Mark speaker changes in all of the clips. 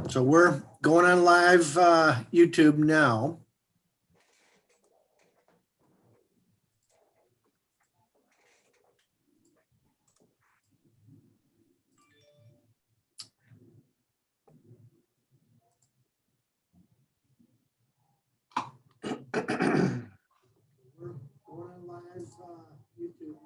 Speaker 1: So we're going on live YouTube now. We're going on live YouTube now.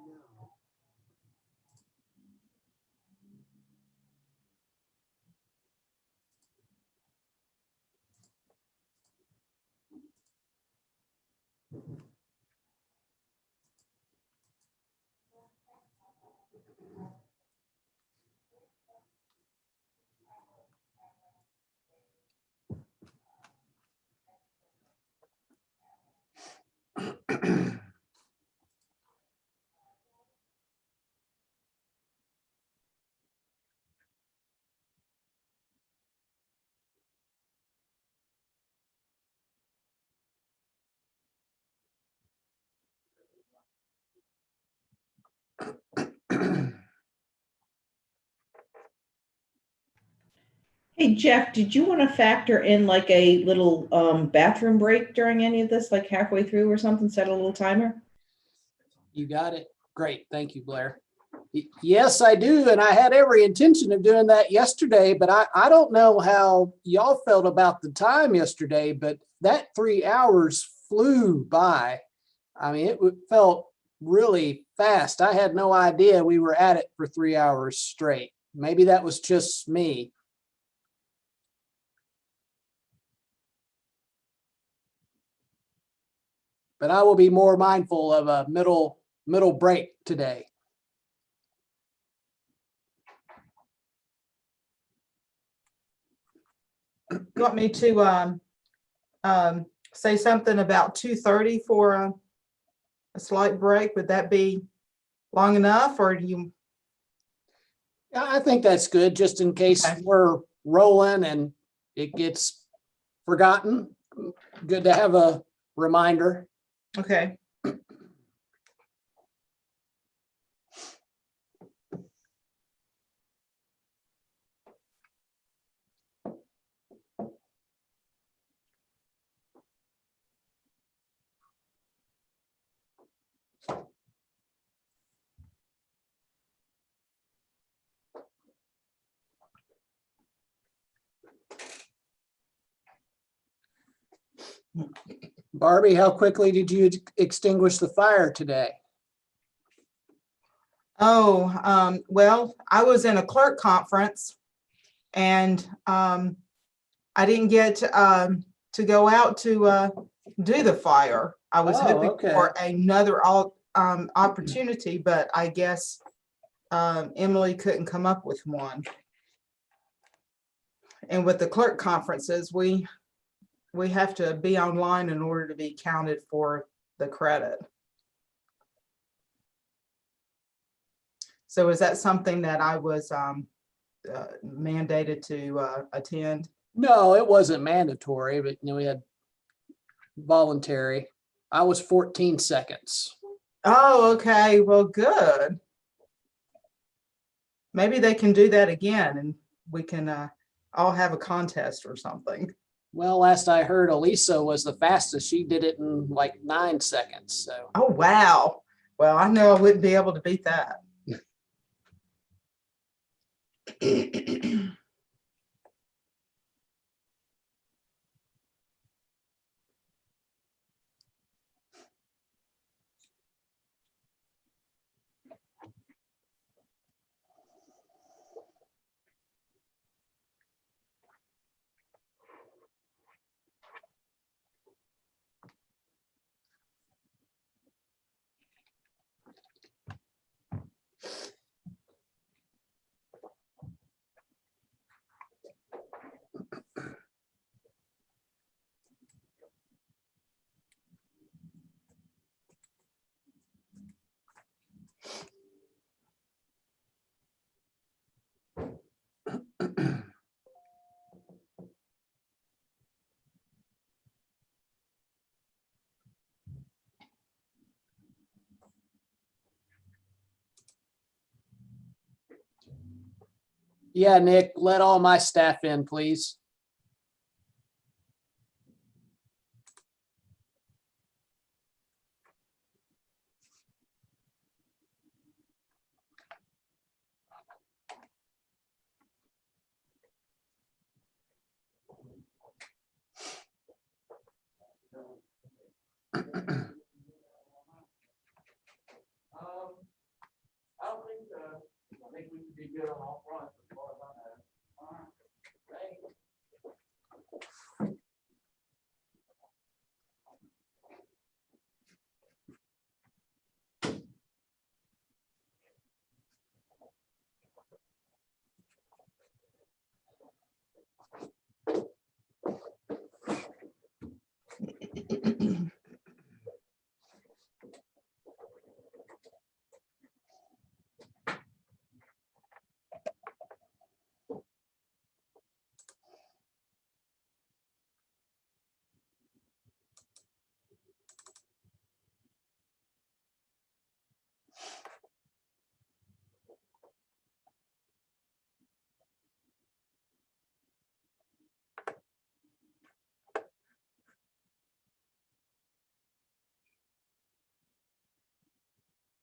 Speaker 2: Hey, Jeff, did you want to factor in like a little bathroom break during any of this, like halfway through or something, set a little timer?
Speaker 3: You got it. Great. Thank you, Blair. Yes, I do. And I had every intention of doing that yesterday, but I don't know how y'all felt about the time yesterday, but that 3 hours flew by. I mean, it felt really fast. I had no idea we were at it for 3 hours straight. Maybe that was just me. But I will be more mindful of a middle break today.
Speaker 4: You want me to say something about 2:30 for a slight break? Would that be long enough, or do you?
Speaker 3: I think that's good, just in case
Speaker 4: Okay.
Speaker 3: we're rolling and it gets forgotten. Good to have a reminder.
Speaker 4: Okay.
Speaker 3: Barbie, how quickly did you extinguish the fire today?
Speaker 4: Oh, well, I was in a clerk conference and I didn't get to go out to do the fire. I was hoping for another opportunity, but I guess Emily couldn't come up with one. And with the clerk conferences, we have to be online in order to be counted for the credit. So is that something that I was mandated to attend?
Speaker 3: No, it wasn't mandatory, but we had voluntary. I was 14 seconds.
Speaker 4: Oh, okay. Well, good. Maybe they can do that again and we can all have a contest or something.
Speaker 3: Well, last I heard, Elisa was the fastest. She did it in like 9 seconds. So.
Speaker 4: Oh, wow. Well, I know I wouldn't be able to beat that.
Speaker 3: Yeah, Nick, let all my staff in, please. I think we can be good on all fronts as far as I know.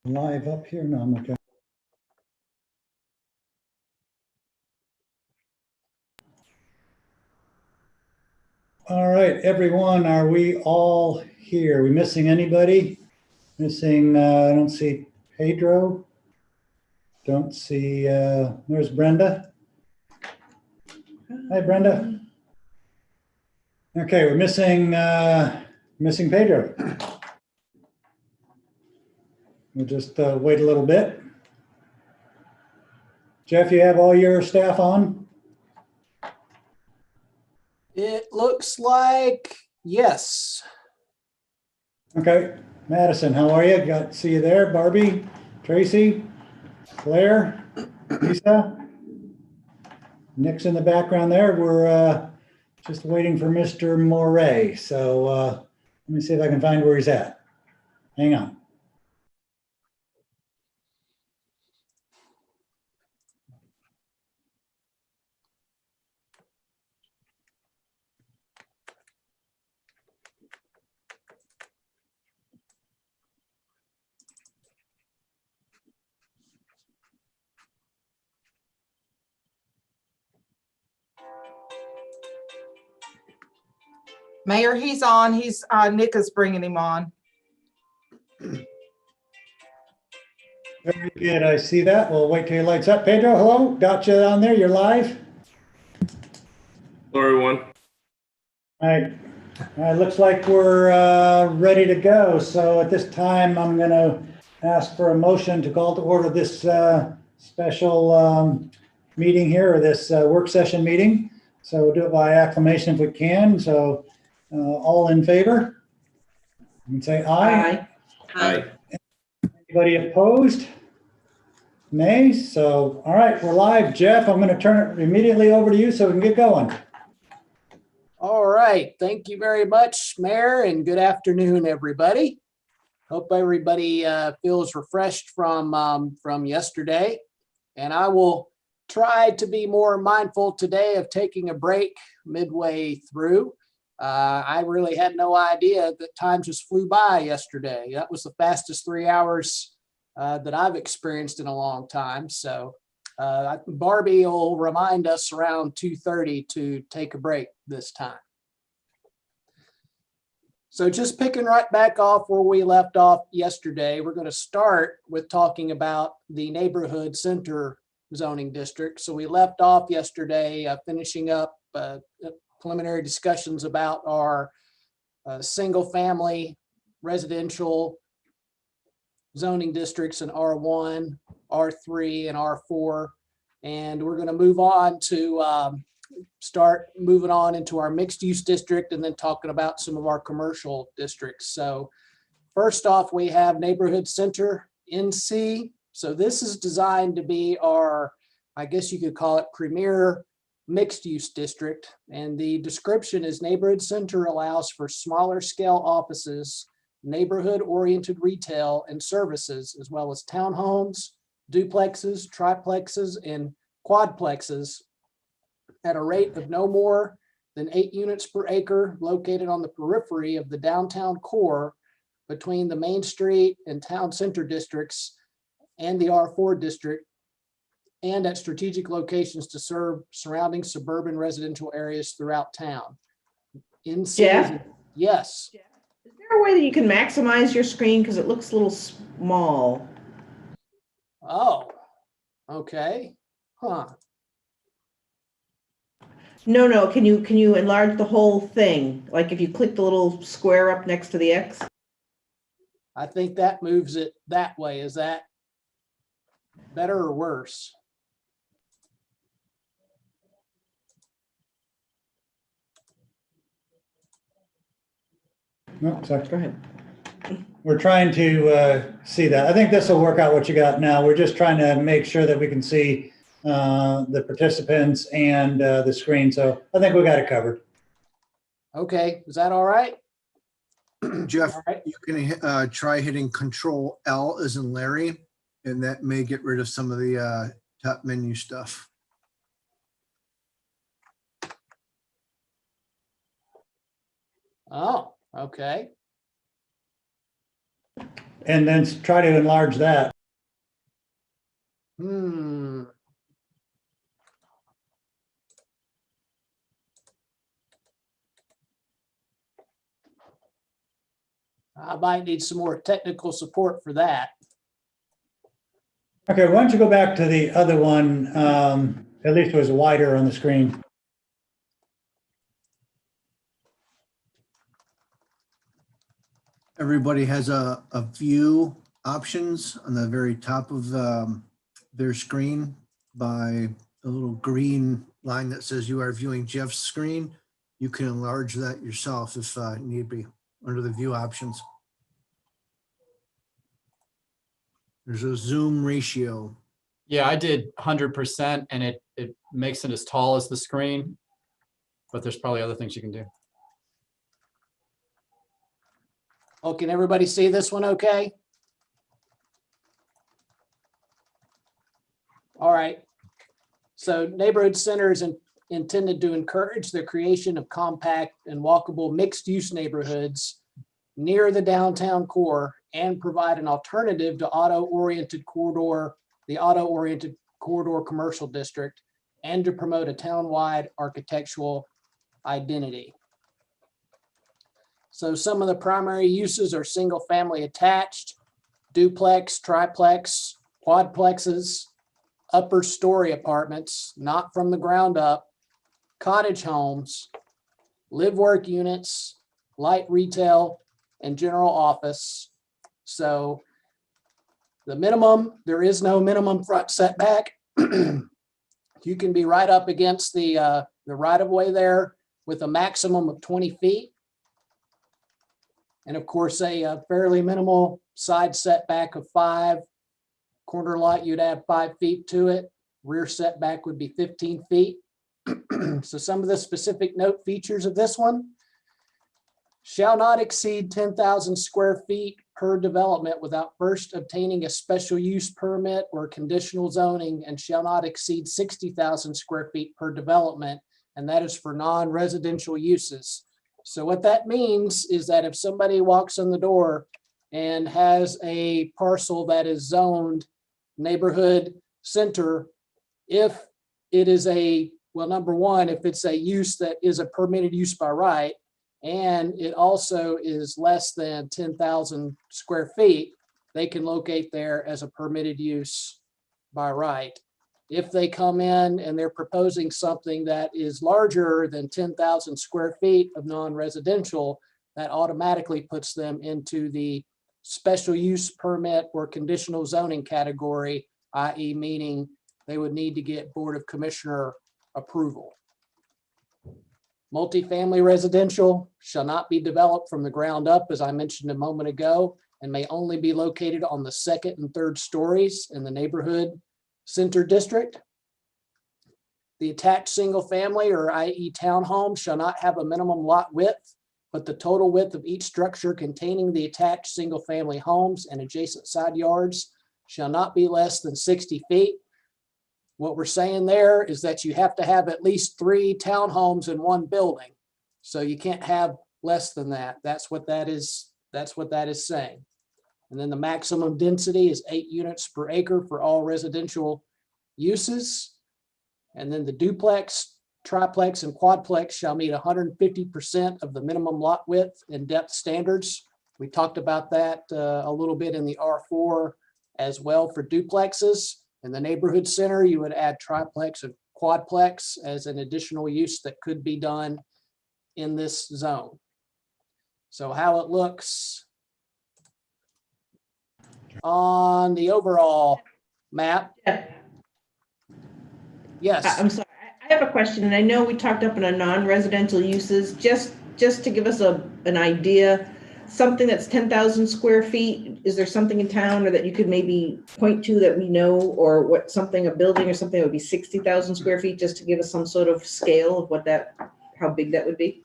Speaker 5: Live up here? No, I'm okay. All right, everyone, are we all here? Are we missing anybody? Missing, I don't see Pedro. Don't see, there's Brenda. Hi, Brenda. Okay, we're missing Pedro. We'll just wait a little bit. Jeff, you have all your staff on?
Speaker 3: It looks like yes.
Speaker 5: Okay, Madison, how are you? See you there. Barbie, Tracy, Claire, Lisa. Nick's in the background there. We're just waiting for Mr. Moray. So let me see if I can find where he's at. Hang on.
Speaker 4: Mayor, he's on. He's Nick is bringing him on.
Speaker 5: Very good. I see that. We'll wait till your lights up. Pedro, hello. Got you on there. You're live.
Speaker 6: Hello, everyone.
Speaker 5: All right. Looks like we're ready to go. So at this time, I'm going to ask for a motion to call to order this special meeting here, or this work session meeting. So we'll do it by acclamation if we can. So all in favor? You can say aye.
Speaker 6: Hi.
Speaker 5: Anybody opposed? Nay. So, all right, we're live. Jeff, I'm going to turn it immediately over to you so we can get going.
Speaker 3: All right. Thank you very much, Mayor, and good afternoon, everybody. Hope everybody feels refreshed from yesterday. And I will try to be more mindful today of taking a break midway through. I really had no idea that time just flew by yesterday. That was the fastest 3 hours that I've experienced in a long time. So Barbie will remind us around 2:30 to take a break this time. So just picking right back off where we left off yesterday, we're going to start with talking about the neighborhood center zoning district. So we left off yesterday finishing up preliminary discussions about our single family residential zoning districts in R1, R3, and R4. And we're going to move on to start moving on into our mixed use district and then talking about some of our commercial districts. So first off, we have neighborhood center NC. So this is designed to be our, I guess you could call it, premier mixed use district. And the description is neighborhood center allows for smaller scale offices, neighborhood oriented retail and services, as well as townhomes, duplexes, triplexes, and quadplexes at a rate of no more than 8 units per acre located on the periphery of the downtown core between the Main Street and Town Center districts and the R4 district, and at strategic locations to serve surrounding suburban residential areas throughout town. In
Speaker 2: Jeff?
Speaker 3: season, yes.
Speaker 2: Is there a way that you can maximize your screen? Because it looks a little small.
Speaker 3: Oh, okay. Huh.
Speaker 2: No. Can you enlarge the whole thing? Like if you click the little square up next to the X?
Speaker 3: I think that moves it that way. Is that better or worse?
Speaker 5: No, sorry.
Speaker 2: Go ahead.
Speaker 5: We're trying to see that. I think this will work out what you got now. We're just trying to make sure that we can see the participants and the screen. So I think we got it covered.
Speaker 3: Okay, is that all right?
Speaker 1: Jeff,
Speaker 3: All right.
Speaker 1: you can try hitting Control L as in Larry, and that may get rid of some of the top menu stuff.
Speaker 3: Oh, okay.
Speaker 5: And then try to enlarge that.
Speaker 3: I might need some more technical support for that.
Speaker 5: Okay, why don't you go back to the other one? At least it was wider on the screen.
Speaker 1: Everybody has a view options on the very top of their screen by a little green line that says you are viewing Jeff's screen. You can enlarge that yourself if need be under the view options. There's a zoom ratio.
Speaker 6: Yeah, I did 100% and it makes it as tall as the screen, but there's probably other things you can do.
Speaker 3: Oh, can everybody see this one okay? All right. So neighborhood centers intended to encourage the creation of compact and walkable mixed-use neighborhoods near the downtown core and provide an alternative to the auto-oriented corridor commercial district, and to promote a town-wide architectural identity. So some of the primary uses are single-family attached, duplex, triplex, quadplexes, upper story apartments, not from the ground up, cottage homes, live-work units, light retail, and general office. So the minimum, there is no minimum front setback. You can be right up against the right-of-way there with a maximum of 20 feet. And of course, a fairly minimal side setback of 5. Corner lot, you'd add 5 feet to it. Rear setback would be 15 feet. So some of the specific note features of this one: shall not exceed 10,000 square feet per development without first obtaining a special use permit or conditional zoning, and shall not exceed 60,000 square feet per development, and that is for non-residential uses. So what that means is that if somebody walks in the door and has a parcel that is zoned neighborhood center, if it is number one, if it's a use that is a permitted use by right, and it also is less than 10,000 square feet, they can locate there as a permitted use by right. If they come in and they're proposing something that is larger than 10,000 square feet of non-residential, that automatically puts them into the special use permit or conditional zoning category, i.e. meaning they would need to get Board of Commissioner approval. Multifamily residential shall not be developed from the ground up, as I mentioned a moment ago, and may only be located on the second and third stories in the neighborhood center district. The attached single family, or i.e. townhome, shall not have a minimum lot width, but the total width of each structure containing the attached single family homes and adjacent side yards shall not be less than 60 feet. What we're saying there is that you have to have at least 3 townhomes in one building. So you can't have less than that. That's what that is. That's what that is saying. And then the maximum density is 8 units per acre for all residential uses. And then the duplex, triplex, and quadplex shall meet 150% of the minimum lot width and depth standards. We talked about that a little bit in the R4 as well for duplexes. In the neighborhood center, you would add triplex and quadplex as an additional use that could be done in this zone. So how it looks on the overall map. Yes.
Speaker 2: I'm sorry, I have a question, and I know we talked up in a non-residential uses, just to give us an idea, something that's 10,000 square feet, is there something in town or that you could maybe point to that we know, or what, something, a building or something that would be 60,000 square feet, just to give us some sort of scale of what that, how big that would be?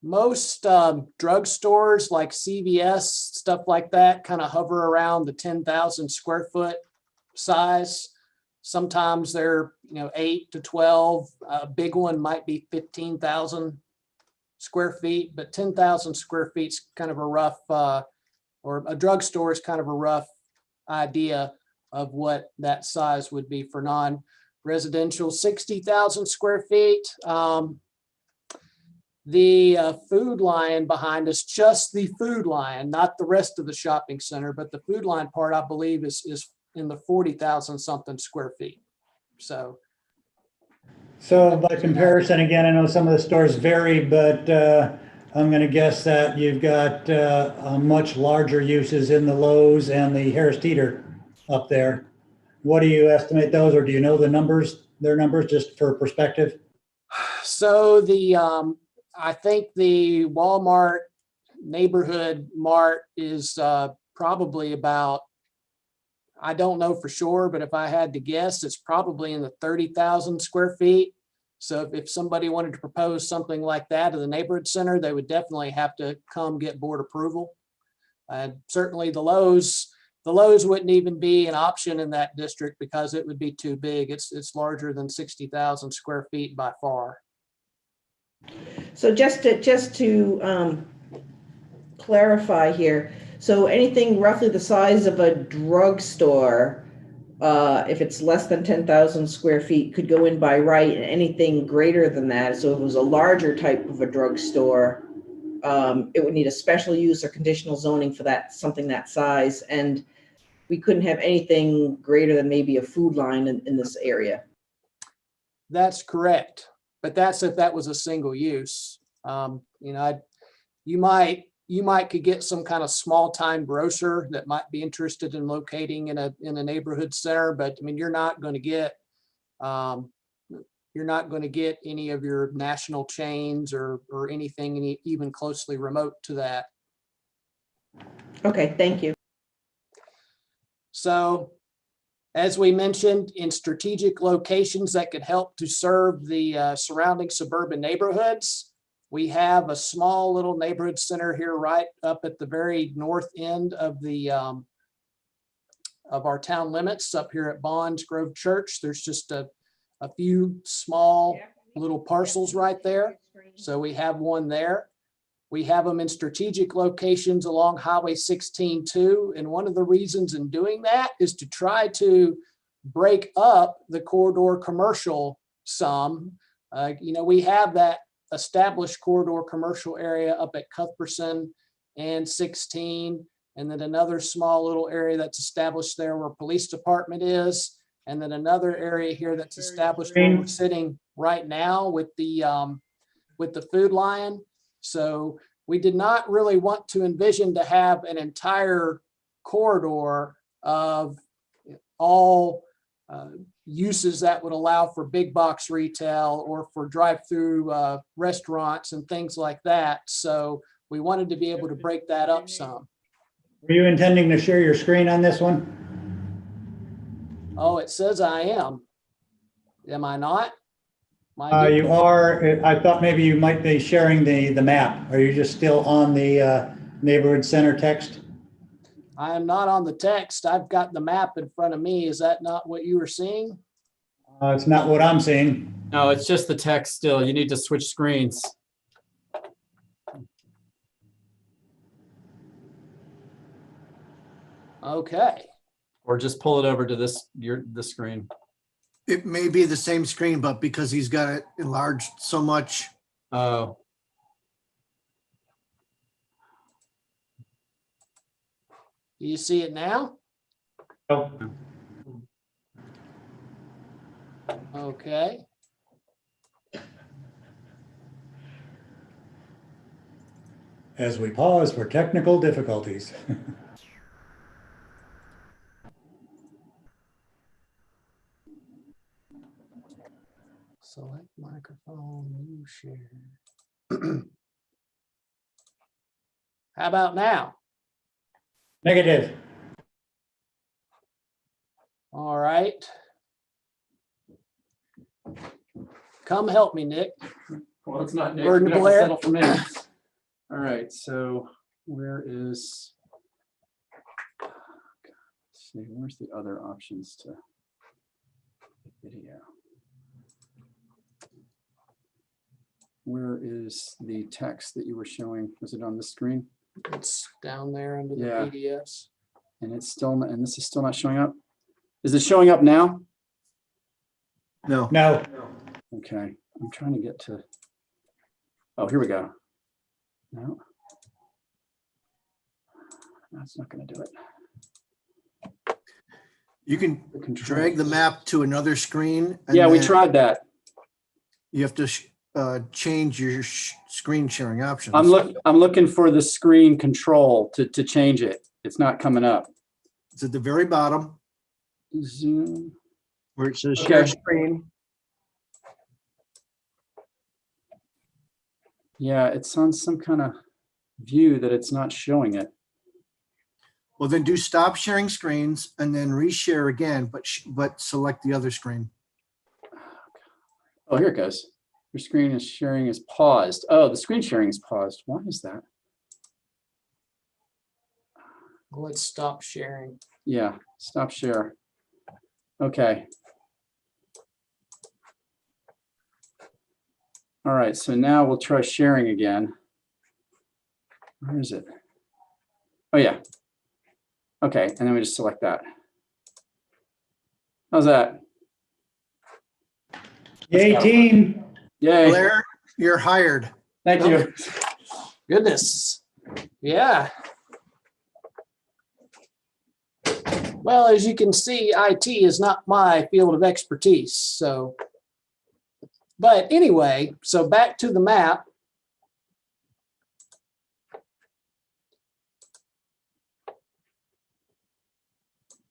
Speaker 3: Most drugstores like CVS, stuff like that, kind of hover around the 10,000 square foot size. Sometimes they're 8 to 12. A big one might be 15,000 square feet, but 10,000 square feet is kind of a rough, or a drugstore is kind of a rough idea of what that size would be for non-residential. 60,000 square feet. The Food Lion behind us, just the Food Lion, not the rest of the shopping center, but the Food Lion part, I believe, is in the 40,000 something square feet. So
Speaker 5: by comparison, again, I know some of the stores vary, but I'm going to guess that you've got much larger uses in the Lowe's and the Harris Teeter up there. What do you estimate those, or do you know the numbers, their numbers, just for perspective?
Speaker 3: So I think the Walmart neighborhood mart is probably about, I don't know for sure, but if I had to guess, it's probably in the 30,000 square feet. So if somebody wanted to propose something like that to the neighborhood center, they would definitely have to come get board approval. And certainly the Lowe's wouldn't even be an option in that district because it would be too big. It's larger than 60,000 square feet by far.
Speaker 2: So just to clarify here, so anything roughly the size of a drugstore, if it's less than 10,000 square feet, could go in by right, and anything greater than that, so if it was a larger type of a drugstore, it would need a special use or conditional zoning for that, something that size, and we couldn't have anything greater than maybe a Food Line in this area.
Speaker 3: That's correct. But that's if that was a single use. You might could get some kind of small time grocer that might be interested in locating in a neighborhood center, but I mean, you're not going to get any of your national chains or anything even closely remote to that.
Speaker 2: Okay, thank you.
Speaker 3: So, as we mentioned, in strategic locations that could help to serve the surrounding suburban neighborhoods, we have a small little neighborhood center here right up at the very north end of the of our town limits up here at Bonds Grove Church. There's just a few small little parcels right there. So we have one there. We have them in strategic locations along Highway 16 too. And one of the reasons in doing that is to try to break up the corridor commercial some. We have that established corridor commercial area up at Cuthbertson and 16, and then another small little area that's established there where police department is, and then another area here that's established where we're sitting right now with the Food Lion. So we did not really want to envision to have an entire corridor of all uses that would allow for big box retail or for drive-through restaurants and things like that. So we wanted to be able to break that up some.
Speaker 5: Were you intending to share your screen on this one?
Speaker 3: Oh, it says I am. Am I not?
Speaker 5: You are. I thought maybe you might be sharing the map. Are you just still on the neighborhood center text?
Speaker 3: I am not on the text. I've got the map in front of me. Is that not what you were seeing?
Speaker 5: It's not what I'm seeing.
Speaker 6: No, it's just the text still. You need to switch screens.
Speaker 3: Okay.
Speaker 6: Or just pull it over to the screen.
Speaker 1: It may be the same screen, but because he's got it enlarged so much,
Speaker 6: Oh,
Speaker 3: Do you see it now?
Speaker 5: Oh,
Speaker 3: Okay.
Speaker 5: as we pause for technical difficulties.
Speaker 3: Select microphone, you share. How about now?
Speaker 5: Negative.
Speaker 3: All right. Come help me, Nick.
Speaker 6: well, it's not.
Speaker 3: Burden
Speaker 6: You have to
Speaker 3: Blair.
Speaker 6: settle for me. All right, so where is? Let's see, where's the other options to video? Where is the text that you were showing? Was it on the screen?
Speaker 3: It's down there under the
Speaker 6: Yeah.
Speaker 3: PDFs.
Speaker 6: And it's still, and this is still not showing up? Is it showing up now?
Speaker 1: no.
Speaker 5: No.
Speaker 6: Okay, I'm trying to get to, oh, here we go. No. That's not gonna do it.
Speaker 1: You can
Speaker 6: The controls.
Speaker 1: drag the map to another screen. and
Speaker 6: Yeah, we
Speaker 1: then
Speaker 6: tried that.
Speaker 1: You have to change your screen sharing options.
Speaker 6: I'm looking for the screen control to change it. It's not coming up.
Speaker 1: It's at the very bottom
Speaker 6: Zoom.
Speaker 1: where it says share
Speaker 6: Okay.
Speaker 1: screen.
Speaker 6: Yeah, it's on some kind of view that it's not showing it.
Speaker 1: Well, then do stop sharing screens and then reshare again, but select the other screen.
Speaker 6: Oh, here it goes. Your screen is sharing is paused. Oh, the screen sharing is paused. Why is that?
Speaker 3: Let's stop sharing.
Speaker 6: Yeah, stop share. Okay. All right, so now we'll try sharing again. Where is it? Oh, yeah. Okay, and then we just select that. How's that?
Speaker 5: Yay, team.
Speaker 6: Yay,
Speaker 1: Blair, you're hired.
Speaker 6: thank you.
Speaker 3: Goodness. Yeah. Well, as you can see, IT is not my field of expertise. So, but anyway, so back to the map.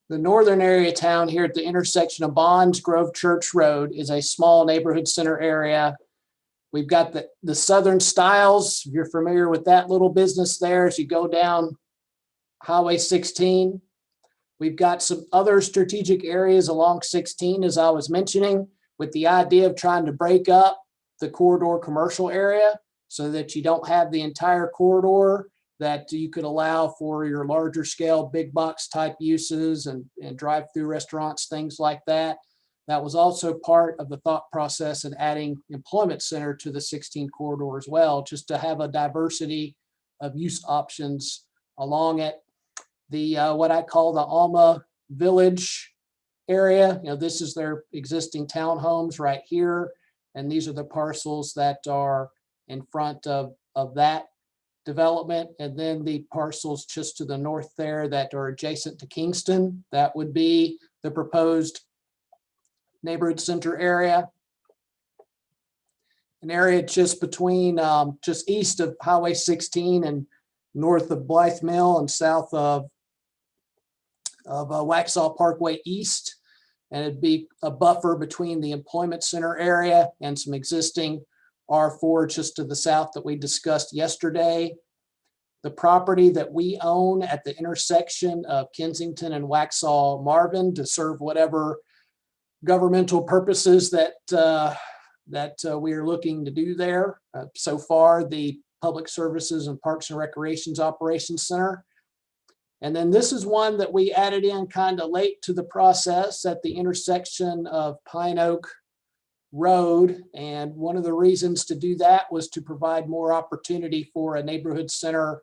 Speaker 3: The northern area of town here at the intersection of Bonds Grove Church Road is a small neighborhood center area. We've got the Southern Styles. If you're familiar with that little business there, as you go down Highway 16. We've got some other strategic areas along 16, as I was mentioning, with the idea of trying to break up the corridor commercial area so that you don't have the entire corridor, that you could allow for your larger scale, big box type uses and drive-through restaurants, things like that. That was also part of the thought process in adding employment center to the 16 corridor as well, just to have a diversity of use options along it. The what I call the Alma Village area, this is their existing townhomes right here. And these are the parcels that are in front of that development. And then the parcels just to the north there that are adjacent to Kingston, that would be the proposed neighborhood center area. An area just between, just east of Highway 16 and north of Blythe Mill and south of Waxhaw Parkway East. And it'd be a buffer between the employment center area and some existing R4 just to the south that we discussed yesterday. The property that we own at the intersection of Kensington and Waxhaw Marvin to serve whatever governmental purposes that we are looking to do there. So far, the Public Services and Parks and Recreations Operations Center. And then this is one that we added in kind of late to the process at the intersection of Pine Oak Road. And one of the reasons to do that was to provide more opportunity for a neighborhood center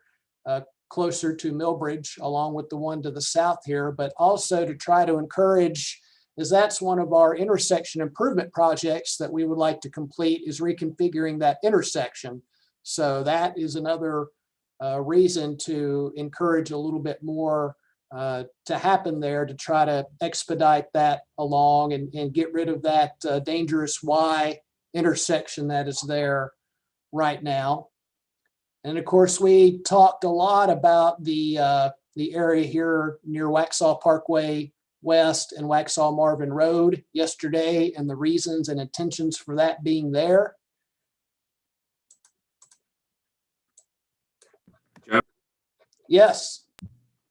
Speaker 3: closer to Millbridge, along with the one to the south here, but also to try to encourage, as that's one of our intersection improvement projects that we would like to complete, is reconfiguring that intersection. So that is another reason to encourage a little bit more to happen there, to try to expedite that along and get rid of that dangerous Y intersection that is there right now. And of course, we talked a lot about the area here near Waxhaw Parkway West and Waxhaw Marvin Road yesterday, and the reasons and intentions for that being there.
Speaker 7: Jeff?
Speaker 3: Yes.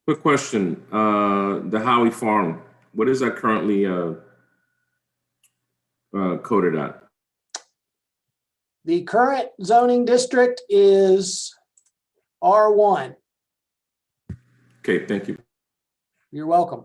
Speaker 7: Quick question. The Howie Farm, what is that currently coded at?
Speaker 3: The current zoning district is R1.
Speaker 7: Okay, thank you.
Speaker 3: You're welcome.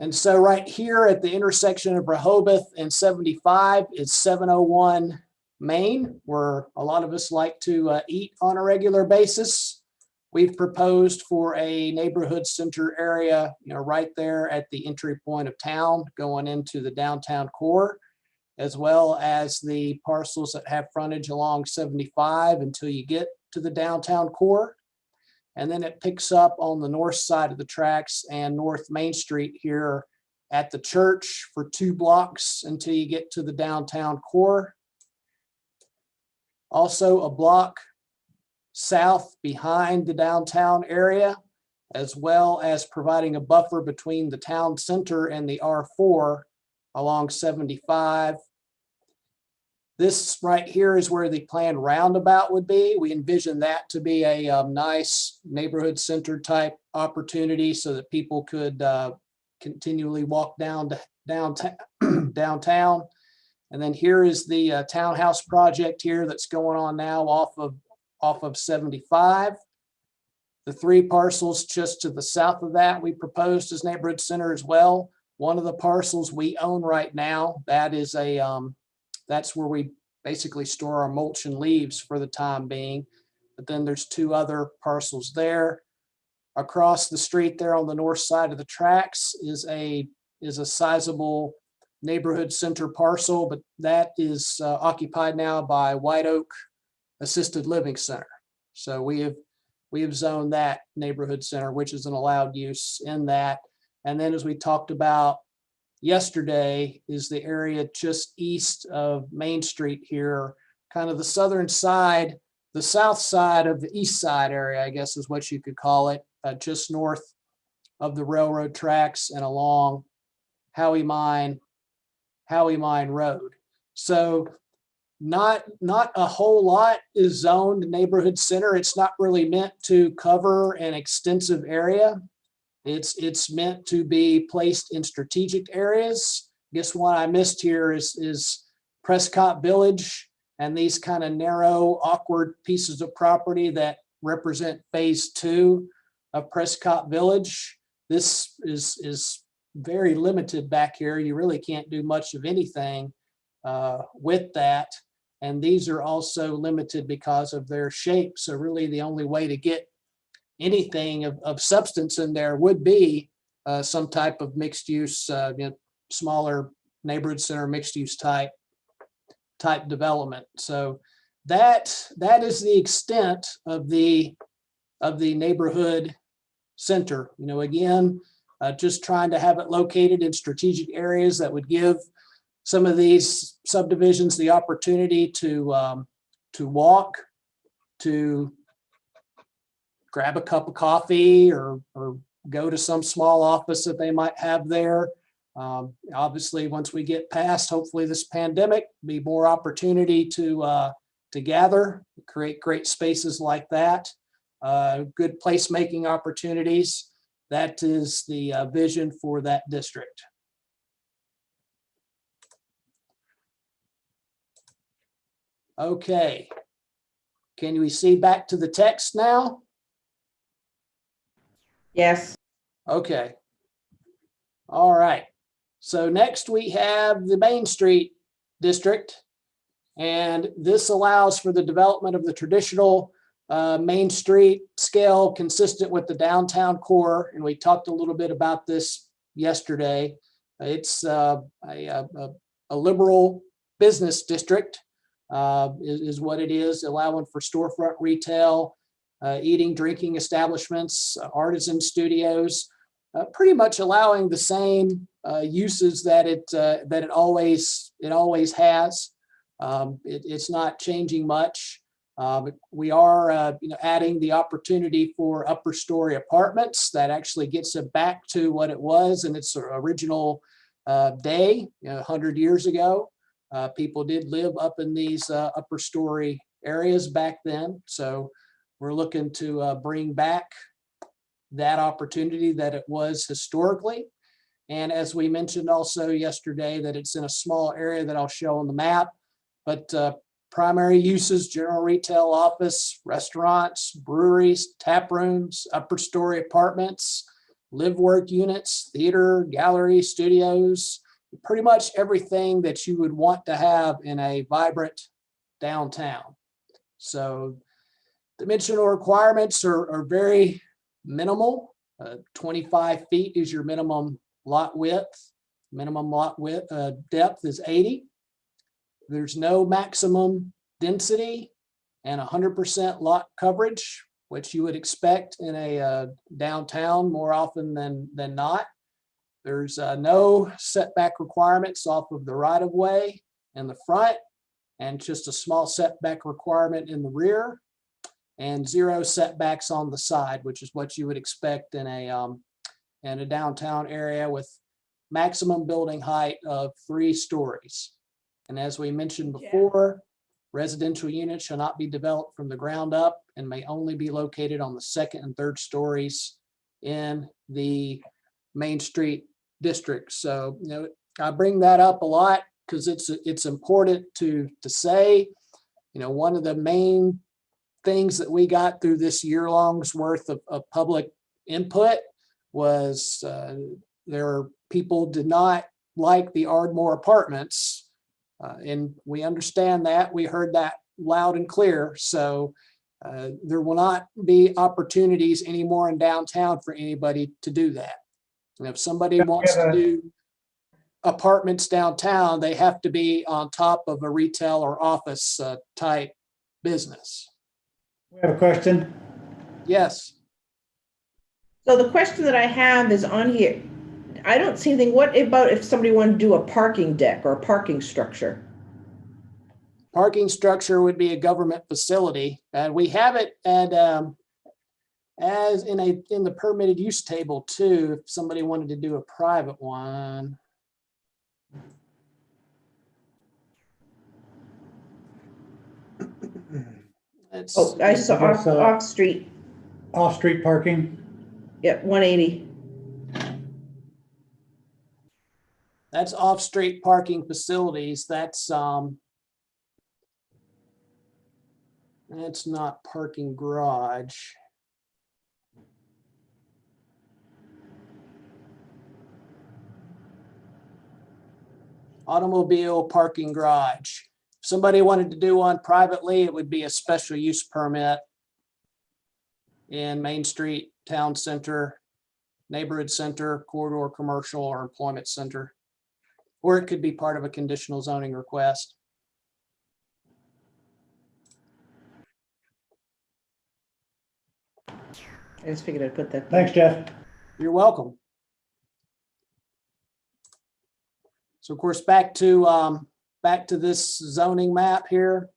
Speaker 3: And so right here at the intersection of Rehoboth and 75 is 701 Main, where a lot of us like to eat on a regular basis. We've proposed for a neighborhood center area, right there at the entry point of town going into the downtown core, as well as the parcels that have frontage along 75 until you get to the downtown core. And then it picks up on the north side of the tracks and North Main Street here at the church for 2 blocks until you get to the downtown core. Also a block south behind the downtown area, as well as providing a buffer between the town center and the R4 along 75. This right here is where the planned roundabout would be. We envision that to be a nice neighborhood center type opportunity so that people could continually walk down to downtown. And then here is the townhouse project here that's going on now off of 75. The 3 parcels just to the south of that we proposed as neighborhood center as well. One of the parcels we own right now, that is that's where we basically store our mulch and leaves for the time being. But then there's 2 other parcels there. Across the street there on the north side of the tracks is a sizable neighborhood center parcel, but that is occupied now by White Oak Assisted Living Center. So we have zoned that neighborhood center, which is an allowed use in that. And then as we talked about yesterday, is the area just east of Main Street here, kind of the southern side, the south side of the east side area, I guess is what you could call it, just north of the railroad tracks and along Howie Mine Road. So not a whole lot is zoned neighborhood center. It's not really meant to cover an extensive area. It's meant to be placed in strategic areas. I guess one I missed here is Prescott Village and these kind of narrow, awkward pieces of property that represent phase 2 of Prescott Village. This is very limited back here. You really can't do much of anything with that. And these are also limited because of their shape. So really the only way to get anything of substance in there would be some type of mixed use, smaller neighborhood center mixed use type development. So that is the extent of the neighborhood center. Again, just trying to have it located in strategic areas that would give some of these subdivisions the opportunity to walk, to grab a cup of coffee or go to some small office that they might have there. Obviously, once we get past, hopefully this pandemic, be more opportunity to gather, create great spaces like that, good placemaking opportunities. That is the vision for that district. Okay. Can we see back to the text now?
Speaker 2: Yes.
Speaker 3: Okay. All right. So next we have the Main Street District. And this allows for the development of the traditional Main Street scale consistent with the downtown core. And we talked a little bit about this yesterday. It's a liberal business district is what it is, allowing for storefront retail, eating, drinking establishments, artisan studios, pretty much allowing the same uses that it always has. It's not changing much. We are adding the opportunity for upper story apartments that actually gets it back to what it was in its original day, 100 years ago. People did live up in these upper story areas back then. So we're looking to bring back that opportunity that it was historically. And as we mentioned also yesterday, that it's in a small area that I'll show on the map, but primary uses, general retail, office, restaurants, breweries, tap rooms, upper story apartments, live work units, theater, gallery, studios, pretty much everything that you would want to have in a vibrant downtown. So dimensional requirements are very minimal. 25 feet is your minimum lot width. Minimum lot width depth is 80. There's no maximum density and 100% lot coverage, which you would expect in a downtown more often than not. There's no setback requirements off of the right of way in the front, and just a small setback requirement in the rear, and 0 setbacks on the side, which is what you would expect in a downtown area with maximum building height of 3 stories. And as we mentioned before, residential units shall not be developed from the ground up and may only be located on the 2nd and 3rd stories in the Main Street district. So, I bring that up a lot because it's important to say, one of the main things that we got through this year-long's worth of public input was people did not like the Ardmore apartments. And we understand that. We heard that loud and clear. So there will not be opportunities anymore in downtown for anybody to do that. And if somebody wants to do apartments downtown, they have to be on top of a retail or office type business.
Speaker 5: We have a question.
Speaker 3: Yes.
Speaker 2: So the question that I have is on here. I don't see anything. What about if somebody wanted to do a parking deck or a parking structure?
Speaker 3: Parking structure would be a government facility, and we have it at as in the permitted use table too. If somebody wanted to do a private one.
Speaker 2: I saw off street.
Speaker 5: Off-street parking.
Speaker 2: Yep, 180.
Speaker 3: That's off-street parking facilities. That's not parking garage. Automobile parking garage. If somebody wanted to do one privately, it would be a special use permit in Main Street, Town Center, Neighborhood Center, Corridor Commercial, or Employment Center. Or it could be part of a conditional zoning request.
Speaker 2: I just figured I'd put that.
Speaker 5: Thanks, Jeff.
Speaker 3: You're welcome. So of course, back to this zoning map here.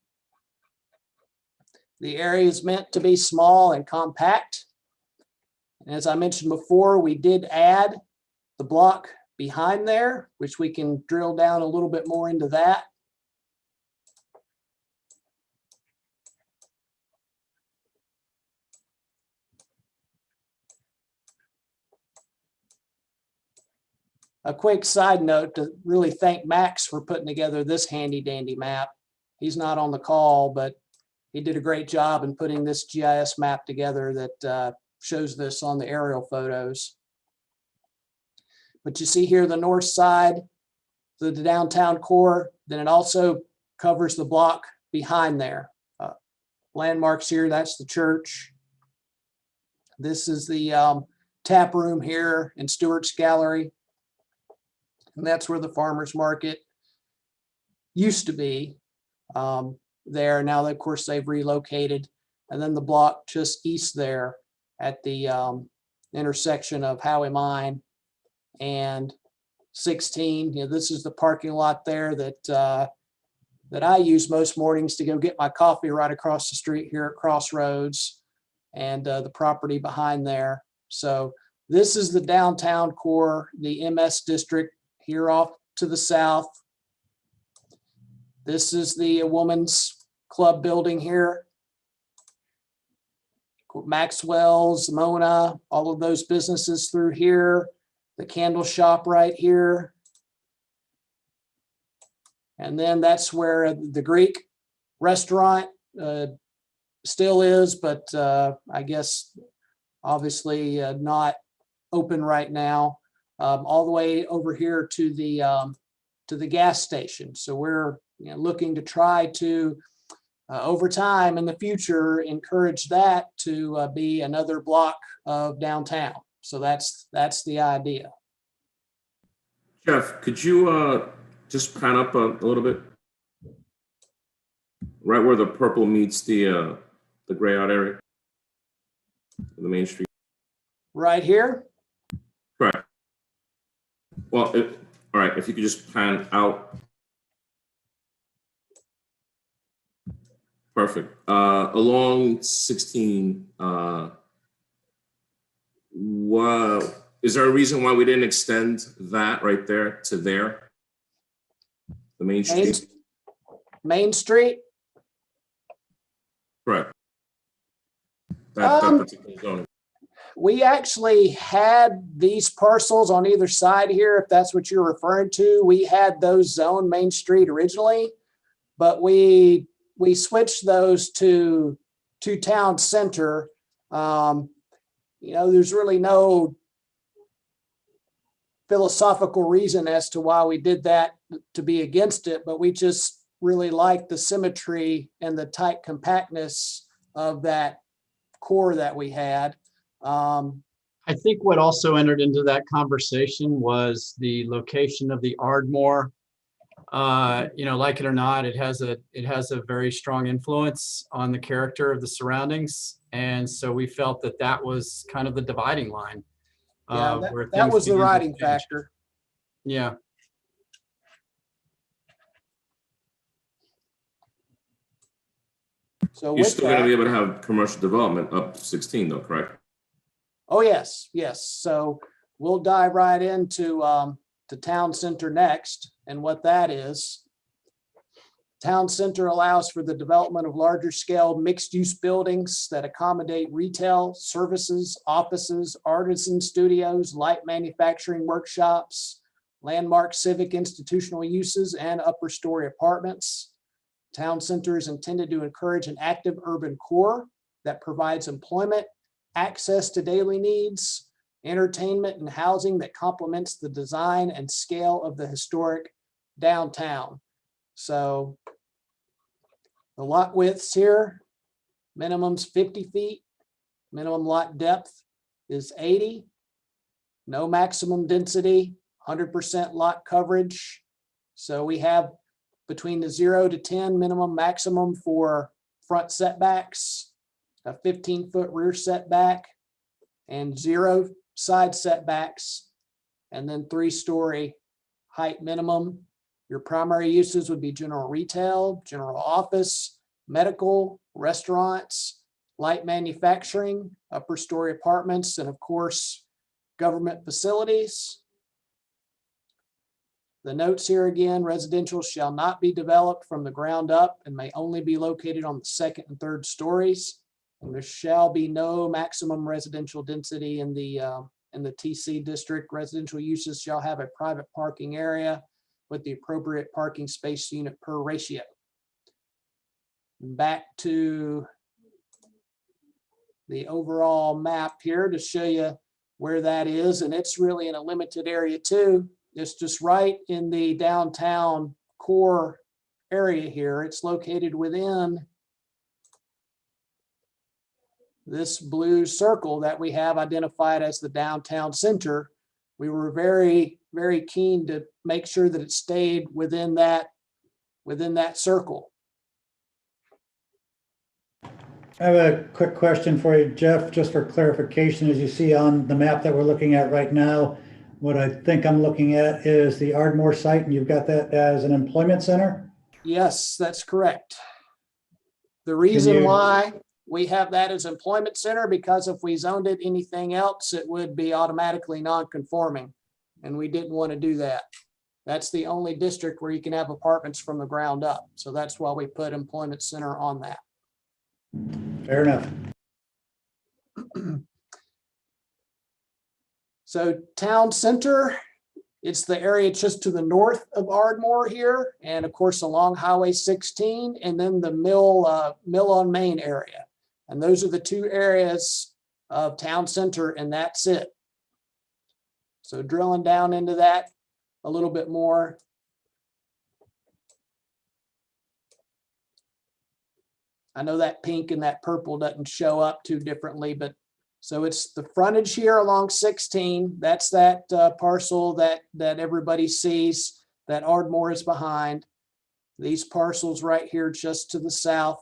Speaker 3: The area is meant to be small and compact. And as I mentioned before, we did add the block behind there, which we can drill down a little bit more into that. A quick side note to really thank Max for putting together this handy dandy map. he's not on the call, but he did a great job in putting this GIS map together that shows this on the aerial photos. But you see here the north side, the downtown core, then it also covers the block behind there. Landmarks here, that's the church. This is the tap room here in Stewart's Gallery. And that's where the farmer's market used to be there. Now, of course, they've relocated. And then the block just east there at the intersection of Howie Mine and 16. You know, this is the parking lot there that I use most mornings to go get my coffee right across the street here at Crossroads, and the property behind there. So this is the downtown core, the MS district here off to the south. This is the women's club building here. Maxwell's, Mona, all of those businesses through here. The candle shop right here. And then that's where the Greek restaurant still is, but I guess obviously not open right now. All the way over here to the gas station. So we're looking to try to over time in the future encourage that to be another block of downtown. So that's the idea.
Speaker 7: Jeff, could you just pan up a little bit? Right where the purple meets the gray out area, the main street.
Speaker 3: Right here?
Speaker 7: Correct. Well, all right, if you could just pan out. Perfect. Along 16, is there a reason why we didn't extend that right there to there? The main street?
Speaker 3: Main Street?
Speaker 7: Correct. That particular zone.
Speaker 3: We actually had these parcels on either side here, if that's what you're referring to. We had those zoned Main Street originally, but we switched those to town center. There's really no philosophical reason as to why we did that, to be against it, but we just really like the symmetry and the tight compactness of that core that we had.
Speaker 8: I think what also entered into that conversation was the location of the Ardmore. Like it or not, it has a very strong influence on the character of the surroundings. And so we felt that was kind of the dividing line.
Speaker 3: That was the riding factor.
Speaker 8: Yeah.
Speaker 3: So
Speaker 7: You're still going to be able to have commercial development up 16 though, correct?
Speaker 3: Oh, yes. So we'll dive right into to town center next, and what that is. Town center allows for the development of larger scale mixed use buildings that accommodate retail, services, offices, artisan studios, light manufacturing workshops, landmark civic institutional uses, and upper story apartments. Town center is intended to encourage an active urban core that provides employment, access to daily needs, entertainment, and housing that complements the design and scale of the historic downtown. So the lot widths here, minimum's 50 feet, minimum lot depth is 80, no maximum density, 100% lot coverage. So we have between the 0 to 10 minimum maximum for front setbacks, a 15-foot rear setback, and 0 side setbacks, and then 3-story height minimum. Your primary uses would be general retail, general office, medical, restaurants, light manufacturing, upper story apartments, and of course, government facilities. The notes here again, residential shall not be developed from the ground up and may only be located on the 2nd and 3rd stories. And there shall be no maximum residential density in the TC district. Residential uses shall have a private parking area with the appropriate parking space unit per ratio. back to the overall map here to show you where that is. And it's really in a limited area too. It's just right in the downtown core area here. It's located within this blue circle that we have identified as the downtown center. We were very, very keen to make sure that it stayed within that circle.
Speaker 5: I have a quick question for you, Jeff, just for clarification. As you see on the map that we're looking at right now, what I think I'm looking at is the Ardmore site, and you've got that as an employment center?
Speaker 3: Yes, that's correct. The reason
Speaker 5: you-
Speaker 3: why we have that as employment center, because if we zoned it anything else, it would be automatically non-conforming. And we didn't want to do that. That's the only district where you can have apartments from the ground up. So that's why we put employment center on that.
Speaker 5: Fair enough.
Speaker 3: So town center, it's the area just to the north of Ardmore here, and of course along Highway 16, and then the Mill on Main area. And those are the two areas of town center, and that's it. So drilling down into that a little bit more. I know that pink and that purple doesn't show up too differently, but so it's the frontage here along 16. That's that parcel that everybody sees that Ardmore is behind. These parcels right here just to the south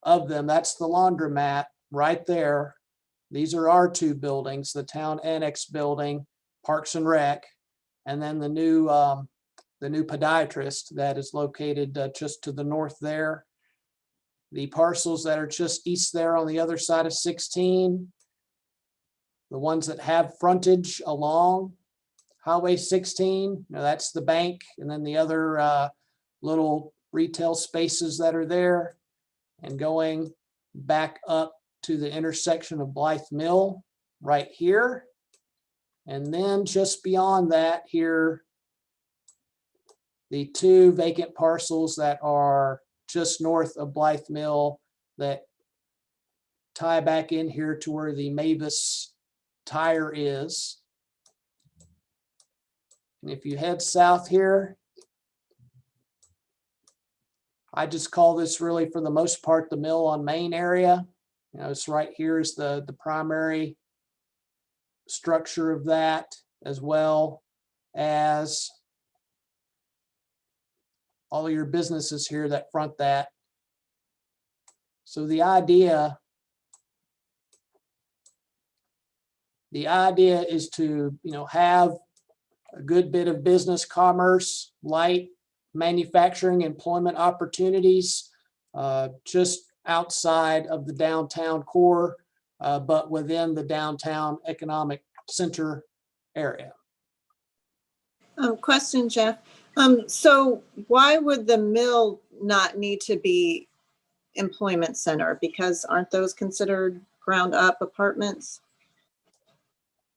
Speaker 3: of them, that's the laundromat right there. These are our two buildings, the town annex building, Parks and Rec, and then the new podiatrist that is located just to the north there. The parcels that are just east there on the other side of 16, the ones that have frontage along Highway 16, that's the bank, and then the other little retail spaces that are there, and going back up to the intersection of Blythe Mill right here. And then just beyond that here, the two vacant parcels that are just north of Blythe Mill that tie back in here to where the Mavis tire is. And if you head south here, I just call this really for the most part the Mill on Main area. It's right here is the primary structure of that, as well as all of your businesses here that front that. So the idea is to, have a good bit of business, commerce, light manufacturing, employment opportunities, just outside of the downtown core, but within the downtown economic center area.
Speaker 9: Question, Jeff. So why would the mill not need to be employment center? Because aren't those considered ground up apartments?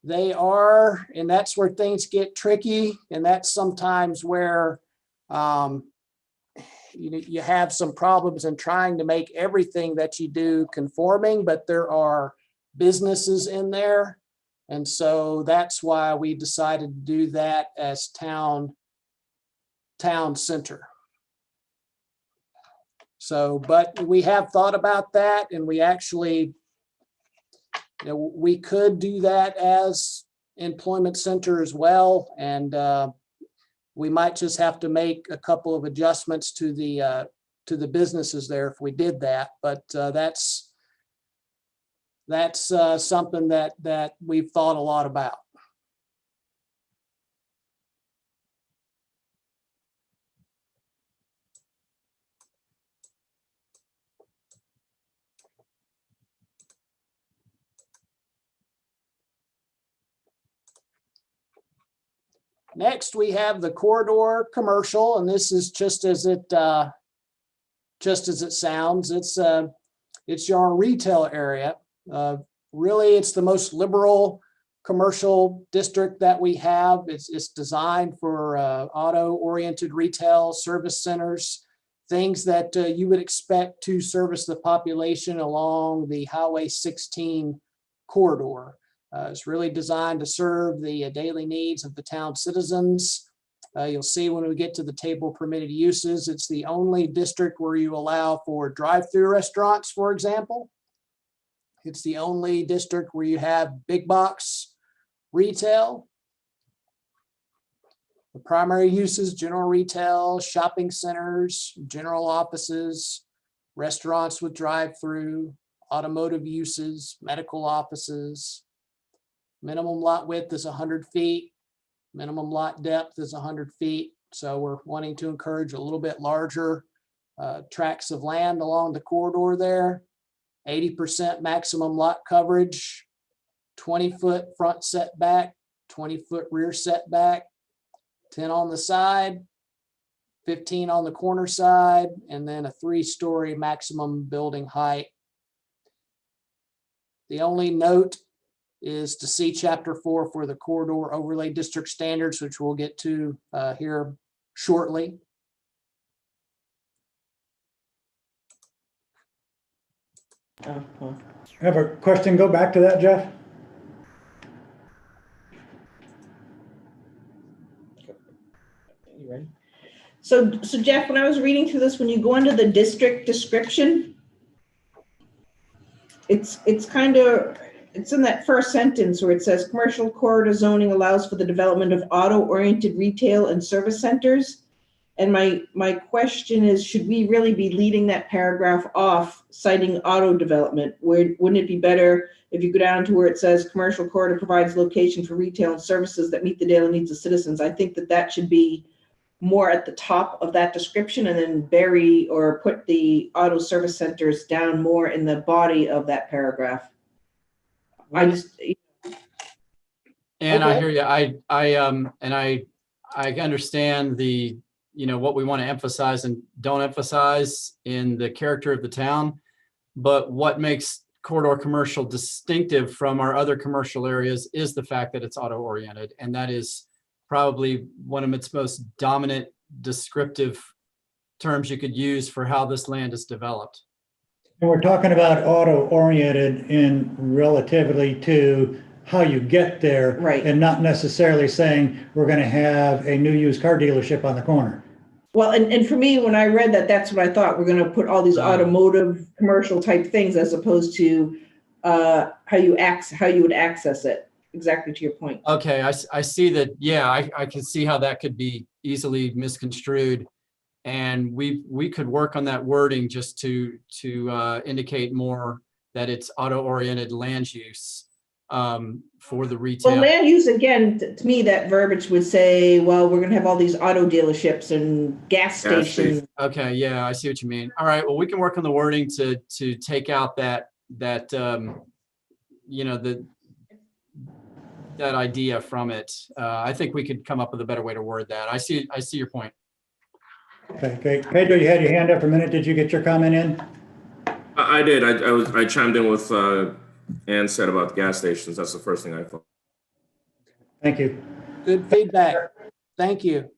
Speaker 3: They are, and that's where things get tricky. And that's sometimes where you have some problems in trying to make everything that you do conforming, but there are businesses in there. And so that's why we decided to do that as town center. So, but we have thought about that, and we actually, we could do that as employment center as well. And we might just have to make a couple of adjustments to the businesses there if we did that. But that's something that we've thought a lot about. Next, we have the corridor commercial, and this is just as it sounds. It's your retail area. Really, it's the most liberal commercial district that we have. It's designed for auto-oriented retail service centers, things that you would expect to service the population along the Highway 16 corridor. It's really designed to serve the daily needs of the town citizens. You'll see when we get to the table of permitted uses, it's the only district where you allow for drive-through restaurants, for example. It's the only district where you have big box retail. The primary uses, general retail, shopping centers, general offices, restaurants with drive-through, automotive uses, medical offices. Minimum lot width is 100 feet. Minimum lot depth is 100 feet. So we're wanting to encourage a little bit larger tracts of land along the corridor there. 80% maximum lot coverage, 20-foot front setback, 20-foot rear setback, 10 on the side, 15 on the corner side, and then a 3-story maximum building height. The only note is to see Chapter 4 for the corridor overlay district standards, which we'll get to here shortly.
Speaker 2: Uh-huh.
Speaker 5: I have a question. Go back to that, Jeff.
Speaker 2: You ready? So Jeff, when I was reading through this, when you go under the district description, it's in that first sentence where it says commercial corridor zoning allows for the development of auto-oriented retail and service centers. And my question is, should we really be leading that paragraph off citing auto development? Wouldn't it be better if you go down to where it says commercial corridor provides location for retail and services that meet the daily needs of citizens? I think that should be more at the top of that description, and then bury or put the auto service centers down more in the body of that paragraph.
Speaker 8: And I
Speaker 2: Okay.
Speaker 8: hear you. I understand the, what we want to emphasize and don't emphasize in the character of the town. But what makes corridor commercial distinctive from our other commercial areas is the fact that it's auto-oriented. And that is probably one of its most dominant descriptive terms you could use for how this land is developed.
Speaker 5: And we're talking about auto-oriented in relatively to how you get there.
Speaker 2: Right.
Speaker 5: And not necessarily saying we're going to have a new used car dealership on the corner.
Speaker 2: Well, and for me, when I read that, that's what I thought. We're going to put all these automotive commercial type things as opposed to how you would access it. Exactly to your point.
Speaker 8: Okay, I see that. Yeah, I can see how that could be easily misconstrued. And we could work on that wording just to indicate more that it's auto-oriented land use for the retail.
Speaker 2: Well, land use, again, to me, that verbiage would say, well, we're going to have all these auto dealerships and gas stations.
Speaker 8: Okay, yeah, I see what you mean. All right, well, we can work on the wording to take out that idea from it. I think we could come up with a better way to word that. I see your point.
Speaker 5: Okay, great. Pedro, you had your hand up for a minute. Did you get your comment in?
Speaker 7: I did. I chimed in with Ann said about gas stations. That's the first thing I thought.
Speaker 5: Thank you.
Speaker 3: Good feedback. Thank you.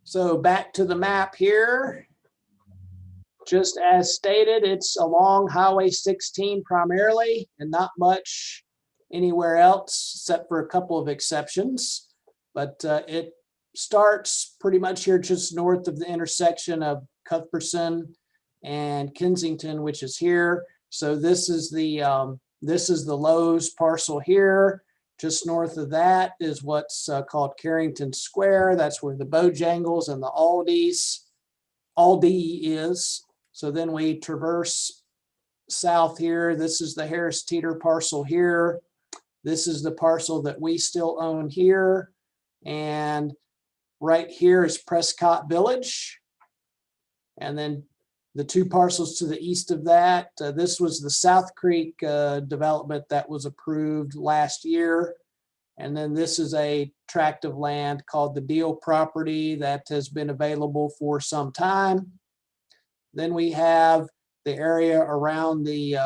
Speaker 3: So back to the map here. Just as stated, it's along Highway 16 primarily, and not much anywhere else except for a couple of exceptions. But it starts pretty much here just north of the intersection of Cuthbertson and Kensington, which is here. So this is the Lowe's parcel here. Just north of that is what's called Carrington Square. That's where the Bojangles and the Aldi is. So then we traverse south here. This is the Harris Teeter parcel here. This is the parcel that we still own here. And right here is Prescott Village. And then the two parcels to the east of that, this was the South Creek development that was approved last year. And then this is a tract of land called the Deal property that has been available for some time. Then we have the area around the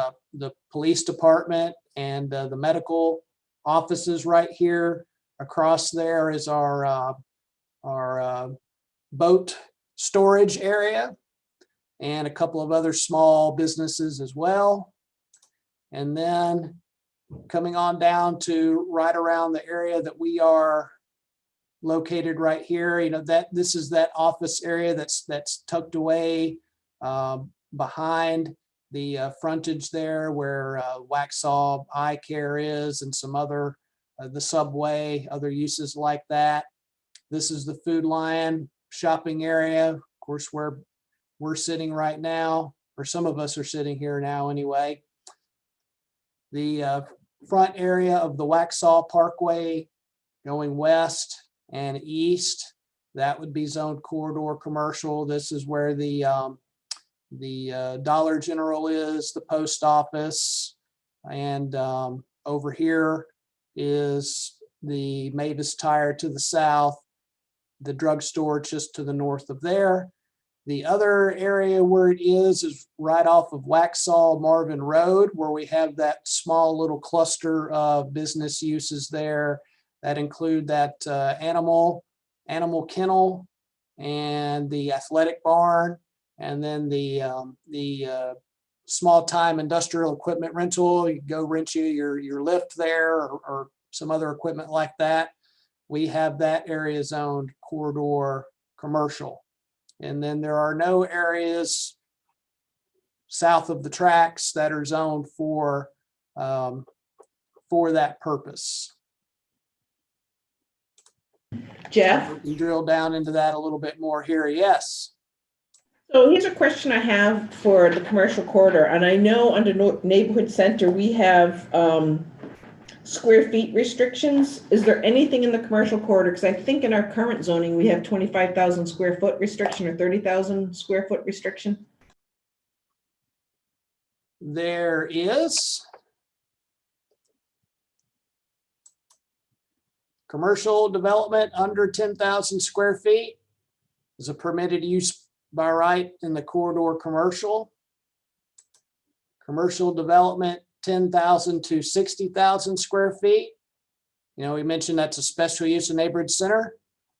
Speaker 3: police department and the medical offices right here. Across there is our boat storage area and a couple of other small businesses as well. And then coming on down to right around the area that we are located right here, you know, that this is that office area that's tucked away behind the frontage there where Waxhaw Eye Care is and some other, the Subway, other uses like that. This is the Food Lion shopping area, of course, where we're sitting right now, or some of us are sitting here now anyway. The front area of the Waxhaw Parkway going west and east, that would be zoned corridor commercial. This is where the Dollar General is, the post office, and over here is the Mavis Tire to the south, the drugstore just to the north of there. The other area where it is right off of Waxhaw Marvin Road, where we have that small little cluster of business uses there that include that animal kennel and the athletic barn, and then the small time industrial equipment rental. You go rent your lift there or some other equipment like that. We have that area zoned corridor commercial. And then there are no areas south of the tracks that are zoned for that purpose.
Speaker 2: Jeff?
Speaker 3: We can drill down into that a little bit more here. Yes.
Speaker 2: So here's a question I have for the commercial corridor, and I know under neighborhood center, we have square feet restrictions. Is there anything in the commercial corridor? Because I think in our current zoning, we have 25,000 square foot restriction or 30,000 square foot restriction.
Speaker 3: There is. Commercial development under 10,000 square feet is a permitted use by right in the corridor commercial. Commercial development 10,000 to 60,000 square feet. You know, we mentioned that's a special use in neighborhood center.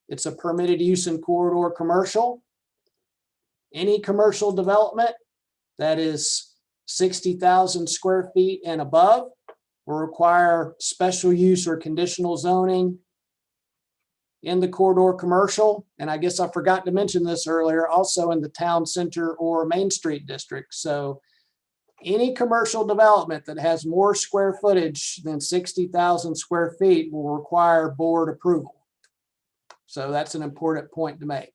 Speaker 3: It's a permitted use in corridor commercial. Any commercial development that is 60,000 square feet and above will require special use or conditional zoning in the corridor commercial. And I guess I forgot to mention this earlier, also in the town center or Main Street district. So any commercial development that has more square footage than 60,000 square feet will require board approval. So that's an important point to make.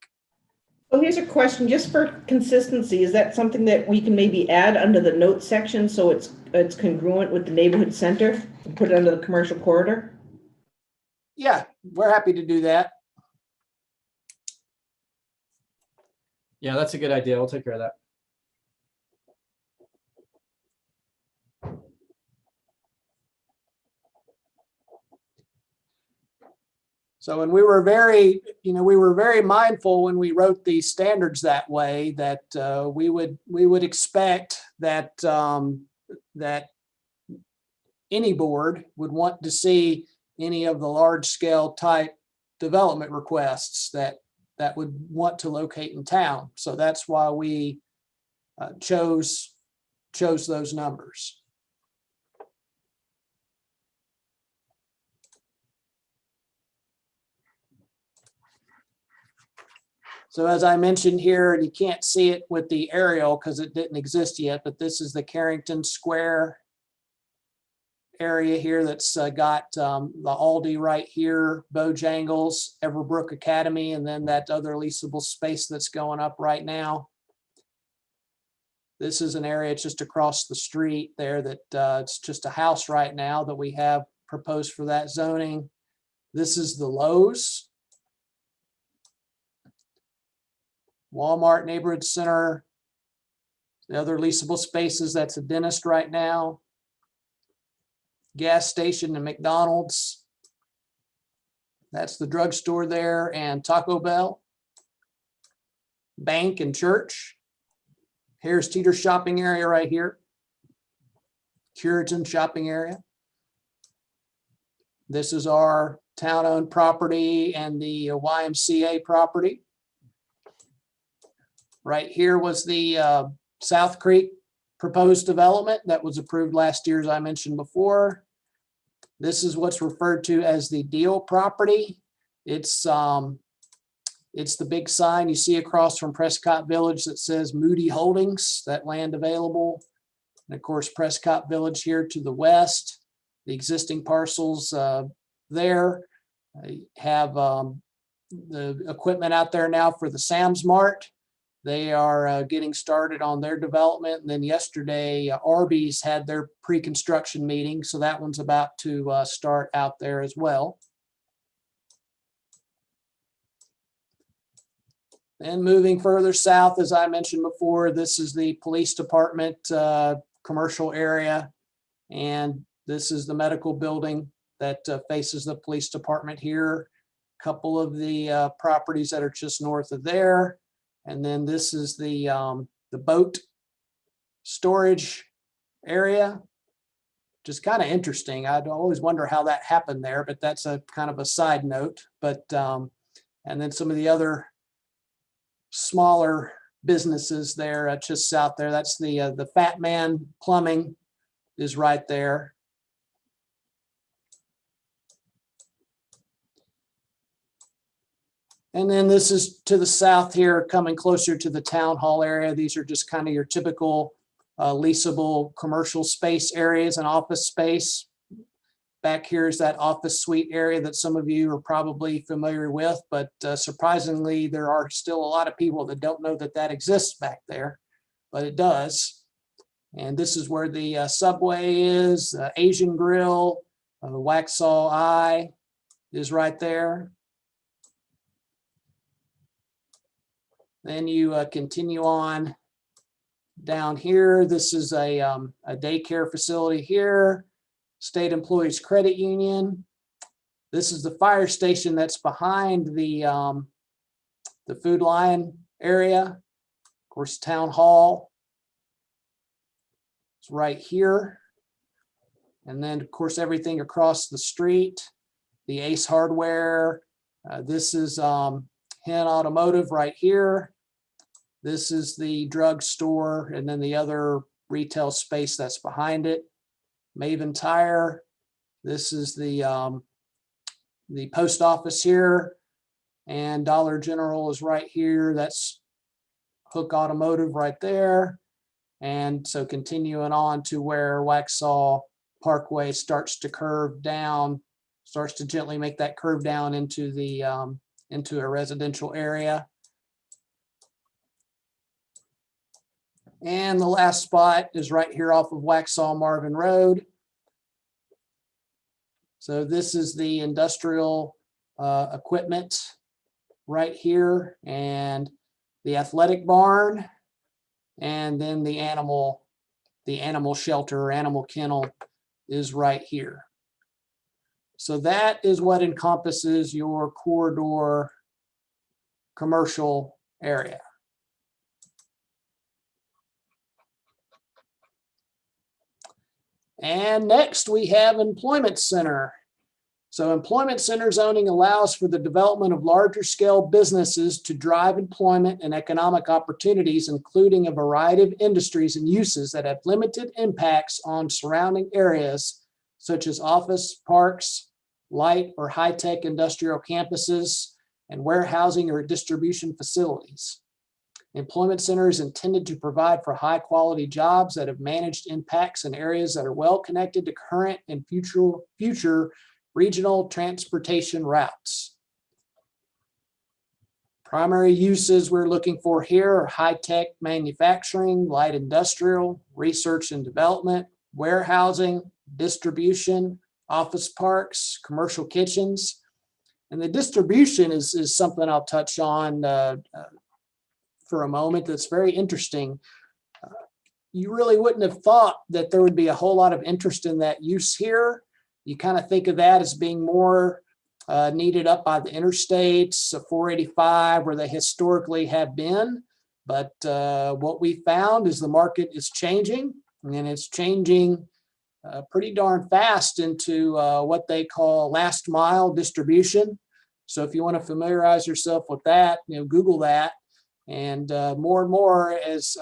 Speaker 2: So here's a question just for consistency. Is that something that we can maybe add under the notes section so it's congruent with the neighborhood center and put it under the commercial corridor?
Speaker 3: Yeah, we're happy to do that.
Speaker 8: Yeah, that's a good idea. I'll take care of that.
Speaker 3: So, and we were very mindful when we wrote these standards that way, that we would expect that that any board would want to see any of the large scale type development requests that would want to locate in town. So that's why we chose those numbers. So as I mentioned here, and you can't see it with the aerial because it didn't exist yet, but this is the Carrington Square area here that's got the Aldi right here, Bojangles, Everbrook Academy, and then that other leasable space that's going up right now. This is an area just across the street there that it's just a house right now that we have proposed for that zoning. This is the Lowe's. Walmart Neighborhood Center, the other leasable spaces, that's a dentist right now, gas station and McDonald's. That's the drugstore there and Taco Bell, bank and church. Harris Teeter shopping area right here, Curitan shopping area. This is our town-owned property and the YMCA property. Right here was the South Creek proposed development that was approved last year, as I mentioned before. This is what's referred to as the Deal property. It's the big sign you see across from Prescott Village that says Moody Holdings, that land available. And of course, Prescott Village here to the west, the existing parcels there. Have the equipment out there now for the Sam's Mart. They are getting started on their development. And then yesterday, Arby's had their pre-construction meeting. So that one's about to start out there as well. And moving further south, as I mentioned before, this is the police department commercial area. And this is the medical building that faces the police department here. A couple of the properties that are just north of there. And then this is the boat storage area. Just kind of interesting. I'd always wonder how that happened there, but that's a kind of a side note. But and then some of the other smaller businesses there just south there. That's the Fat Man Plumbing is right there. And then this is to the south here, coming closer to the town hall area. These are just kind of your typical leasable commercial space areas and office space. Back here is that office suite area that some of you are probably familiar with, but surprisingly, there are still a lot of people that don't know that that exists back there, but it does. And this is where the Subway is, Asian Grill, Waxhaw Eye is right there. Then you continue on down here. This is a daycare facility here, State Employees Credit Union. This is the fire station that's behind the Food Lion area. Of course, Town Hall. It's right here. And then, of course, everything across the street, the Ace Hardware. This is Hen Automotive right here. This is the drugstore, and then the other retail space that's behind it. Maven Tire. This is the post office here, and Dollar General is right here. That's Hook Automotive right there. And so continuing on to where Waxhaw Parkway starts to curve down, starts to gently make that curve down into the into a residential area. And the last spot is right here off of Waxhaw Marvin Road. So this is the industrial equipment right here, and the athletic barn, and then the animal shelter or animal kennel is right here. So that is what encompasses your corridor commercial area. And next we have employment center. So employment center zoning allows for the development of larger scale businesses to drive employment and economic opportunities, including a variety of industries and uses that have limited impacts on surrounding areas, such as office, parks, light or high-tech industrial campuses, and warehousing or distribution facilities. Employment center is intended to provide for high-quality jobs that have managed impacts in areas that are well connected to current and future regional transportation routes. Primary uses we're looking for here are high-tech manufacturing, light industrial, research and development, warehousing, distribution, office parks, commercial kitchens. And the distribution is something I'll touch on for a moment that's very interesting. You really wouldn't have thought that there would be a whole lot of interest in that use here. You kind of think of that as being more needed up by the interstates, 485, where they historically have been. But what we found is the market is changing, and it's changing pretty darn fast into what they call last mile distribution. So if you want to familiarize yourself with that, Google that. And more and more, as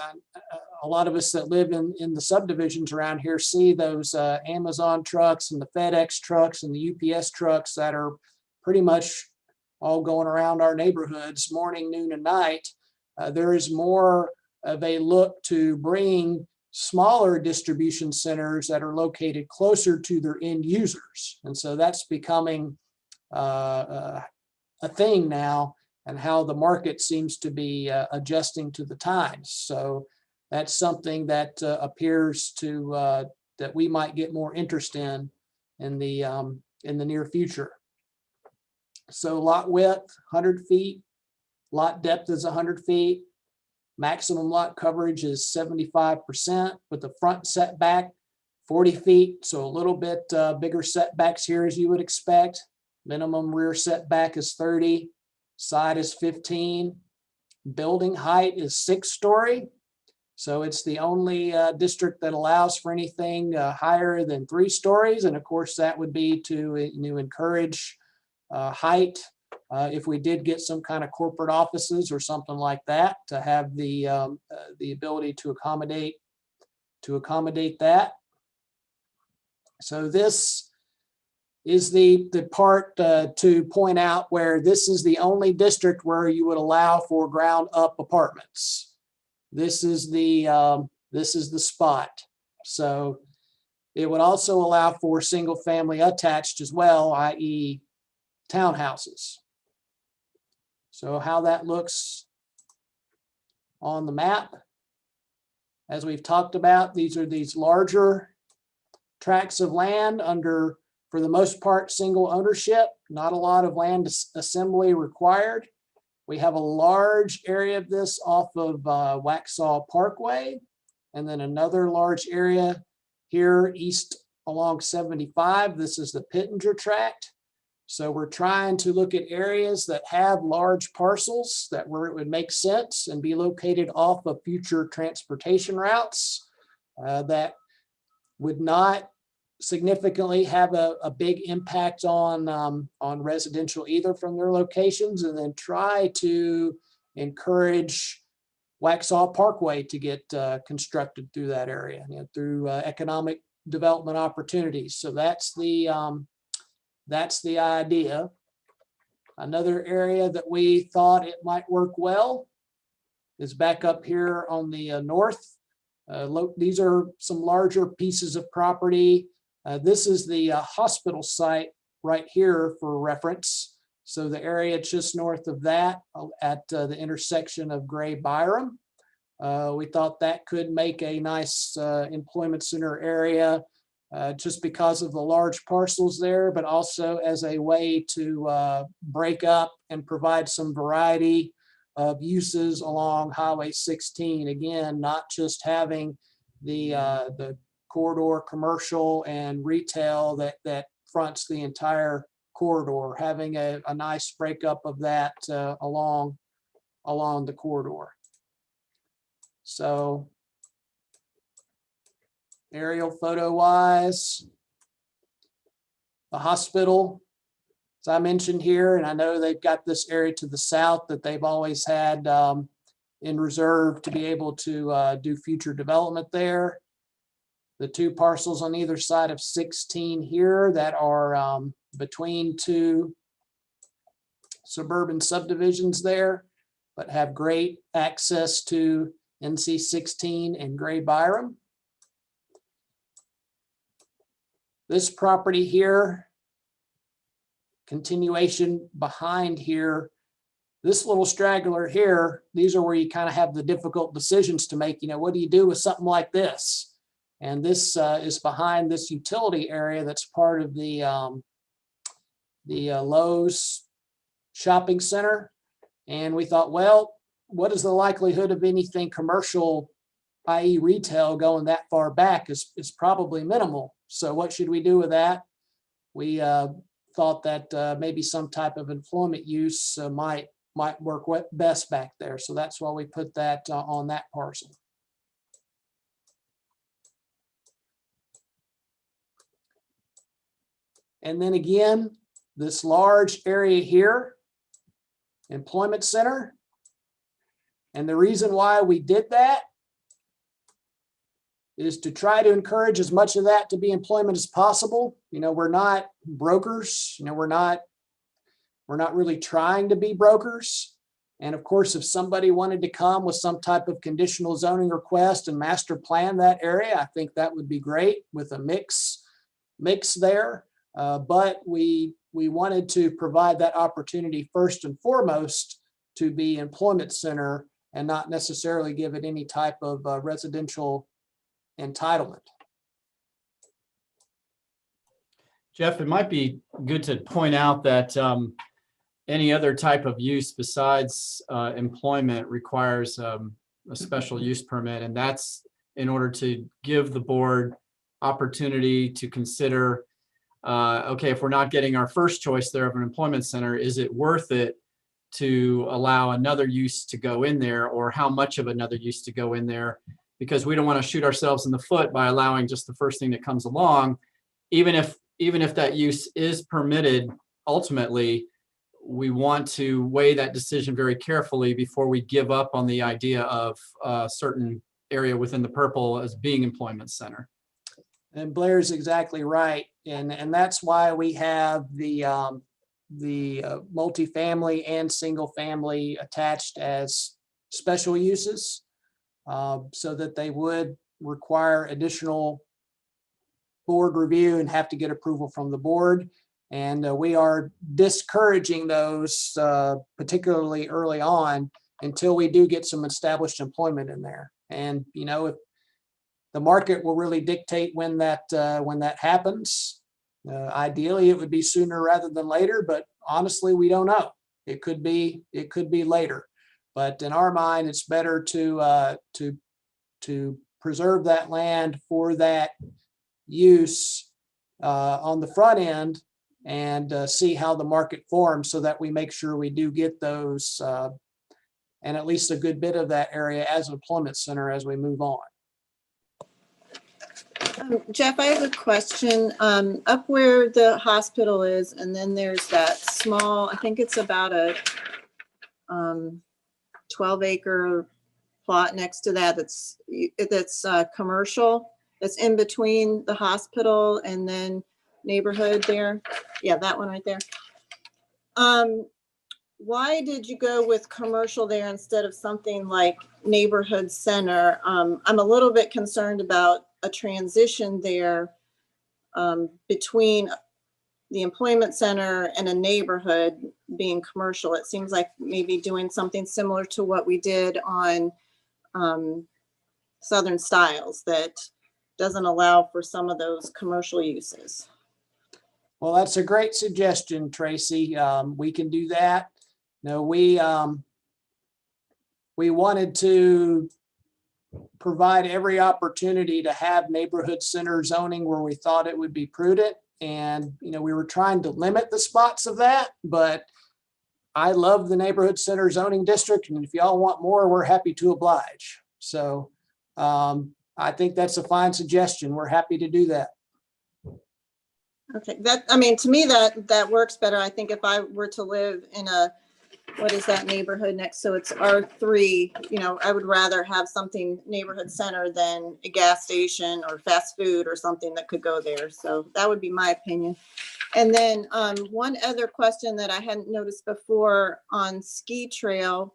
Speaker 3: a lot of us that live in the subdivisions around here see those Amazon trucks and the FedEx trucks and the UPS trucks that are pretty much all going around our neighborhoods morning, noon, and night. There is more of a look to bring smaller distribution centers that are located closer to their end users. And so that's becoming a thing now, and how the market seems to be adjusting to the times. So that's something that appears to that we might get more interest in the near future. So lot width 100 feet, lot depth is 100 feet, maximum lot coverage is 75%, with the front setback 40 feet, so a little bit bigger setbacks here as you would expect. Minimum rear setback is 30. Side is 15. Building height is 6-story. So it's the only district that allows for anything higher than 3 stories. And of course, that would be to encourage height if we did get some kind of corporate offices or something like that, to have the ability to accommodate that. So this is the part to point out where this is the only district where you would allow for ground up apartments. This is the spot. So it would also allow for single family attached as well, i.e. townhouses. So how that looks on the map, as we've talked about, these are these larger tracts of land under, for the most part, single ownership, not a lot of land assembly required. We have a large area of this off of Waxhaw Parkway, and then another large area here east along 75. This is the Pittenger tract. So we're trying to look at areas that have large parcels that where it would make sense and be located off of future transportation routes that would not significantly have a big impact on residential either from their locations, and then try to encourage Waxhaw Parkway to get constructed through that area, through economic development opportunities. So that's the idea. Another area that we thought it might work well is back up here on the north. These are some larger pieces of property. This is the hospital site right here for reference. So the area just north of that at the intersection of Gray Byram. We thought that could make a nice employment center area just because of the large parcels there, but also as a way to break up and provide some variety of uses along Highway 16. Again, not just having the corridor commercial and retail that fronts the entire corridor, having a nice breakup of that along the corridor. So aerial photo wise, the hospital, as I mentioned here, and I know they've got this area to the south that they've always had in reserve to be able to do future development there. The 2 parcels on either side of 16 here that are between 2 suburban subdivisions there, but have great access to NC 16 and Gray Byram. This property here, continuation behind here, this little straggler here, these are where you kind of have the difficult decisions to make. What do you do with something like this? And this is behind this utility area that's part of the Lowe's shopping center. And we thought, well, what is the likelihood of anything commercial, i.e. retail, going that far back is probably minimal. So what should we do with that? We thought that maybe some type of employment use might work best back there. So that's why we put that on that parcel. And then again, this large area here, employment center. And the reason why we did that is to try to encourage as much of that to be employment as possible. You know, we're not brokers, you know, we're not really trying to be brokers. And of course, if somebody wanted to come with some type of conditional zoning request and master plan that area, I think that would be great with a mix there. But we wanted to provide that opportunity first and foremost to be employment center and not necessarily give it any type of residential entitlement.
Speaker 8: Jeff, it might be good to point out that any other type of use besides employment requires a special use permit, and that's in order to give the board opportunity to consider, okay, if we're not getting our first choice there of an employment center, is it worth it to allow another use to go in there, or how much of another use to go in there? Because we don't want to shoot ourselves in the foot by allowing just the first thing that comes along. Even if that use is permitted, ultimately, we want to weigh that decision very carefully before we give up on the idea of a certain area within the purple as being employment center.
Speaker 3: And Blair's exactly right. And that's why we have the multifamily and single family attached as special uses, so that they would require additional board review and have to get approval from the board. And we are discouraging those, particularly early on, until we do get some established employment in there. And, you know, if the market will really dictate when that happens. Ideally, it would be sooner rather than later, but honestly, we don't know. It could be later. But in our mind, it's better to preserve that land for that use on the front end and see how the market forms, so that we make sure we do get those and at least a good bit of that area as an employment center as we move on.
Speaker 9: Jeff, I have a question. Up where the hospital is, and then there's that small, I think it's about a 12-acre plot next to that. That's commercial. That's in between the hospital and then neighborhood there. Yeah, that one right there. Why did you go with commercial there instead of something like neighborhood center? I'm a little bit concerned about a transition there between the employment center and a neighborhood being commercial. It seems like maybe doing something similar to what we did on Southern Styles that doesn't allow for some of those commercial uses.
Speaker 3: Well, that's a great suggestion, Tracy. We can do that. No, we wanted to provide every opportunity to have neighborhood center zoning where we thought it would be prudent. And, you know, we were trying to limit the spots of that, but I love the neighborhood center zoning district. And if y'all want more, we're happy to oblige. So I think that's a fine suggestion. We're happy to do that.
Speaker 9: Okay, I mean, to me, that works better. I think if I were to live in what is that neighborhood next? So it's R3, you know, I would rather have something neighborhood center than a gas station or fast food or something that could go there. So that would be my opinion. And then one other question that I hadn't noticed before on Ski Trail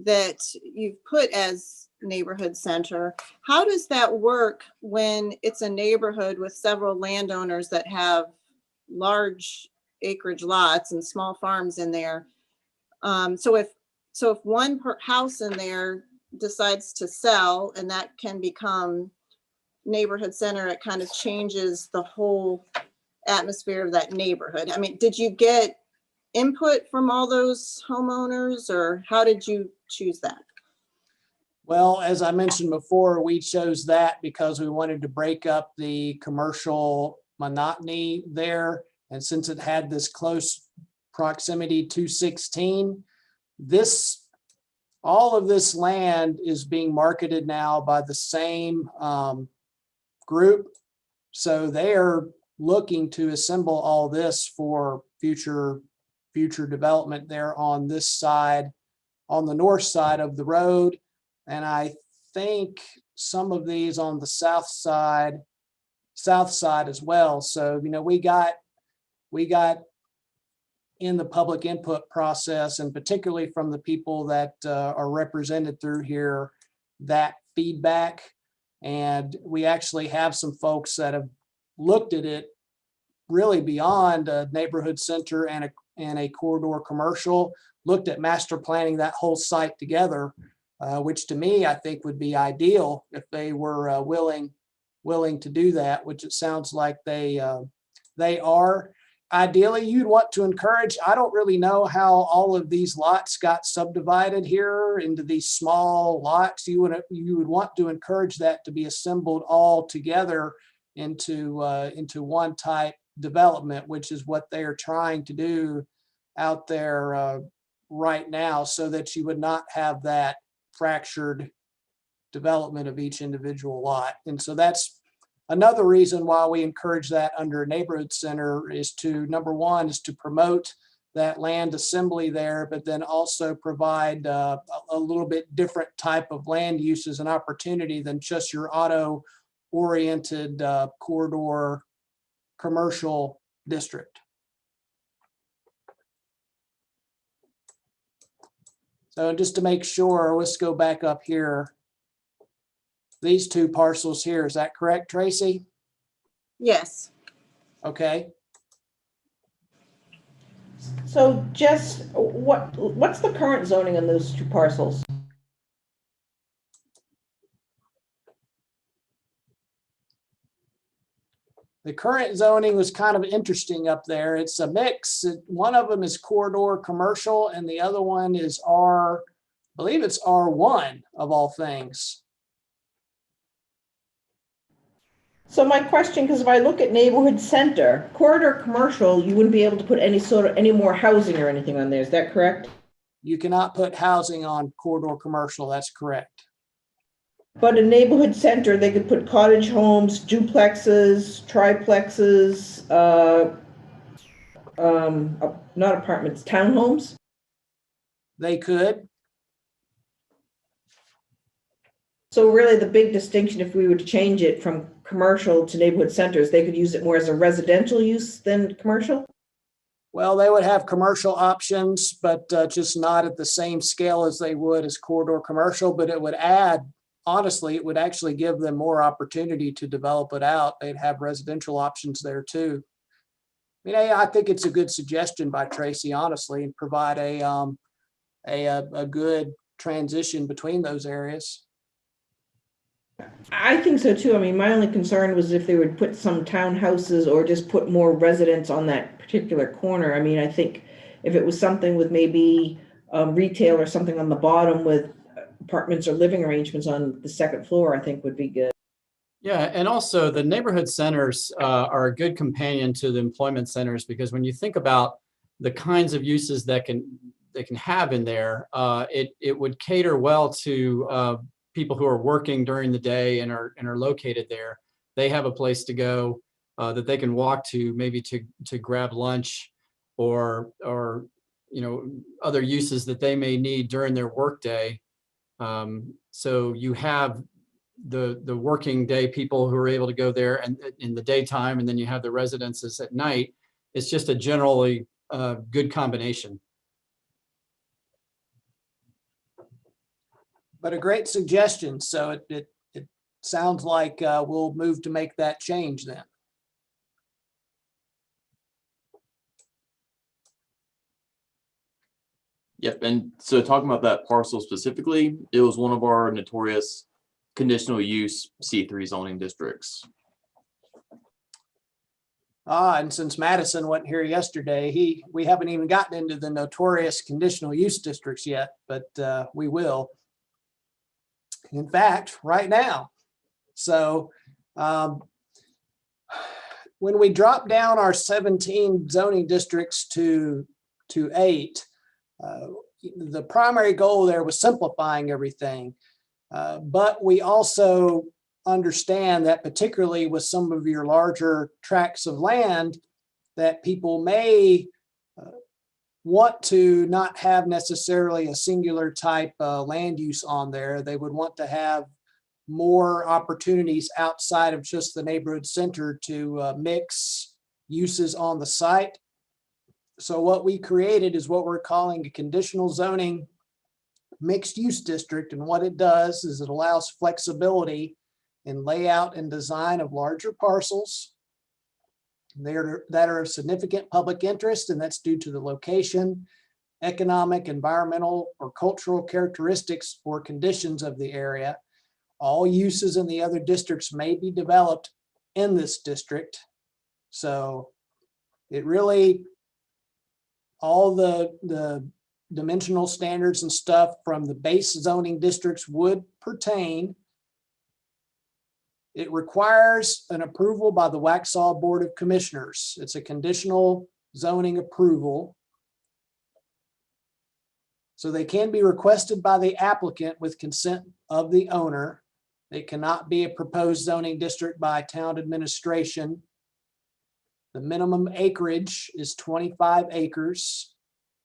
Speaker 9: that you've put as neighborhood center. How does that work when it's a neighborhood with several landowners that have large acreage lots and small farms in there? So if one house in there decides to sell and that can become neighborhood center, it kind of changes the whole atmosphere of that neighborhood. I mean, did you get input from all those homeowners, or how did you choose that?
Speaker 3: Well, as I mentioned before, we chose that because we wanted to break up the commercial monotony there. And since it had this close proximity to 16, all of this land is being marketed now by the same group. So they are looking to assemble all this for future development there on this side, on the north side of the road. And I think some of these on the south side as well. So, we got in the public input process, and particularly from the people that are represented through here, that feedback. And we actually have some folks that have looked at it really beyond a neighborhood center and a corridor commercial, looked at master planning that whole site together, which to me, I think would be ideal if they were willing to do that, which it sounds like they are. Ideally, you'd want to encourage, I don't really know how all of these lots got subdivided here into these small lots. You would want to encourage that to be assembled all together into one type development, which is what they are trying to do out there right now, so that you would not have that fractured development of each individual lot. And so that's another reason why we encourage that under a neighborhood center, is to, number one, is to promote that land assembly there, but then also provide a little bit different type of land uses and opportunity than just your auto-oriented corridor commercial district. So just to make sure, let's go back up here. These two parcels here, is that correct, Tracy?
Speaker 9: Yes.
Speaker 3: Okay.
Speaker 2: So Jess, what's the current zoning on those two parcels?
Speaker 3: The current zoning was kind of interesting up there. It's a mix. One of them is corridor commercial and the other one is I believe it's R1 of all things.
Speaker 2: So my question, because if I look at neighborhood center, corridor commercial, you wouldn't be able to put any more housing or anything on there. Is that correct?
Speaker 3: You cannot put housing on corridor commercial. That's correct.
Speaker 2: But in neighborhood center, they could put cottage homes, duplexes, triplexes, not apartments, townhomes.
Speaker 3: They could.
Speaker 2: So really the big distinction, if we were to change it from commercial to neighborhood centers, they could use it more as a residential use than commercial?
Speaker 3: Well, they would have commercial options, but just not at the same scale as they would as corridor commercial, but it would add, honestly, it would actually give them more opportunity to develop it out. They'd have residential options there too. I mean, I think it's a good suggestion by Tracy, honestly, and provide a good transition between those areas.
Speaker 2: I think so too. I mean, my only concern was if they would put some townhouses or just put more residents on that particular corner. I mean, I think if it was something with maybe retail or something on the bottom with apartments or living arrangements on the second floor, I think would be good.
Speaker 8: Yeah, and also the neighborhood centers are a good companion to the employment centers, because when you think about the kinds of uses that they can have in there, it would cater well to people who are working during the day and are located there. They have a place to go that they can walk to, maybe to grab lunch or other uses that they may need during their workday. So you have the working day people who are able to go there and in the daytime, and then you have the residences at night. It's just a generally good combination.
Speaker 3: But a great suggestion. So it sounds like we'll move to make that change then.
Speaker 10: Yep, and so talking about that parcel specifically, it was one of our notorious conditional use C3 zoning districts.
Speaker 3: And since Madison wasn't here yesterday, we haven't even gotten into the notorious conditional use districts yet, but we will. In fact, right now. So when we drop down our 17 zoning districts to 8, the primary goal there was simplifying everything. But we also understand that particularly with some of your larger tracts of land, that people may want to not have necessarily a singular type land use on there. They would want to have more opportunities outside of just the neighborhood center to mix uses on the site. So what we created is what we're calling a conditional zoning mixed use district. And what it does is it allows flexibility in layout and design of larger parcels that are of significant public interest, and that's due to the location, economic, environmental, or cultural characteristics or conditions of the area. All uses in the other districts may be developed in this district. So it really, all the dimensional standards and stuff from the base zoning districts would pertain. It requires an approval by the Waxhaw Board of Commissioners. It's a conditional zoning approval. So they can be requested by the applicant with consent of the owner. It cannot be a proposed zoning district by town administration. The minimum acreage is 25 acres.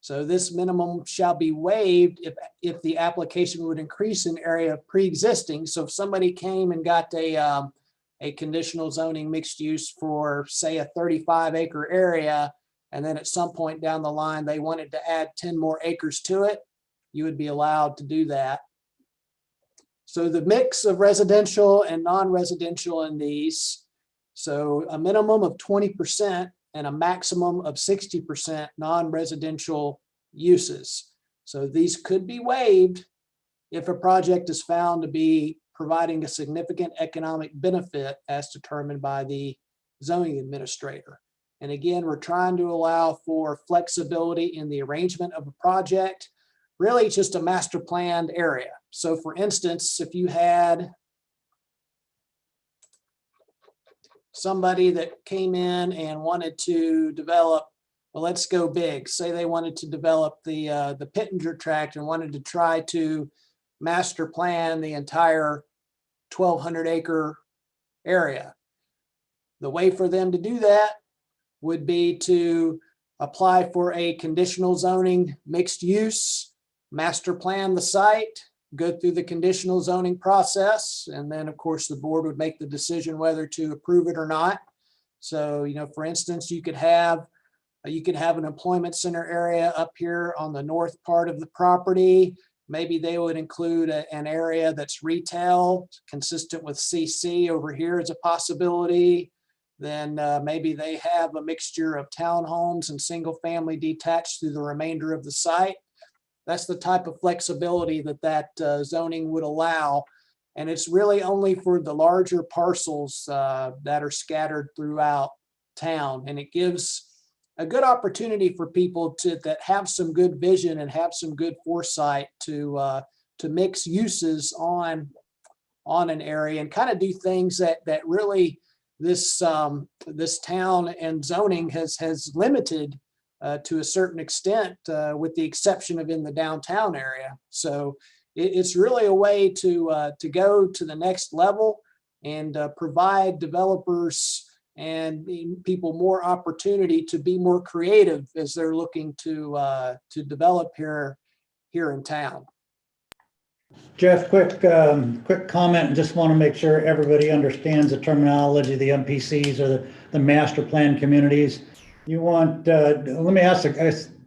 Speaker 3: So this minimum shall be waived if the application would increase an area pre-existing. So if somebody came and got a conditional zoning mixed use for, say, a 35-acre area, and then at some point down the line, they wanted to add 10 more acres to it, you would be allowed to do that. So the mix of residential and non-residential in these, so a minimum of 20% and a maximum of 60% non-residential uses. So these could be waived if a project is found to be providing a significant economic benefit as determined by the zoning administrator. And again, we're trying to allow for flexibility in the arrangement of a project, really just a master planned area. So for instance, if you had somebody that came in and wanted to develop, well, let's go big. Say they wanted to develop the Pittenger tract and wanted to try to master plan the entire 1,200 acre area. The way for them to do that would be to apply for a conditional zoning mixed use, master plan the site, go through the conditional zoning process, and then of course the board would make the decision whether to approve it or not. So, you know, for instance, you could have an employment center area up here on the north part of the property. Maybe they would include an area that's retail consistent with CC over here as a possibility. Then maybe they have a mixture of townhomes and single family detached through the remainder of the site. That's the type of flexibility that zoning would allow. And it's really only for the larger parcels that are scattered throughout town. And it gives a good opportunity for people that have some good vision and have some good foresight to mix uses on an area and kind of do things that really this town and zoning has limited to a certain extent, with the exception of in the downtown area. So it's really a way to go to the next level and provide developers and people more opportunity to be more creative as they're looking to develop here in town.
Speaker 5: Jeff, quick comment. Just want to make sure everybody understands the terminology, the MPCs or the master plan communities. You want, let me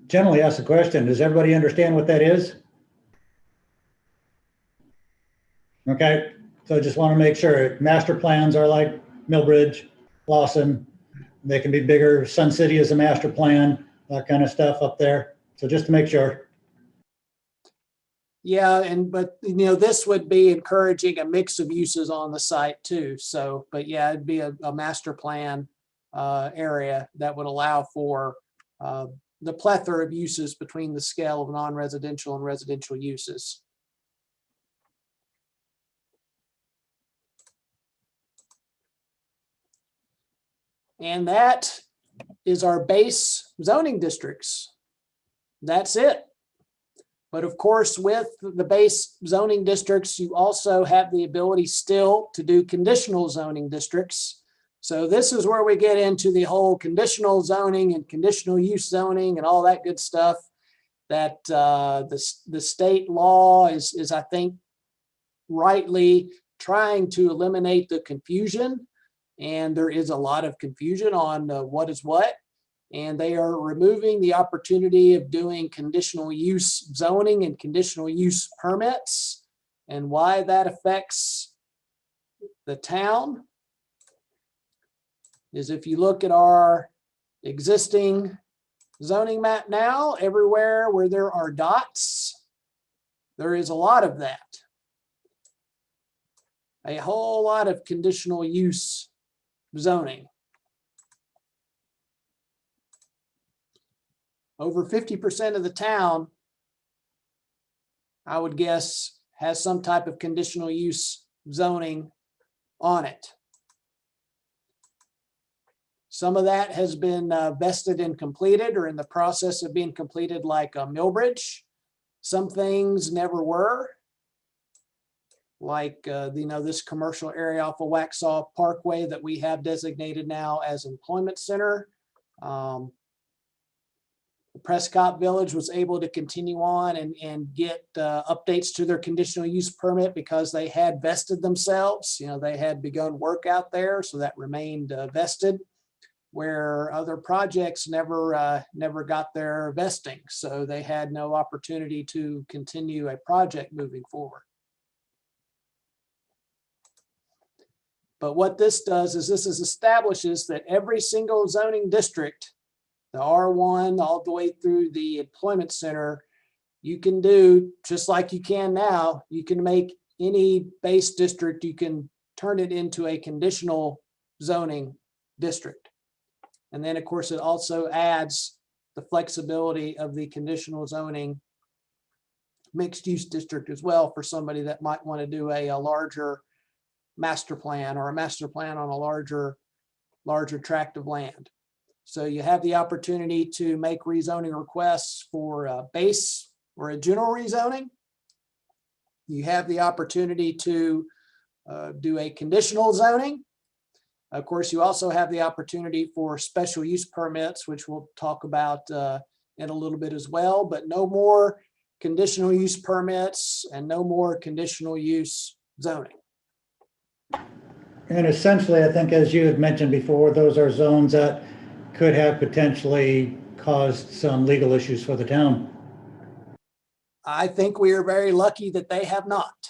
Speaker 5: generally ask the question, does everybody understand what that is? Okay, so I just want to make sure. Master plans are like Millbridge, Lawson. They can be bigger. Sun City is a master plan, that kind of stuff up there. So just to make sure.
Speaker 3: Yeah, but you know, this would be encouraging a mix of uses on the site too. So, but yeah, it'd be a master plan area that would allow for the plethora of uses between the scale of non-residential and residential uses. And that is our base zoning districts. That's it. But of course, with the base zoning districts, you also have the ability still to do conditional zoning districts. So this is where we get into the whole conditional zoning and conditional use zoning and all that good stuff that the state law is, I think, rightly trying to eliminate the confusion. And there is a lot of confusion on what is what. And they are removing the opportunity of doing conditional use zoning and conditional use permits. And why that affects the town is if you look at our existing zoning map now, everywhere where there are dots, there is a lot of that. A whole lot of conditional use zoning. Over 50% of the town, I would guess, has some type of conditional use zoning on it. Some of that has been vested and completed or in the process of being completed, like Millbridge. Some things never were, like this commercial area off of Waxhaw Parkway that we have designated now as employment center. Prescott Village was able to continue on and get updates to their conditional use permit because they had vested themselves. They had begun work out there, so that remained vested, where other projects never got their vesting. So they had no opportunity to continue a project moving forward. But what this does is this establishes that every single zoning district, the R1 all the way through the employment center, you can do just like you can now. You can make any base district, you can turn it into a conditional zoning district. And then of course, it also adds the flexibility of the conditional zoning mixed use district as well for somebody that might want to do a larger master plan or a master plan on a larger tract of land. So you have the opportunity to make rezoning requests for a base or a general rezoning. You have the opportunity to do a conditional zoning. Of course, you also have the opportunity for special use permits, which we'll talk about in a little bit as well, but no more conditional use permits and no more conditional use zoning.
Speaker 5: And essentially, I think, as you had mentioned before, those are zones that could have potentially caused some legal issues for the town.
Speaker 3: I think we are very lucky that they have not,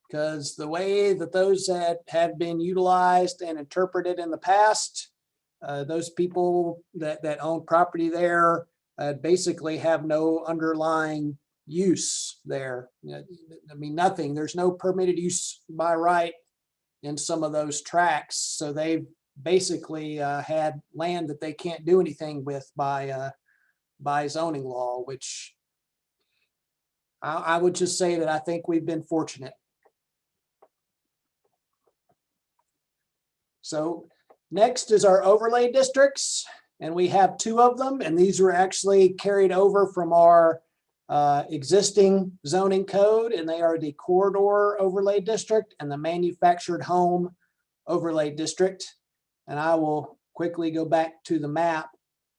Speaker 3: because the way that those have been utilized and interpreted in the past, those people that own property there basically have no underlying use there. I mean, nothing. There's no permitted use by right in some of those tracts. So they've basically had land that they can't do anything with by zoning law, which I would just say that I think we've been fortunate. So next is our overlay districts, and we have 2 of them, and these were actually carried over from our existing zoning code, and they are the corridor overlay district and the manufactured home overlay district. And I will quickly go back to the map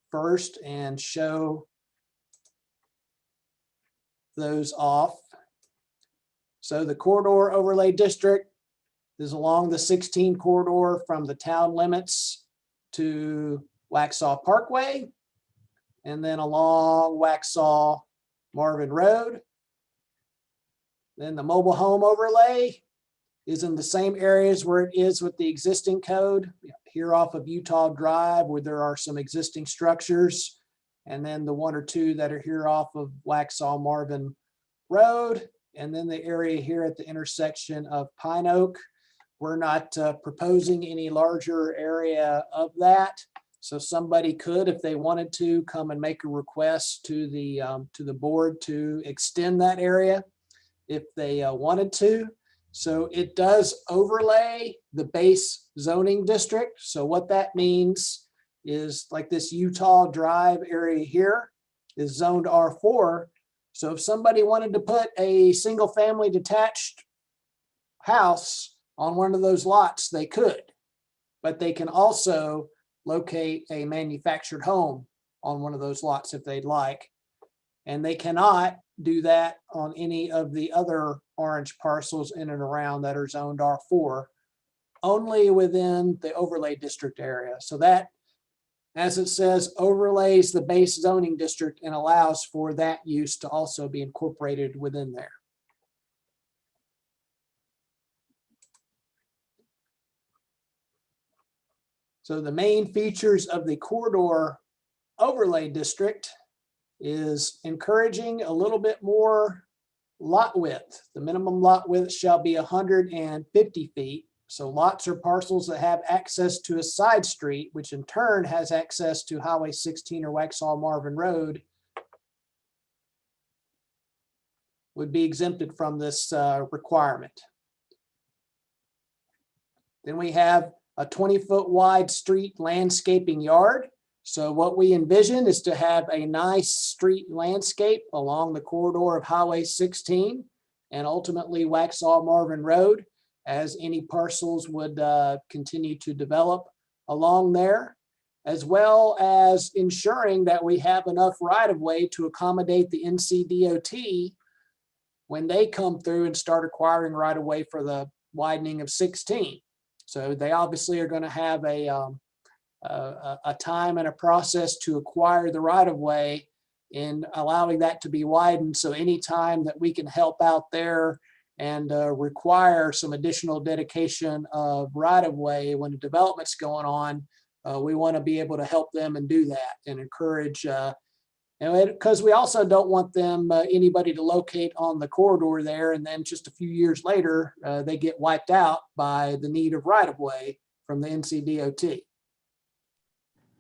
Speaker 3: first and show those off. So the corridor overlay district is along the 16 corridor from the town limits to Waxhaw Parkway, and then along Waxhaw Marvin Road. Then the mobile home overlay is in the same areas where it is with the existing code, here off of Utah Drive, where there are some existing structures, and then the 1 or 2 that are here off of Waxhaw Marvin Road, and then the area here at the intersection of Pine Oak. We're not proposing any larger area of that. So somebody could, if they wanted to, come and make a request to the board to extend that area if they wanted to. So it does overlay the base zoning district. So what that means is, like this Utah Drive area here is zoned R4, So if somebody wanted to put a single family detached house on one of those lots, they could. But they can also locate a manufactured home on one of those lots if they'd like. And they cannot do that on any of the other orange parcels in and around that are zoned R4, only within the overlay district area. So that, as it says, overlays the base zoning district and allows for that use to also be incorporated within there. So the main features of the corridor overlay district is encouraging a little bit more lot width. The minimum lot width shall be 150 feet. So lots or parcels that have access to a side street, which in turn has access to Highway 16 or Waxhaw Marvin Road, would be exempted from this requirement. Then we have a 20-foot wide street landscaping yard. So what we envision is to have a nice street landscape along the corridor of Highway 16 and ultimately Waxhaw Marvin Road, as any parcels would continue to develop along there, as well as ensuring that we have enough right-of-way to accommodate the NCDOT when they come through and start acquiring right-of-way for the widening of 16. So they obviously are going to have a time and a process to acquire the right-of-way in allowing that to be widened. So anytime that we can help out there and require some additional dedication of right-of-way when the development's going on, we want to be able to help them and do that and encourage, because we also don't want them, anybody to locate on the corridor there and then just a few years later, they get wiped out by the need of right-of-way from the NCDOT.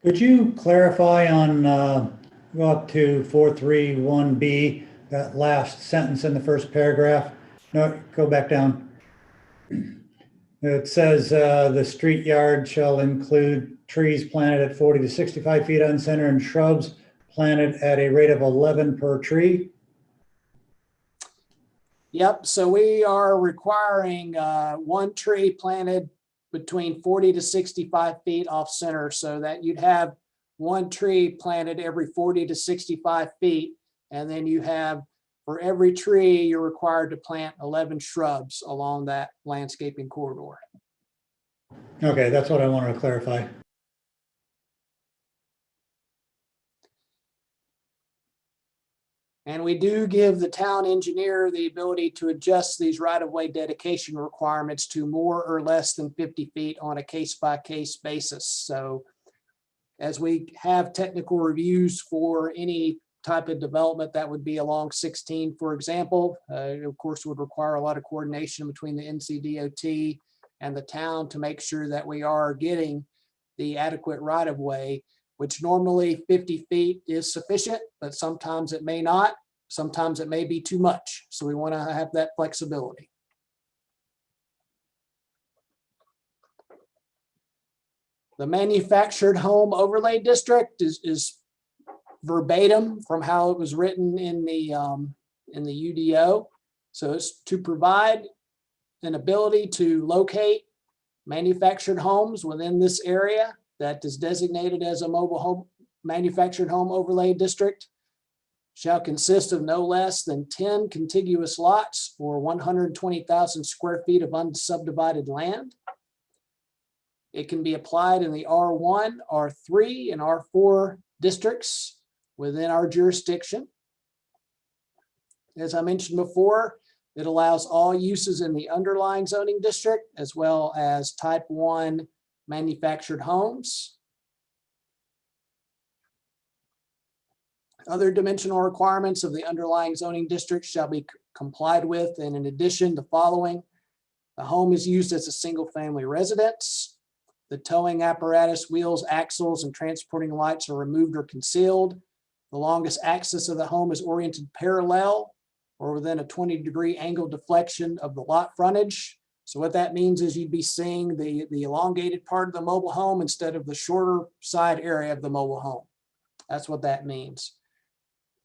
Speaker 5: Could you clarify on, go up to 431B, that last sentence in the first paragraph? No, go back down. It says the street yard shall include trees planted at 40 to 65 feet on center and shrubs planted at a rate of 11 per tree.
Speaker 3: Yep, so we are requiring one tree planted between 40 to 65 feet off center, so that you'd have one tree planted every 40 to 65 feet. And then you have, for every tree, you're required to plant 11 shrubs along that landscaping corridor.
Speaker 5: Okay, that's what I wanted to clarify.
Speaker 3: And we do give the town engineer the ability to adjust these right-of-way dedication requirements to more or less than 50 feet on a case-by-case basis. So as we have technical reviews for any type of development that would be along 16, for example, of course, would require a lot of coordination between the NCDOT and the town to make sure that we are getting the adequate right-of-way, which normally 50 feet is sufficient, but sometimes it may not. Sometimes it may be too much. So we want to have that flexibility. The manufactured home overlay district is verbatim from how it was written in the UDO. So it's to provide an ability to locate manufactured homes within this area that is designated as a mobile home manufactured home overlay district, shall consist of no less than 10 contiguous lots or 120,000 square feet of unsubdivided land. It can be applied in the R1, R3, and R4 districts within our jurisdiction. As I mentioned before, it allows all uses in the underlying zoning district as well as type 1 manufactured homes. Other dimensional requirements of the underlying zoning district shall be complied with, and in addition, the following: the home is used as a single family residence. The towing apparatus, wheels, axles, and transporting lights are removed or concealed. The longest axis of the home is oriented parallel or within a 20-degree angle deflection of the lot frontage. So what that means is you'd be seeing the elongated part of the mobile home instead of the shorter side area of the mobile home. That's what that means.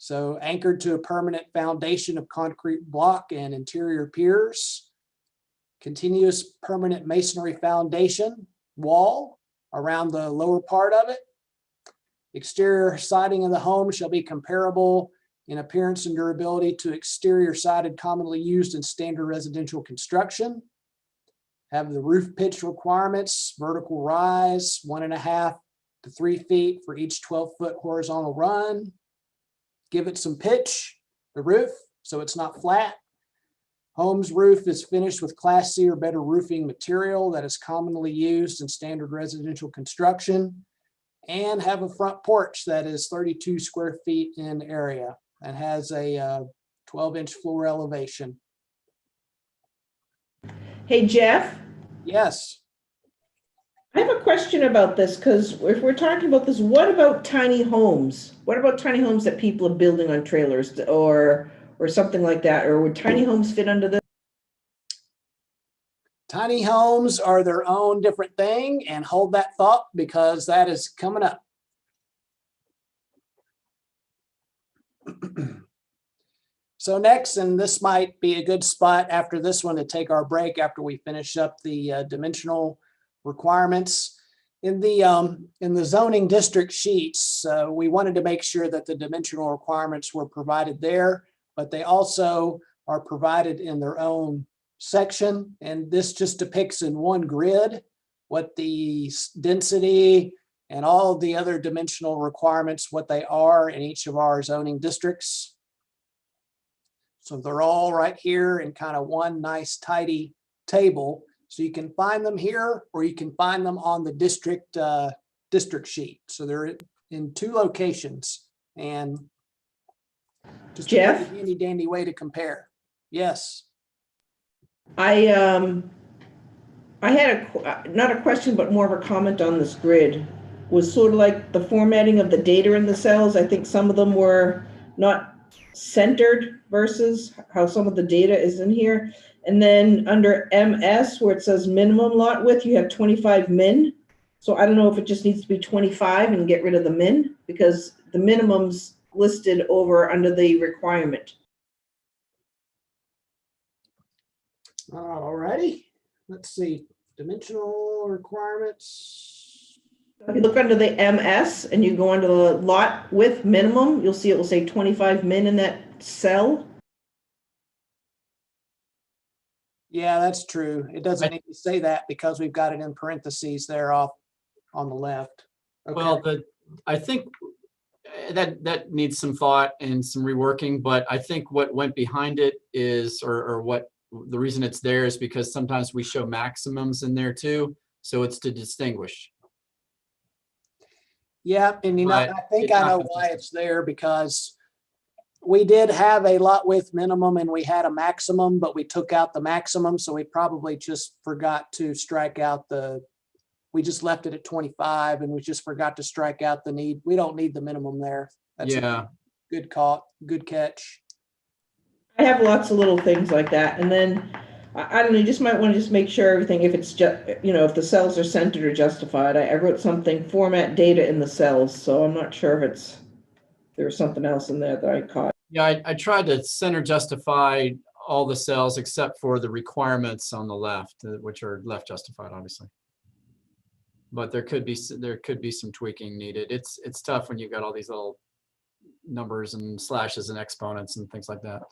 Speaker 3: So anchored to a permanent foundation of concrete block and interior piers, continuous permanent masonry foundation wall around the lower part of it. Exterior siding of the home shall be comparable in appearance and durability to exterior sided commonly used in standard residential construction. Have the roof pitch requirements, vertical rise, 1.5 to 3 feet for each 12-foot horizontal run. Give it some pitch, the roof, so it's not flat. Home's roof is finished with Class C or better roofing material that is commonly used in standard residential construction, and have a front porch that is 32 square feet in area and has a 12-inch floor elevation.
Speaker 2: Hey, Jeff,
Speaker 3: Yes.
Speaker 2: I have a question about this, because if we're talking about this, what about tiny homes? What about tiny homes that people are building on trailers or something like that? Or would tiny homes fit under this?
Speaker 3: Tiny homes are their own different thing, and hold that thought because that is coming up. So next, and this might be a good spot after this one to take our break after we finish up the dimensional requirements. In the zoning district sheets, we wanted to make sure that the dimensional requirements were provided there, but they also are provided in their own section. And this just depicts in one grid what the density and all of the other dimensional requirements, what they are in each of our zoning districts. So they're all right here in kind of one nice tidy table. So you can find them here, or you can find them on the district sheet. So they're in 2 locations, and just
Speaker 2: Jeff?
Speaker 3: a handy dandy way to compare. Yes.
Speaker 2: I had not a question, but more of a comment on this grid. Was sort of like the formatting of the data in the cells. I think some of them were not centered versus how some of the data is in here. And then under MS, where it says minimum lot width, you have 25 min. So I don't know if it just needs to be 25 and get rid of the min, because the minimum's listed over under the requirement.
Speaker 3: All righty. Let's see. Dimensional requirements.
Speaker 2: If you look under the MS and you go under the lot width minimum, you'll see it will say 25 min in that cell.
Speaker 3: Yeah, that's true. It doesn't need to say that because we've got it in parentheses there off on the left. Okay.
Speaker 8: Well, I think that needs some thought and some reworking, but I think what went behind it is, or what the reason it's there is because sometimes we show maximums in there too. So it's to distinguish.
Speaker 3: Yeah, and
Speaker 8: But
Speaker 3: I think
Speaker 8: it's
Speaker 3: I
Speaker 8: not
Speaker 3: know why
Speaker 8: consistent.
Speaker 3: it's there, because we did have a lot width minimum and we had a maximum, but we took out the maximum. So we probably just forgot to strike out we just left it at 25 and we just forgot to strike out the need. We don't need the minimum there. That's
Speaker 8: Yeah.
Speaker 3: a good call, good catch.
Speaker 2: I have lots of little things like that. And then, I don't know, you just might want to just make sure everything, if it's just, if the cells are centered or justified. I wrote something, format data in the cells, so I'm not sure if there's something else in there that I caught.
Speaker 8: Yeah, I tried to center justify all the cells except for the requirements on the left, which are left justified, obviously. But there could be some tweaking needed. It's tough when you've got all these little numbers and slashes and exponents and things like that.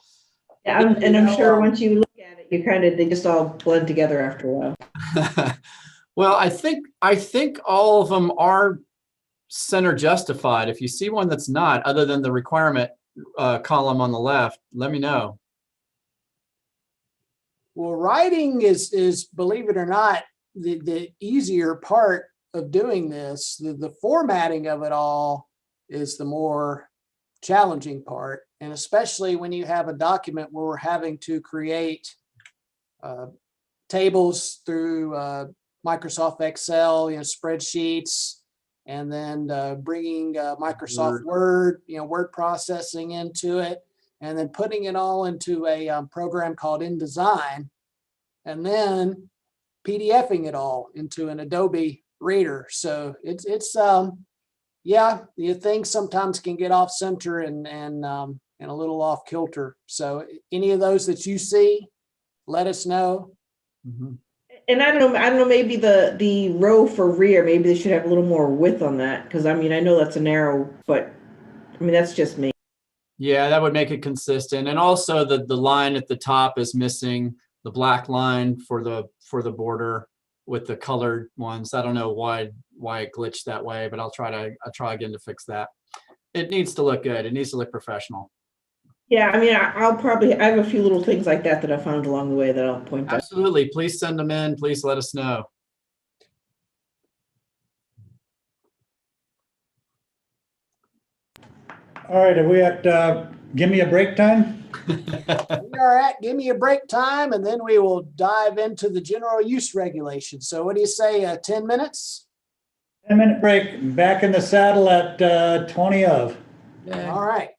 Speaker 2: Yeah, and I'm sure once you look at it, they just all blend together after a while.
Speaker 8: Well, I think all of them are center justified. If you see one that's not, other than the requirement column on the left, let me know.
Speaker 3: Well, writing is, believe it or not, the easier part of doing this. The formatting of it all is the more challenging part. And especially when you have a document where we're having to create tables through Microsoft Excel, spreadsheets, and then bringing Microsoft Word, word processing into it, and then putting it all into a program called InDesign, and then PDFing it all into an Adobe Reader. So it's yeah, you things sometimes can get off center and a little off kilter. So any of those that you see, let us know.
Speaker 8: Mhm.
Speaker 2: And I don't know, maybe the row for rear, maybe they should have a little more width on that, because I mean, I know that's a narrow, but I mean, that's just me.
Speaker 8: Yeah, that would make it consistent. And also the line at the top is missing the black line for the border with the colored ones. I don't know why it glitched that way, but I'll try again to fix that. It needs to look good. It needs to look professional.
Speaker 2: Yeah, I mean, I have a few little things like that I found along the way that I'll point out.
Speaker 8: Absolutely. Please send them in. Please let us know.
Speaker 5: All right, are we at, give me a break time?
Speaker 3: We are at give me a break time, and then we will dive into the general use regulation. So what do you say, 10 minutes?
Speaker 5: 10-minute break, back in the saddle at 20 of.
Speaker 3: All right.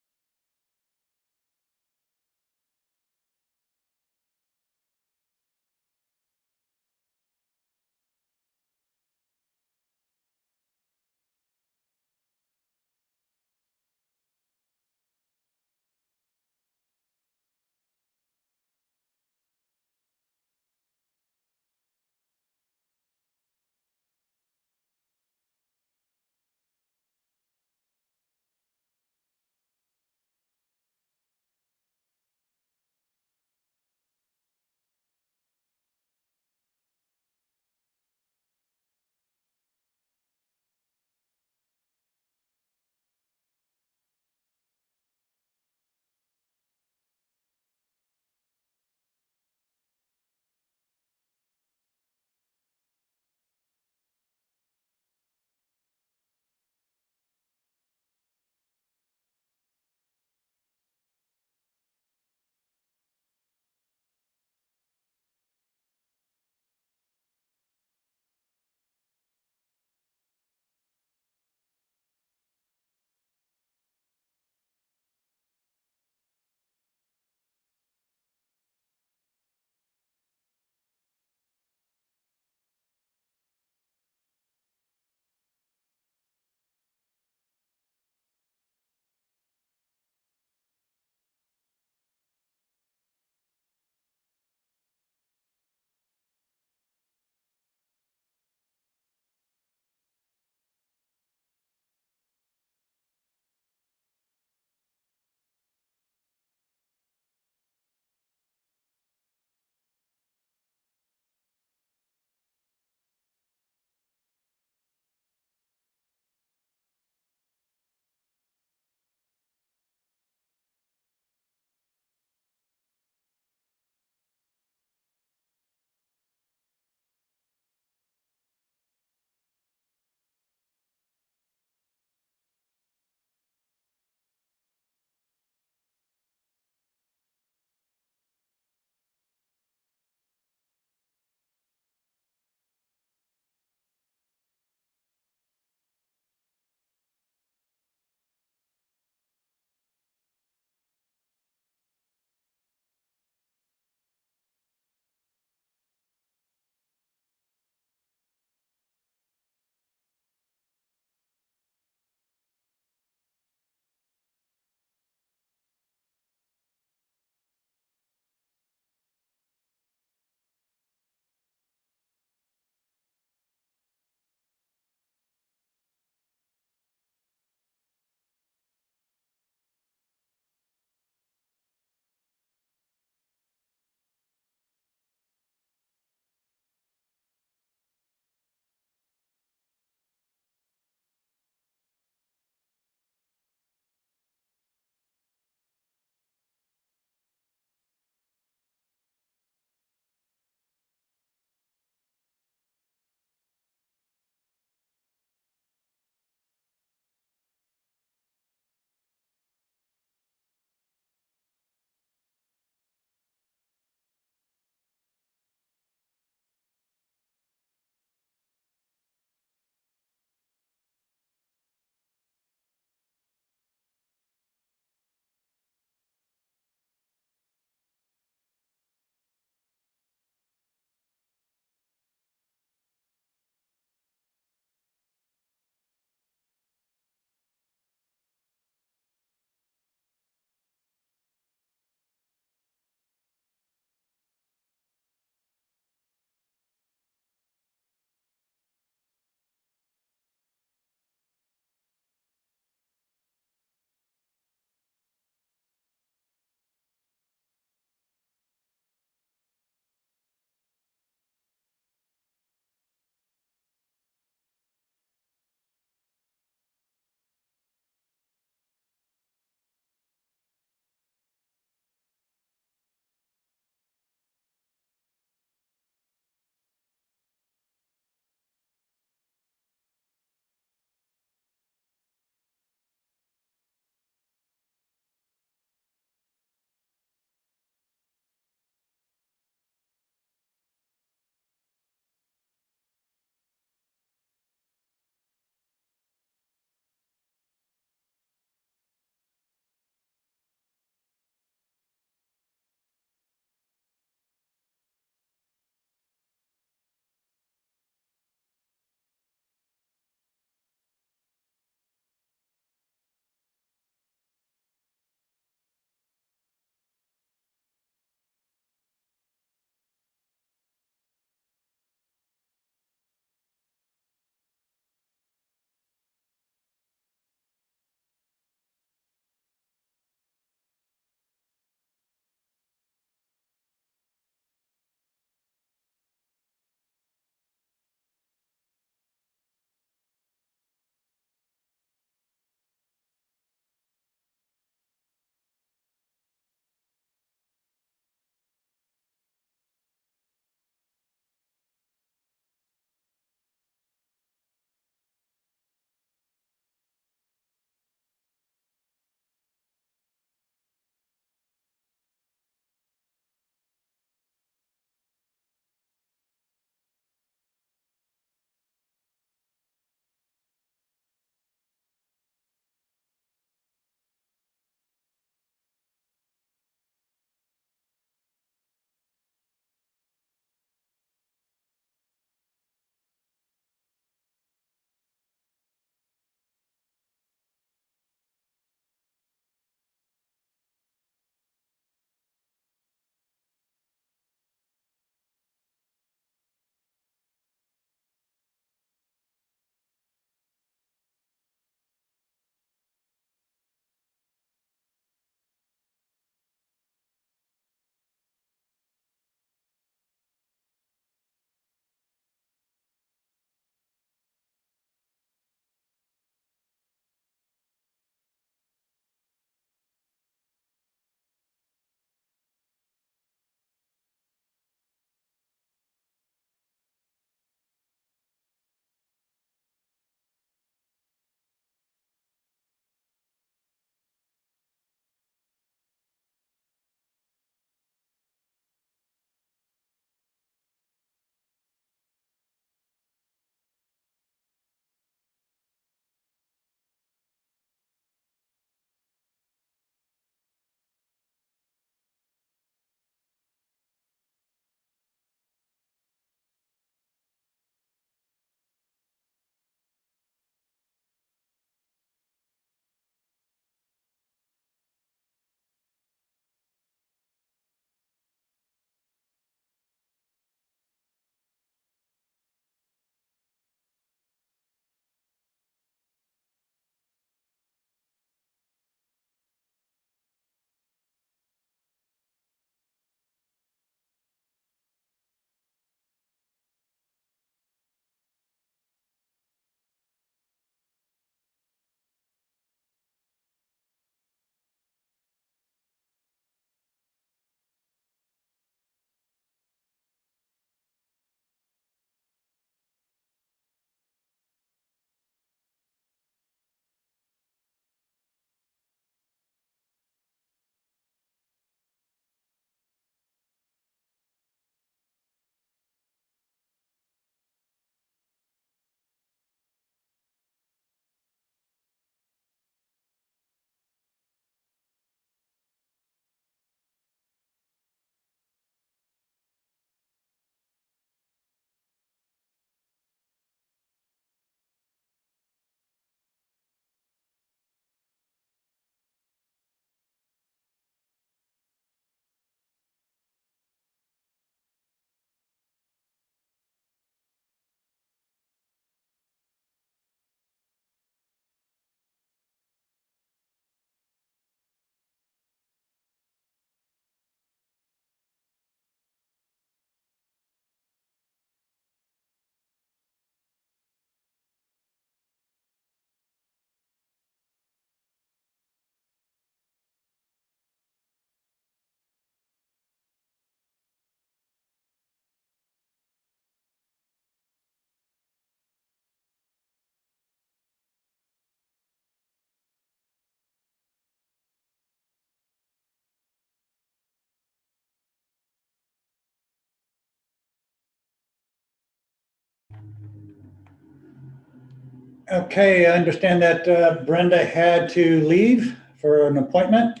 Speaker 5: Okay, I understand that Brenda had to leave for an appointment.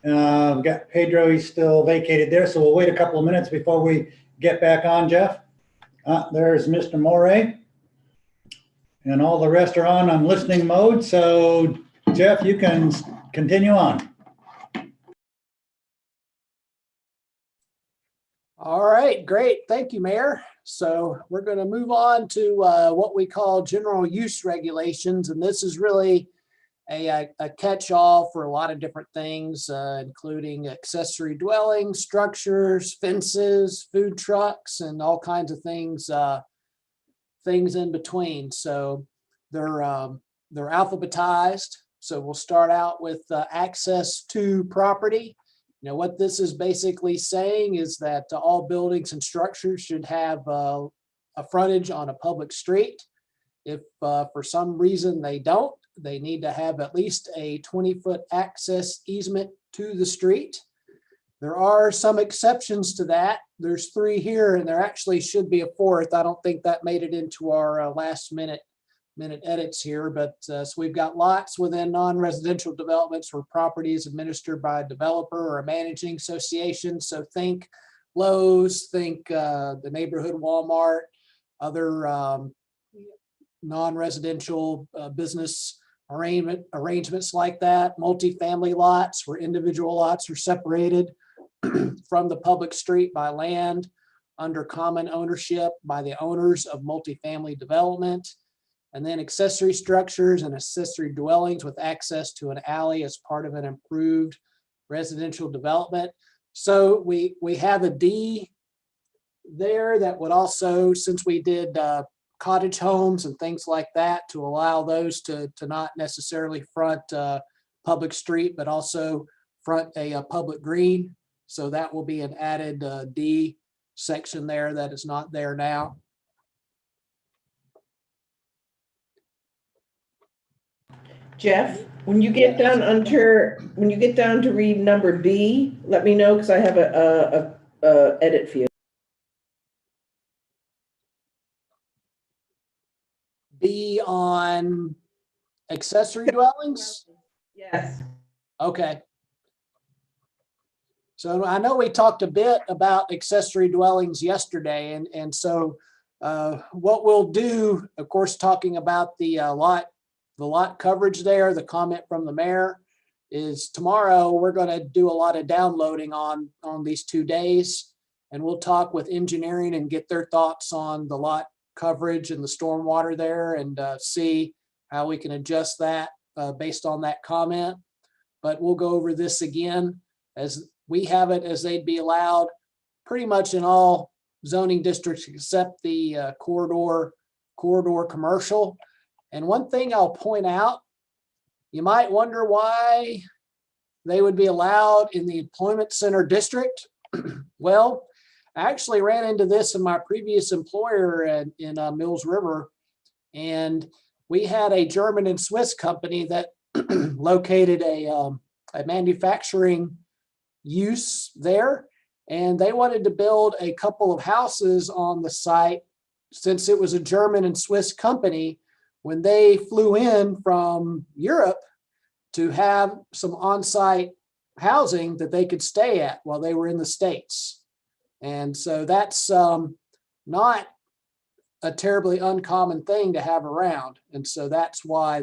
Speaker 5: We've got Pedro, he's still vacated there, so we'll wait a couple of minutes before we get back on, Jeff. There's Mr. Moray. And all the rest are on listening mode, so Jeff, you can continue on.
Speaker 3: All right, great. Thank you, Mayor. So we're going to move on to what we call general use regulations. And this is really a catch-all for a lot of different things, including accessory dwellings, structures, fences, food trucks, and all kinds of things, things in between. So they're alphabetized. So we'll start out with access to property. You know, what this is basically saying is that all buildings and structures should have a frontage on a public street. If for some reason they don't, they need to have at least a 20-foot access easement to the street. There are some exceptions to that. There's 3 here, and there actually should be a 4th. I don't think that made it into our last minute edits here, but so we've got lots within non-residential developments where property is administered by a developer or a managing association. So think Lowe's, think the neighborhood Walmart, other non-residential business arrangements like that, multifamily lots where individual lots are separated from the public street by land under common ownership by the owners of multifamily development. And then accessory structures and accessory dwellings with access to an alley as part of an improved residential development. So we have a D there that would also, since we did cottage homes and things like that, to allow those to not necessarily front public street, but also front a public green. So that will be an added D section there that is not there now.
Speaker 2: Jeff, when you get down to read number B, let me know because I have a edit for you.
Speaker 3: B on accessory dwellings?
Speaker 2: Yes.
Speaker 3: Okay. So I know we talked a bit about accessory dwellings yesterday, and so what we'll do, of course, talking about the lot coverage there, the comment from the mayor, is tomorrow we're going to do a lot of downloading on these 2 days, and we'll talk with engineering and get their thoughts on the lot coverage and the stormwater there, and see how we can adjust that based on that comment. But we'll go over this again as we have it, as they'd be allowed pretty much in all zoning districts except the corridor commercial. And one thing I'll point out, you might wonder why they would be allowed in the employment center district. Well, I actually ran into this in my previous employer in Mills River, and we had a German and Swiss company that located a manufacturing use there, and they wanted to build a couple of houses on the site. Since it was a German and Swiss company, when they flew in from Europe to have some on-site housing that they could stay at while they were in the States. And so that's not a terribly uncommon thing to have around. And so that's why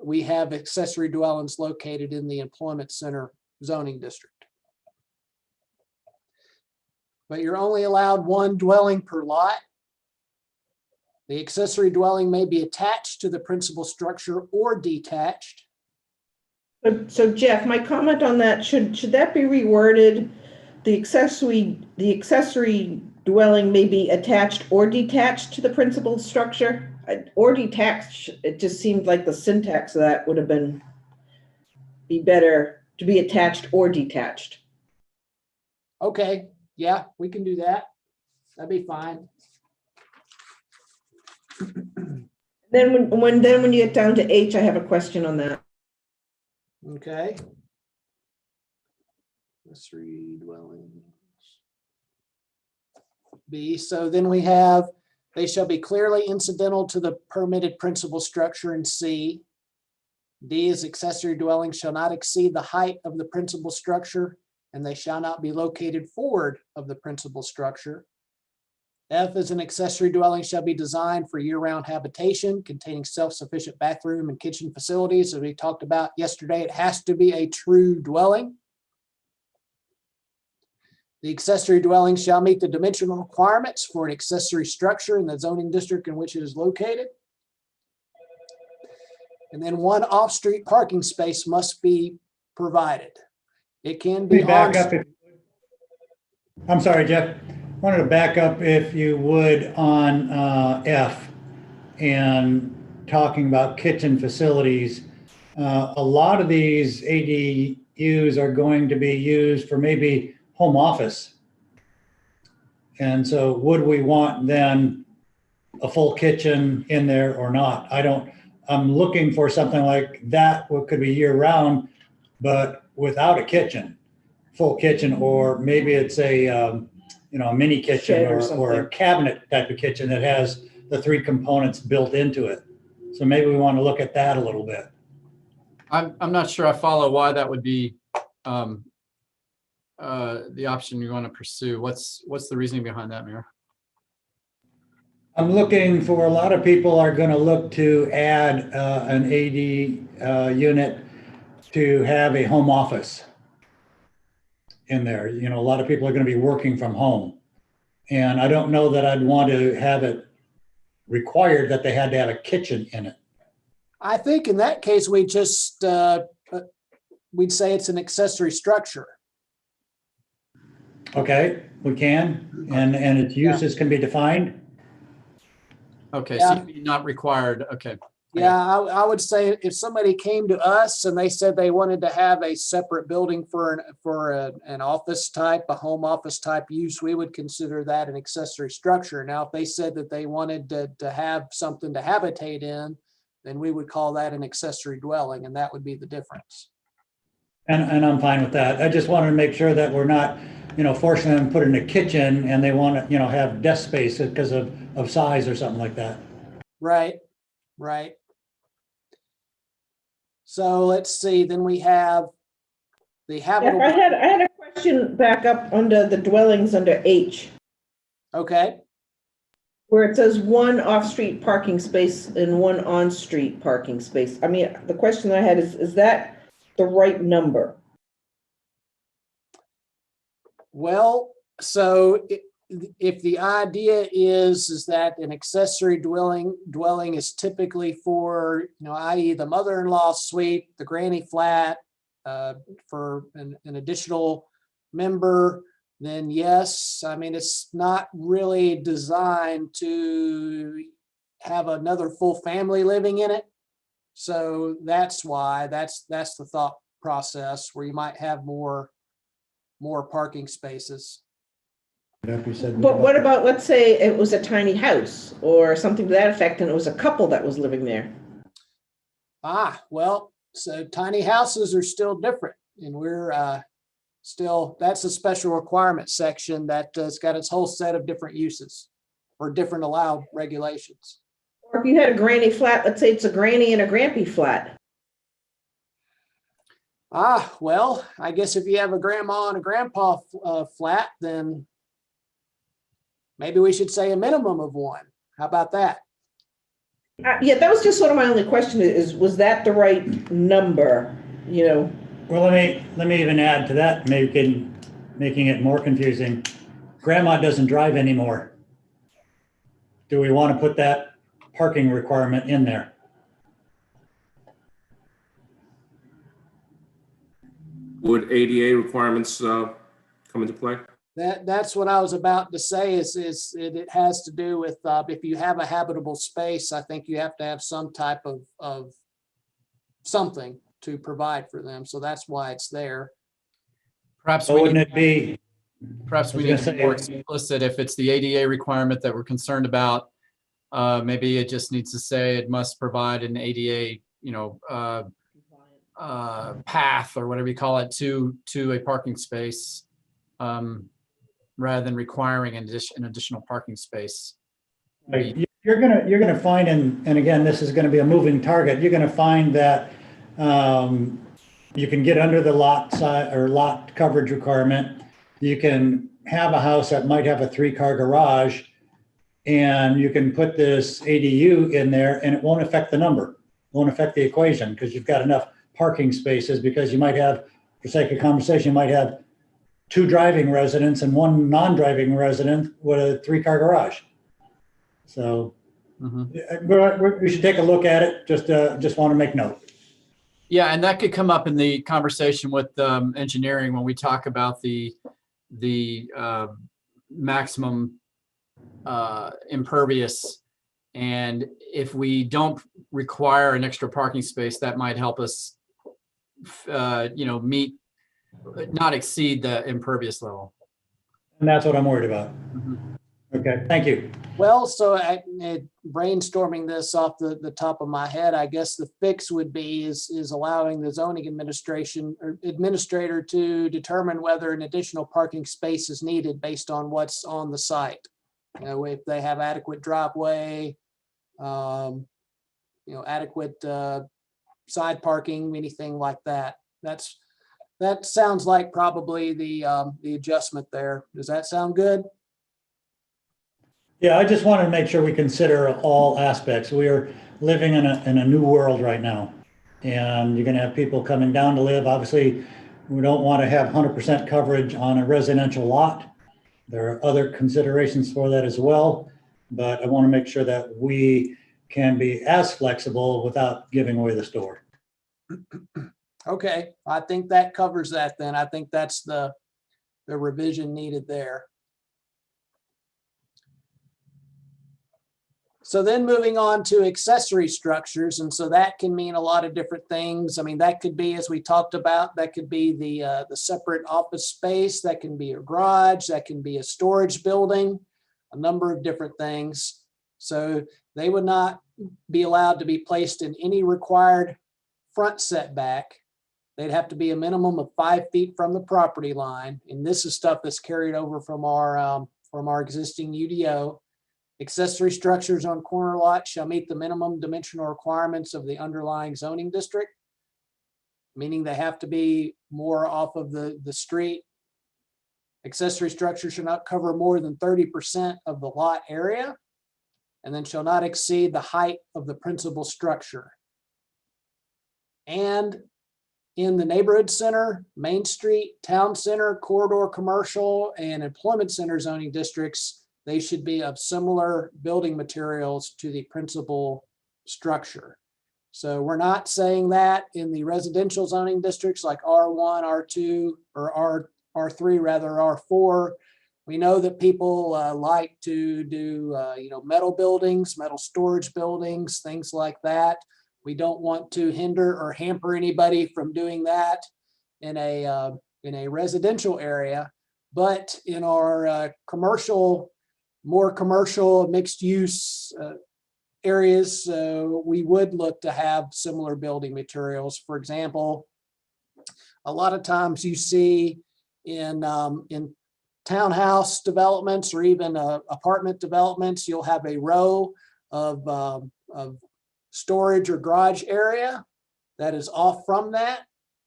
Speaker 3: we have accessory dwellings located in the employment center zoning district. But you're only allowed 1 dwelling per lot. The accessory dwelling may be attached to the principal structure or detached.
Speaker 2: So Jeff, my comment on that, should that be reworded? The accessory dwelling may be attached or detached to the principal structure? Or detached, it just seemed like the syntax of that would have be better to be attached or detached.
Speaker 3: Okay, yeah, we can do that. That'd be fine.
Speaker 2: Then when you get down to H, I have a question on that.
Speaker 3: Okay. Accessory dwellings. B, so then we have They shall be clearly incidental to the permitted principal structure in C. D is accessory dwellings shall not exceed the height of the principal structure, and they shall not be located forward of the principal structure. F is an accessory dwelling shall be designed for year-round habitation containing self-sufficient bathroom and kitchen facilities. As we talked about yesterday, it has to be a true dwelling. The accessory dwelling shall meet the dimensional requirements for an accessory structure in the zoning district in which it is located. And then one off-street parking space must be provided. It can be
Speaker 5: Back
Speaker 3: on.
Speaker 5: up. I'm sorry, Jeff. Wanted to back up if you would on F and talking about kitchen facilities. A lot of these ADUs are going to be used for maybe home office. And so would we want then a full kitchen in there or not? I'm looking for something like that, what could be year round, but without a kitchen, full kitchen, or maybe it's a mini kitchen
Speaker 2: Shed or
Speaker 5: or a
Speaker 2: something.
Speaker 5: cabinet type of kitchen that has the 3 components built into it. So maybe we want to look at that a little bit.
Speaker 8: I'm not sure I follow why that would be the option you want to pursue. What's the reasoning behind that, Mayor?
Speaker 5: I'm looking for, a lot of people are going to look to add an AD unit to have a home office in there. You know, a lot of people are going to be working from home. And I don't know that I'd want to have it required that they had to have a kitchen in it.
Speaker 3: I think in that case, we just, we'd say it's an accessory structure.
Speaker 5: Okay, we can, and its uses can be defined.
Speaker 8: Okay,
Speaker 3: Yeah.
Speaker 8: so not required. Okay.
Speaker 3: Yeah, I would say if somebody came to us and they said they wanted to have a separate building for an office type, a home office type use, we would consider that an accessory structure. Now, if they said that they wanted to have something to habitate in, then we would call that an accessory dwelling, and that would be the difference.
Speaker 5: And I'm fine with that. I just wanted to make sure that we're not, forcing them to put in a kitchen and they want to, have desk space because of size or something like that.
Speaker 3: Right, right. So let's see, then we have the
Speaker 2: Yeah,
Speaker 3: habitable.
Speaker 2: I had a question back up under the dwellings under H,
Speaker 3: Okay,
Speaker 2: where it says 1 off-street parking space and 1 on-street parking space. I mean, the question I had is that the right number?
Speaker 3: well, so if the idea is that an accessory dwelling is typically for, i.e. the mother-in-law suite, the granny flat, for an additional member, then yes, I mean, it's not really designed to have another full family living in it. So that's why, that's the thought process, where you might have more parking spaces.
Speaker 2: But what about, let's say it was a tiny house or something to that effect, and it was a couple that was living there?
Speaker 3: Well, so tiny houses are still different, and we're still, that's a special requirement section that has got its whole set of different uses or different allowed regulations.
Speaker 2: Or if you had a granny flat, let's say it's a granny and a grampy flat.
Speaker 3: Well, I guess if you have a grandma and a grandpa flat, then maybe we should say a minimum of 1. How about that?
Speaker 2: Yeah, that was just sort of my only question was that the right number,
Speaker 5: Well, let me even add to that, making it more confusing. Grandma doesn't drive anymore. Do we want to put that parking requirement in there?
Speaker 7: Would ADA requirements come into play?
Speaker 3: That's what I was about to say is it has to do with if you have a habitable space, I think you have to have some type of something to provide for them. So that's why it's there.
Speaker 8: Perhaps
Speaker 5: So
Speaker 8: we
Speaker 5: wouldn't
Speaker 8: need,
Speaker 5: it be,
Speaker 8: perhaps we
Speaker 5: I
Speaker 8: need
Speaker 5: was
Speaker 8: to
Speaker 5: gonna
Speaker 8: be more
Speaker 5: say-
Speaker 8: explicit. If it's the ADA requirement that we're concerned about, maybe it just needs to say it must provide an ADA, path or whatever you call it to a parking space, rather than requiring an additional parking space.
Speaker 5: Right. You're gonna find, and again, this is gonna be a moving target, you're gonna find that you can get under the lot size or lot coverage requirement. You can have a house that might have a 3-car garage, and you can put this ADU in there and it won't affect the number, won't affect the equation, because you've got enough parking spaces, because you might have, for sake of conversation, you might have 2 driving residents and 1 non-driving resident with a 3-car garage. So we should take a look at it. Just want to make note.
Speaker 8: Yeah, and that could come up in the conversation with engineering when we talk about the maximum impervious. And if we don't require an extra parking space, that might help us, meet, not exceed the impervious level.
Speaker 5: And that's what I'm worried about. Okay, thank you.
Speaker 3: Well, so brainstorming this off the top of my head, I guess the fix would be is allowing the zoning administrator to determine whether an additional parking space is needed based on what's on the site. If they have adequate driveway, adequate side parking, anything like that. That sounds like probably the adjustment there. Does that sound good?
Speaker 5: Yeah, I just wanted to make sure we consider all aspects. We are living in a new world right now, and you're going to have people coming down to live. Obviously, we don't want to have 100% coverage on a residential lot. There are other considerations for that as well, but I want to make sure that we can be as flexible without giving away the store.
Speaker 3: Okay, I think that covers that then. I think that's the revision needed there. So then moving on to accessory structures, and so that can mean a lot of different things. I mean, that could be, as we talked about, that could be the separate office space, that can be a garage, that can be a storage building, a number of different things. So they would not be allowed to be placed in any required front setback. They'd have to be a minimum of 5 feet from the property line. And this is stuff that's carried over from our existing UDO. Accessory structures on corner lots shall meet the minimum dimensional requirements of the underlying zoning district, meaning they have to be more off of the street. Accessory structures shall not cover more than 30% of the lot area, and then shall not exceed the height of the principal structure. And in the neighborhood center, Main Street, town center, corridor commercial, and employment center zoning districts, they should be of similar building materials to the principal structure. So we're not saying that in the residential zoning districts like R1, R2, or R3, rather R4. We know that people like to do metal buildings, metal storage buildings, things like that. We don't want to hinder or hamper anybody from doing that in a residential area, but in our more commercial mixed use areas, we would look to have similar building materials. For example, a lot of times you see in townhouse developments or even apartment developments, you'll have a row of storage or garage area that is off from that.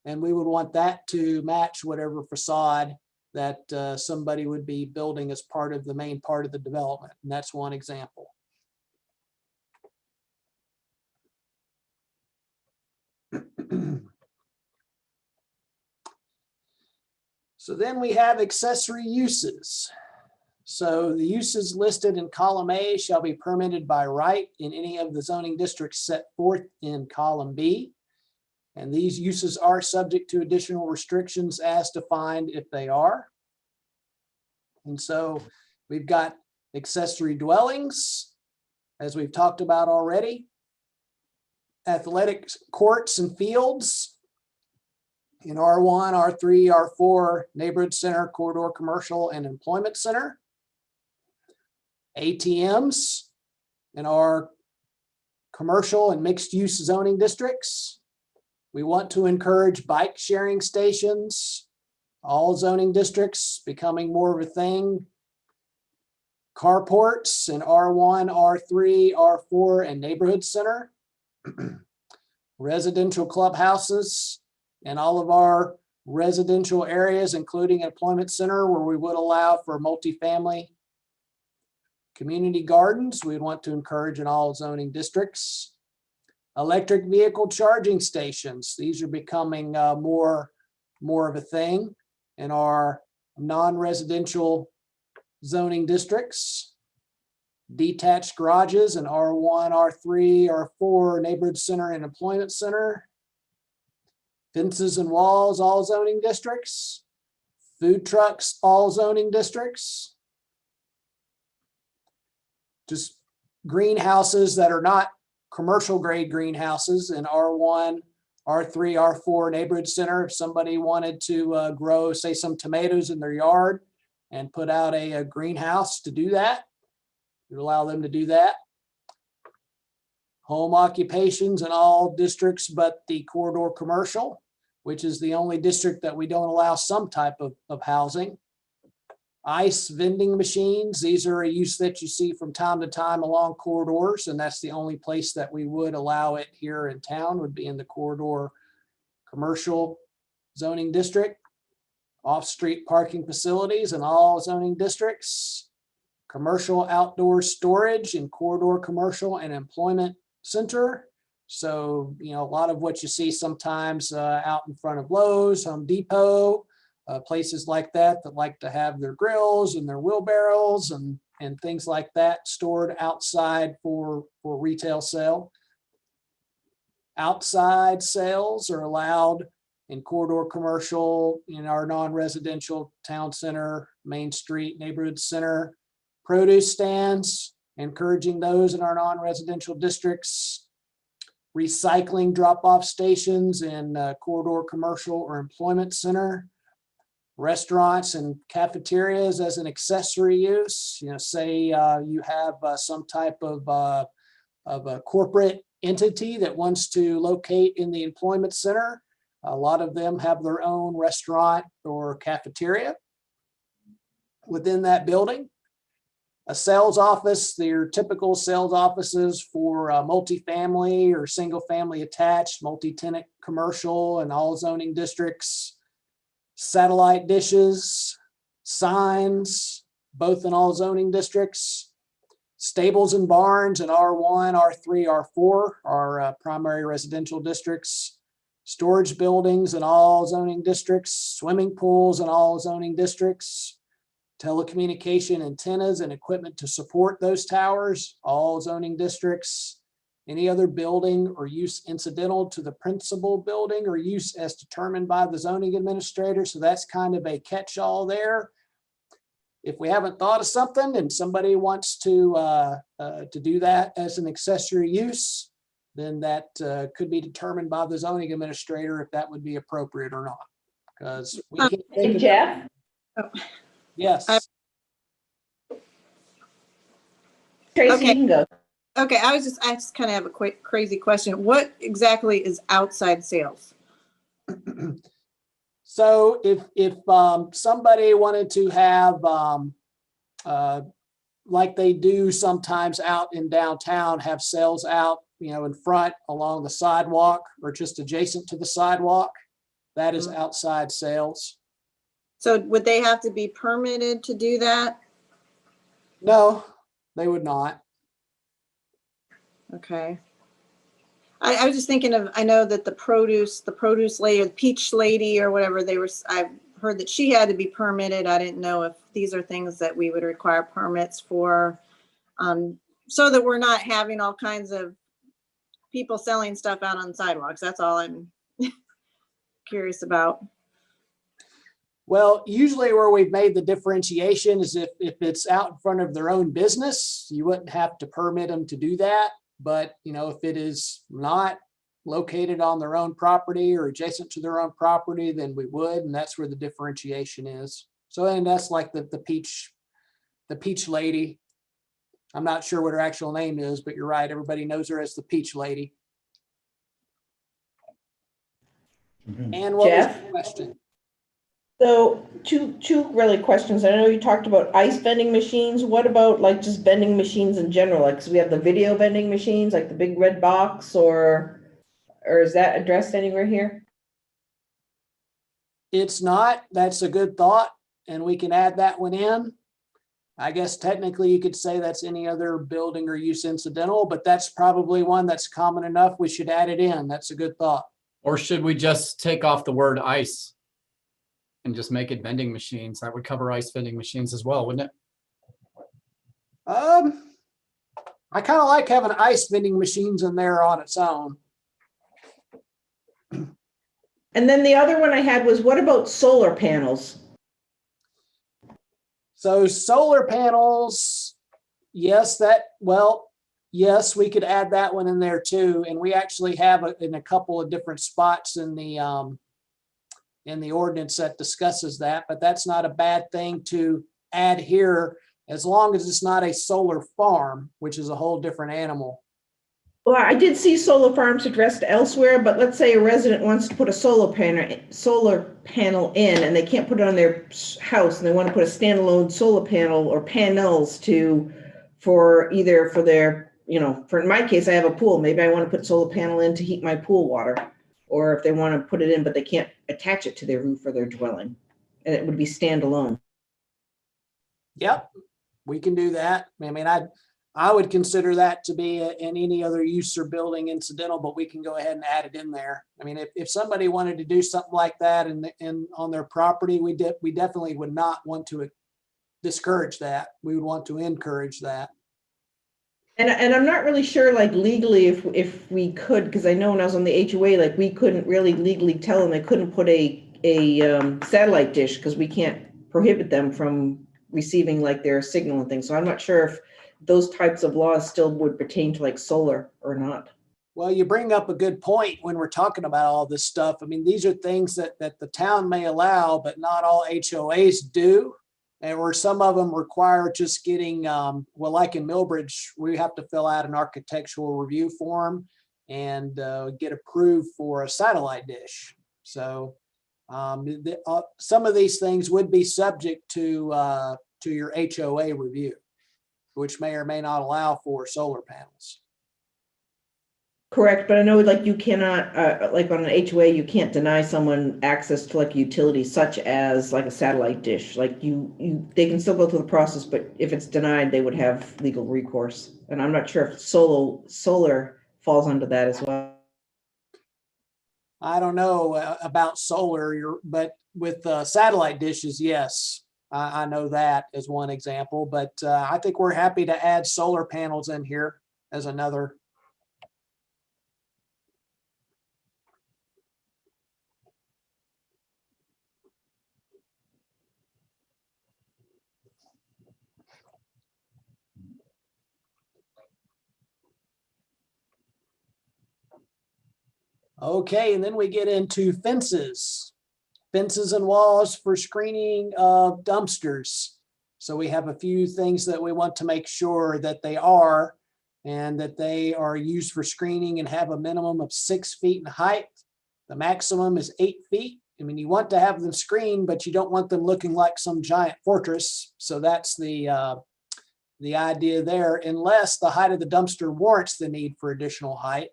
Speaker 3: And we would want that to match whatever facade that somebody would be building as part of the main part of the development. And that's one example. So then we have accessory uses. So the uses listed in column A shall be permitted by right in any of the zoning districts set forth in column B. And these uses are subject to additional restrictions as defined if they are. And so we've got accessory dwellings, as we've talked about already, athletic courts and fields in R1, R3, R4, neighborhood center, corridor commercial, and employment center, ATMs in our commercial and mixed use zoning districts. We want to encourage bike sharing stations, all zoning districts becoming more of a thing. carports in R1, R3, R4, and neighborhood center. Residential clubhouses in all of our residential areas, including employment center, where we would allow for multifamily. Community gardens, we'd want to encourage in all zoning districts. Electric vehicle charging stations, these are becoming more of a thing in our non-residential zoning districts. Detached garages in R1, R3, R4, neighborhood center and employment center. Fences and walls, all zoning districts. Food trucks, all zoning districts. Just greenhouses that are not commercial grade greenhouses in R1, R3, R4 neighborhood center. If somebody wanted to grow, say, some tomatoes in their yard and put out a greenhouse to do that, you allow them to do that. Home occupations in all districts but the corridor commercial, which is the only district that we don't allow some type of housing. Ice vending machines, these are a use that you see from time to time along corridors, and that's the only place that we would allow it here in town, would be in the corridor commercial zoning district. Off-street parking facilities in all zoning districts. Commercial outdoor storage in corridor commercial and employment center. So, you know, a lot of what you see sometimes out in front of Lowe's, Home Depot, places like that like to have their grills and their wheelbarrows and things like that stored outside for retail sale. Outside sales are allowed in corridor commercial, in our non-residential town center, Main Street, neighborhood center. Produce stands, encouraging those in our non-residential districts. Recycling drop-off stations in corridor commercial or employment center. Restaurants and cafeterias as an accessory use. You know, say you have some type of a corporate entity that wants to locate in the employment center. A lot of them have their own restaurant or cafeteria within that building. A sales office, your typical sales offices for multifamily or single family attached, multi-tenant commercial and all zoning districts. Satellite dishes, signs, both in all zoning districts. Stables and barns in R1, R3, R4 are primary residential districts. Storage buildings in all zoning districts. Swimming pools in all zoning districts. Telecommunication antennas and equipment to support those towers, all zoning districts. Any other building or use incidental to the principal building or use as determined by the zoning administrator. So that's kind of a catch-all there. If we haven't thought of something and somebody wants to do that as an accessory use, then that could be determined by the zoning administrator if that would be appropriate or not. Because we can't think
Speaker 2: Hey,
Speaker 3: of-
Speaker 2: Jeff?
Speaker 3: Yes.
Speaker 2: Tracy,
Speaker 9: Okay.
Speaker 2: you can go.
Speaker 9: Okay, I just kind of have a quick crazy question. What exactly is outside sales?
Speaker 3: So if somebody wanted to have, like they do sometimes out in downtown, have sales out, you know, in front along the sidewalk or just adjacent to the sidewalk, that is outside sales.
Speaker 9: So would they have to be permitted to do that?
Speaker 3: No, they would not.
Speaker 9: Okay. I was just thinking of, I know that the produce lady, or the peach lady or whatever, I've heard that she had to be permitted. I didn't know if these are things that we would require permits for, so that we're not having all kinds of people selling stuff out on sidewalks. That's all I'm curious about.
Speaker 3: Well, usually where we've made the differentiation is if it's out in front of their own business, you wouldn't have to permit them to do that. But, you know, if it is not located on their own property or adjacent to their own property, then we would, and that's where the differentiation is. So, and that's like the peach lady. I'm not sure what her actual name is, but you're right. Everybody knows her as the peach lady. And what was
Speaker 2: Jeff?
Speaker 3: the question?
Speaker 2: So two really questions. I know you talked about ice vending machines. What about like just vending machines in general? Like, 'cause we have the video vending machines, like the big red box, or is that addressed anywhere here?
Speaker 3: It's not, that's a good thought, and we can add that one in. I guess technically you could say that's any other building or use incidental, but that's probably one that's common enough. We should add it in. That's a good thought.
Speaker 8: Or should we just take off the word ice and just make it vending machines? That would cover ice vending machines as well, wouldn't it?
Speaker 3: I kind of like having ice vending machines in there on its own.
Speaker 2: And then the other one I had was, what about solar panels?
Speaker 3: So solar panels, yes, yes, we could add that one in there too. And we actually have it in a couple of different spots in the ordinance that discusses that, but that's not a bad thing to add here as long as it's not a solar farm, which is a whole different animal.
Speaker 2: Well, I did see solar farms addressed elsewhere, but let's say a resident wants to put a solar panel in, and they can't put it on their house, and they want to put a standalone solar panel or panels for their, for in my case, I have a pool. Maybe I want to put solar panel in to heat my pool water, or if they want to put it in, but they can't attach it to their roof or their dwelling, and it would be standalone.
Speaker 3: Yep, we can do that. I mean, I would consider that to be in any other use or building incidental, but we can go ahead and add it in there. I mean, if somebody wanted to do something like that and on their property, we definitely would not want to discourage that. We would want to encourage that.
Speaker 2: And I'm not really sure, like legally, if we could, because I know when I was on the HOA, like we couldn't really legally tell them they couldn't put a satellite dish, because we can't prohibit them from receiving like their signal and things. So I'm not sure if those types of laws still would pertain to like solar or not.
Speaker 3: Well, you bring up a good point when we're talking about all this stuff. I mean, these are things that the town may allow, but not all HOAs do. And where some of them require just getting, like in Millbridge, we have to fill out an architectural review form and get approved for a satellite dish. So some of these things would be subject to your HOA review, which may or may not allow for solar panels.
Speaker 2: Correct, but I know like you cannot, like on an HOA, you can't deny someone access to like utilities such as like a satellite dish. Like they can still go through the process, but if it's denied, they would have legal recourse. And I'm not sure if solar falls under that as well.
Speaker 3: I don't know about solar, but with satellite dishes, yes. I know that as one example, but I think we're happy to add solar panels in here as another. Okay, and then we get into fences. Fences and walls for screening of dumpsters. So we have a few things that we want to make sure that they are, and that they are used for screening and have a minimum of 6 feet in height. The maximum is 8 feet. I mean, you want to have them screened, but you don't want them looking like some giant fortress. So that's the idea there, unless the height of the dumpster warrants the need for additional height.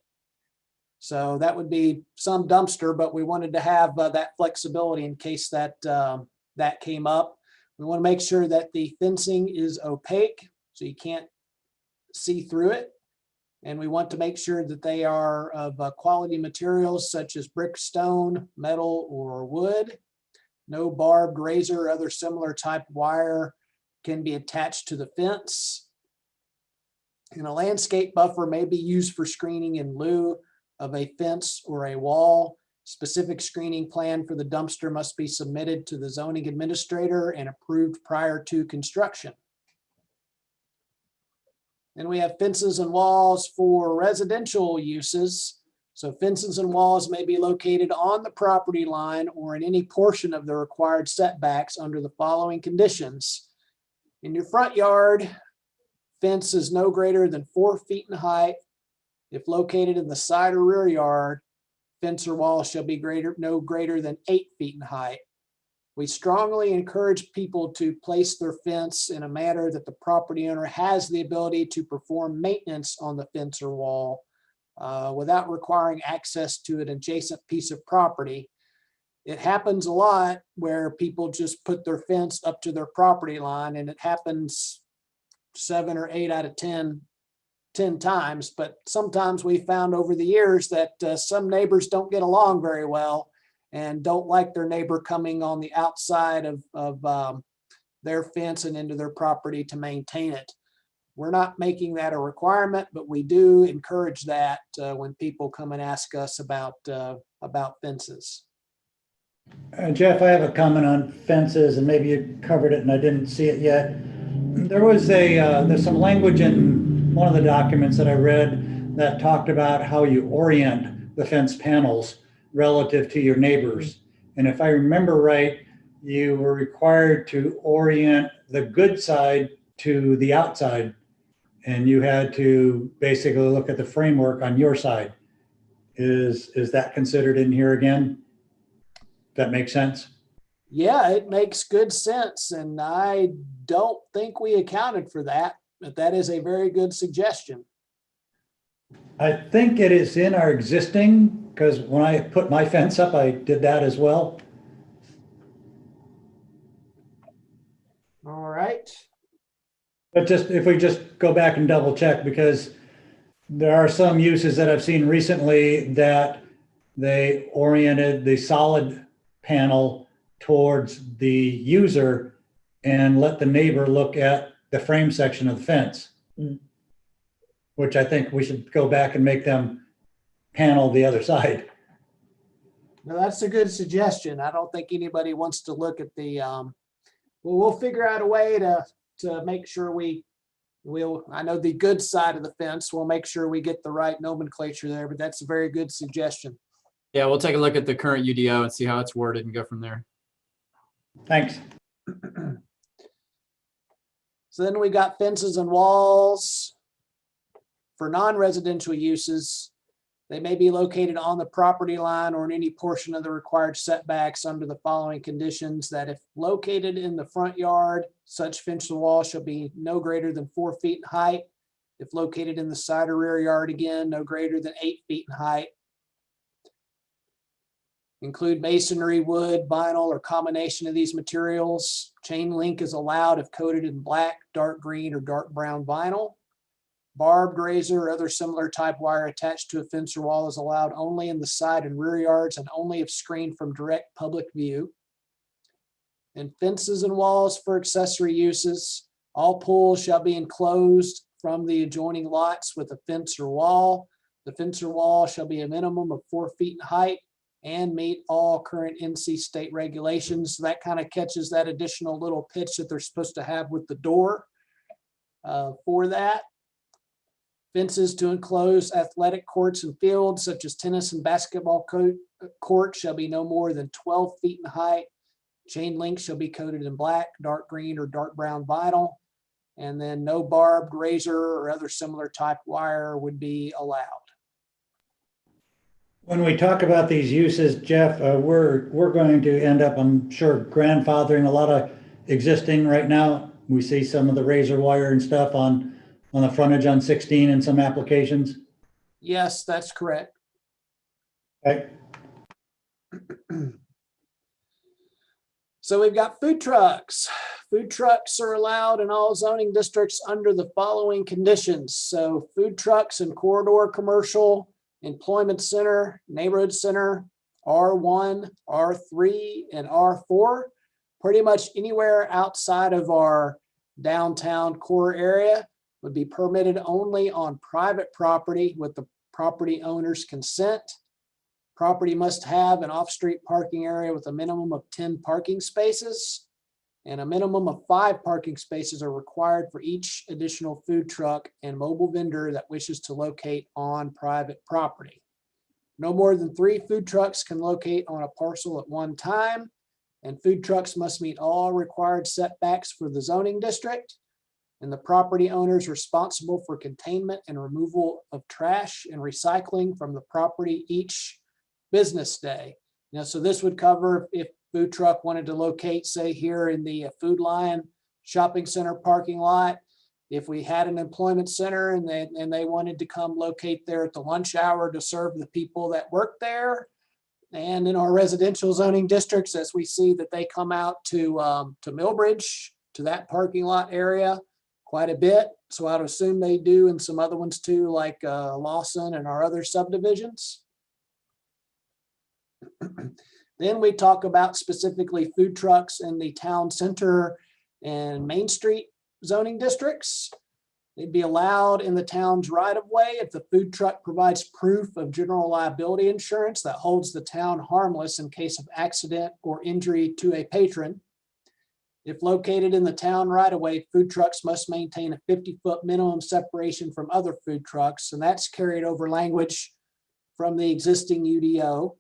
Speaker 3: So that would be some dumpster, but we wanted to have that flexibility in case that that came up. We want to make sure that the fencing is opaque, so you can't see through it. And we want to make sure that they are of quality materials such as brick, stone, metal, or wood. No barbed, razor, or other similar type wire can be attached to the fence. And a landscape buffer may be used for screening in lieu of a fence or a wall. Specific screening plan for the dumpster must be submitted to the zoning administrator and approved prior to construction. And we have fences and walls for residential uses. So fences and walls may be located on the property line or in any portion of the required setbacks under the following conditions. In your front yard, fence is no greater than 4 feet in height. If located in the side or rear yard, fence or wall shall be no greater than 8 feet in height, We strongly encourage people to place their fence in a manner that the property owner has the ability to perform maintenance on the fence or wall without requiring access to an adjacent piece of property. It happens a lot where people just put their fence up to their property line, and it happens 7 or 8 out of 10 times. But sometimes we found over the years that some neighbors don't get along very well and don't like their neighbor coming on the outside of their fence and into their property to maintain it. We're not making that a requirement, but we do encourage that when people come and ask us about fences.
Speaker 5: Jeff, I have a comment on fences, and maybe you covered it and I didn't see it yet. There was there's some language in one of the documents that I read that talked about how you orient the fence panels relative to your neighbors. And if I remember right, you were required to orient the good side to the outside, and you had to basically look at the framework on your side. Is that considered in here again? That makes sense?
Speaker 3: Yeah, it makes good sense. And I don't think we accounted for that, but that is a very good suggestion.
Speaker 5: I think it is in our existing, because when I put my fence up, I did that as well.
Speaker 3: All right.
Speaker 5: But just, if we just go back and double check, because there are some uses that I've seen recently that they oriented the solid panel towards the user and let the neighbor look at the frame section of the fence. Which I think we should go back and make them panel the other side.
Speaker 3: No, that's a good suggestion. I don't think anybody wants to look at the, well, we'll figure out a way to make sure I know the good side of the fence, we'll make sure we get the right nomenclature there, but that's a very good suggestion.
Speaker 8: Yeah, we'll take a look at the current UDO and see how it's worded and go from there.
Speaker 5: Thanks.
Speaker 3: So then we got fences and walls. For non-residential uses, they may be located on the property line or in any portion of the required setbacks under the following conditions: that if located in the front yard, such fence or wall shall be no greater than 4 feet in height. If located in the side or rear yard, again, no greater than 8 feet in height. Include masonry, wood, vinyl, or combination of these materials. Chain link is allowed if coated in black, dark green, or dark brown vinyl. Barbed, razor, or other similar type wire attached to a fence or wall is allowed only in the side and rear yards and only if screened from direct public view. And fences and walls for accessory uses. All pools shall be enclosed from the adjoining lots with a fence or wall. The fence or wall shall be a minimum of 4 feet in height and meet all current NC state regulations. So that kind of catches that additional little pitch that they're supposed to have with the door for that. Fences to enclose athletic courts and fields such as tennis and basketball court shall be no more than 12 feet in height. Chain link shall be coated in black, dark green, or dark brown vinyl. And then no barbed, razor, or other similar type wire would be allowed.
Speaker 5: When we talk about these uses, Jeff, we're going to end up, I'm sure, grandfathering a lot of existing right now. We see some of the razor wire and stuff on the frontage on 16 in some applications.
Speaker 3: Yes, that's correct.
Speaker 5: Okay.
Speaker 3: So we've got food trucks. Food trucks are allowed in all zoning districts under the following conditions. So food trucks in corridor commercial, employment center, neighborhood center, R1, R3, and R4. Pretty much anywhere outside of our downtown core area would be permitted only on private property with the property owner's consent. Property must have an off-street parking area with a minimum of 10 parking spaces, and a minimum of 5 parking spaces are required for each additional food truck and mobile vendor that wishes to locate on private property. No more than 3 food trucks can locate on a parcel at one time, and food trucks must meet all required setbacks for the zoning district. And the property owner is responsible for containment and removal of trash and recycling from the property each business day. So this would cover if food truck wanted to locate, say here in the Food Lion Shopping Center parking lot, if we had an employment center and they wanted to come locate there at the lunch hour to serve the people that work there. And in our residential zoning districts, as we see that they come out to Millbridge, to that parking lot area quite a bit. So I'd assume they do in some other ones too, like Lawson and our other subdivisions. Then we talk about specifically food trucks in the town center and Main Street zoning districts. They'd be allowed in the town's right of way if the food truck provides proof of general liability insurance that holds the town harmless in case of accident or injury to a patron. If located in the town right of way, food trucks must maintain a 50-foot minimum separation from other food trucks, and that's carried over language from the existing UDO.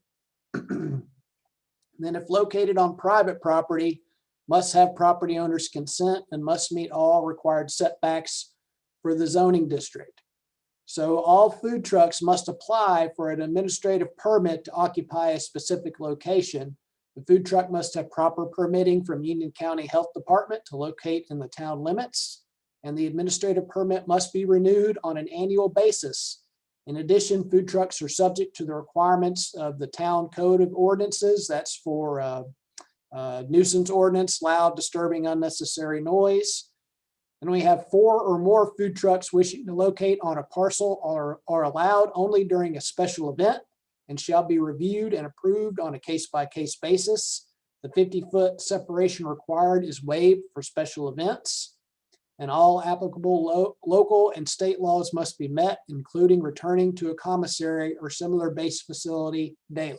Speaker 3: Then if located on private property, must have property owner's consent and must meet all required setbacks for the zoning district. So all food trucks must apply for an administrative permit to occupy a specific location. The food truck must have proper permitting from Union County Health Department to locate in the town limits, and the administrative permit must be renewed on an annual basis. In addition, food trucks are subject to the requirements of the town code of ordinances. That's for nuisance ordinance, loud, disturbing, unnecessary noise. And we have 4 or more food trucks wishing to locate on a parcel are allowed only during a special event and shall be reviewed and approved on a case-by-case basis. The 50-foot separation required is waived for special events, and all applicable local and state laws must be met, including returning to a commissary or similar base facility daily.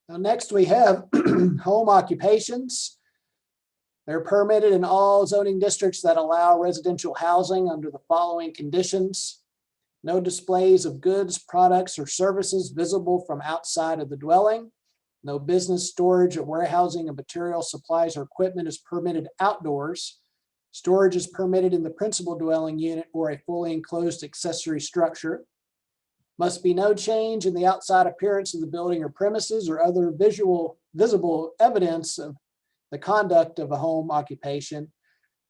Speaker 3: Now, next we have home occupations. They're permitted in all zoning districts that allow residential housing under the following conditions. No displays of goods, products, or services visible from outside of the dwelling. No business storage or warehousing of materials, supplies, or equipment is permitted outdoors. Storage is permitted in the principal dwelling unit or a fully enclosed accessory structure. Must be no change in the outside appearance of the building or premises or other visible evidence of the conduct of a home occupation.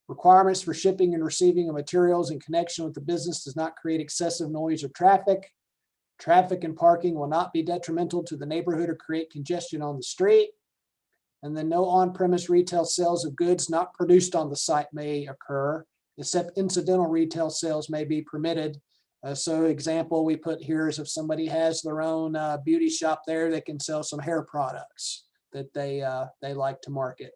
Speaker 3: Requirements for shipping and receiving of materials in connection with the business does not create excessive noise or traffic. Traffic and parking will not be detrimental to the neighborhood or create congestion on the street. And then no on-premise retail sales of goods not produced on the site may occur, except incidental retail sales may be permitted. So example we put here is if somebody has their own beauty shop there, they can sell some hair products that they like to market.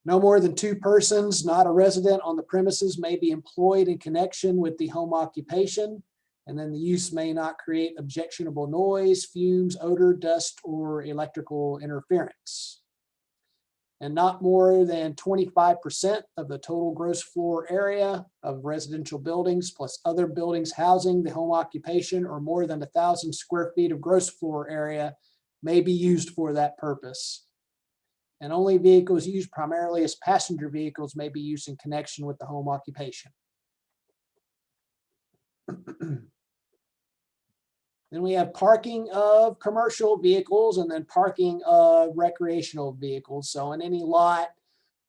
Speaker 3: No more than 2 persons, not a resident on the premises, may be employed in connection with the home occupation. And then the use may not create objectionable noise, fumes, odor, dust, or electrical interference. And not more than 25% of the total gross floor area of residential buildings plus other buildings housing the home occupation or more than 1,000 square feet of gross floor area may be used for that purpose. And only vehicles used primarily as passenger vehicles may be used in connection with the home occupation. Then we have parking of commercial vehicles and then parking of recreational vehicles. So in any lot,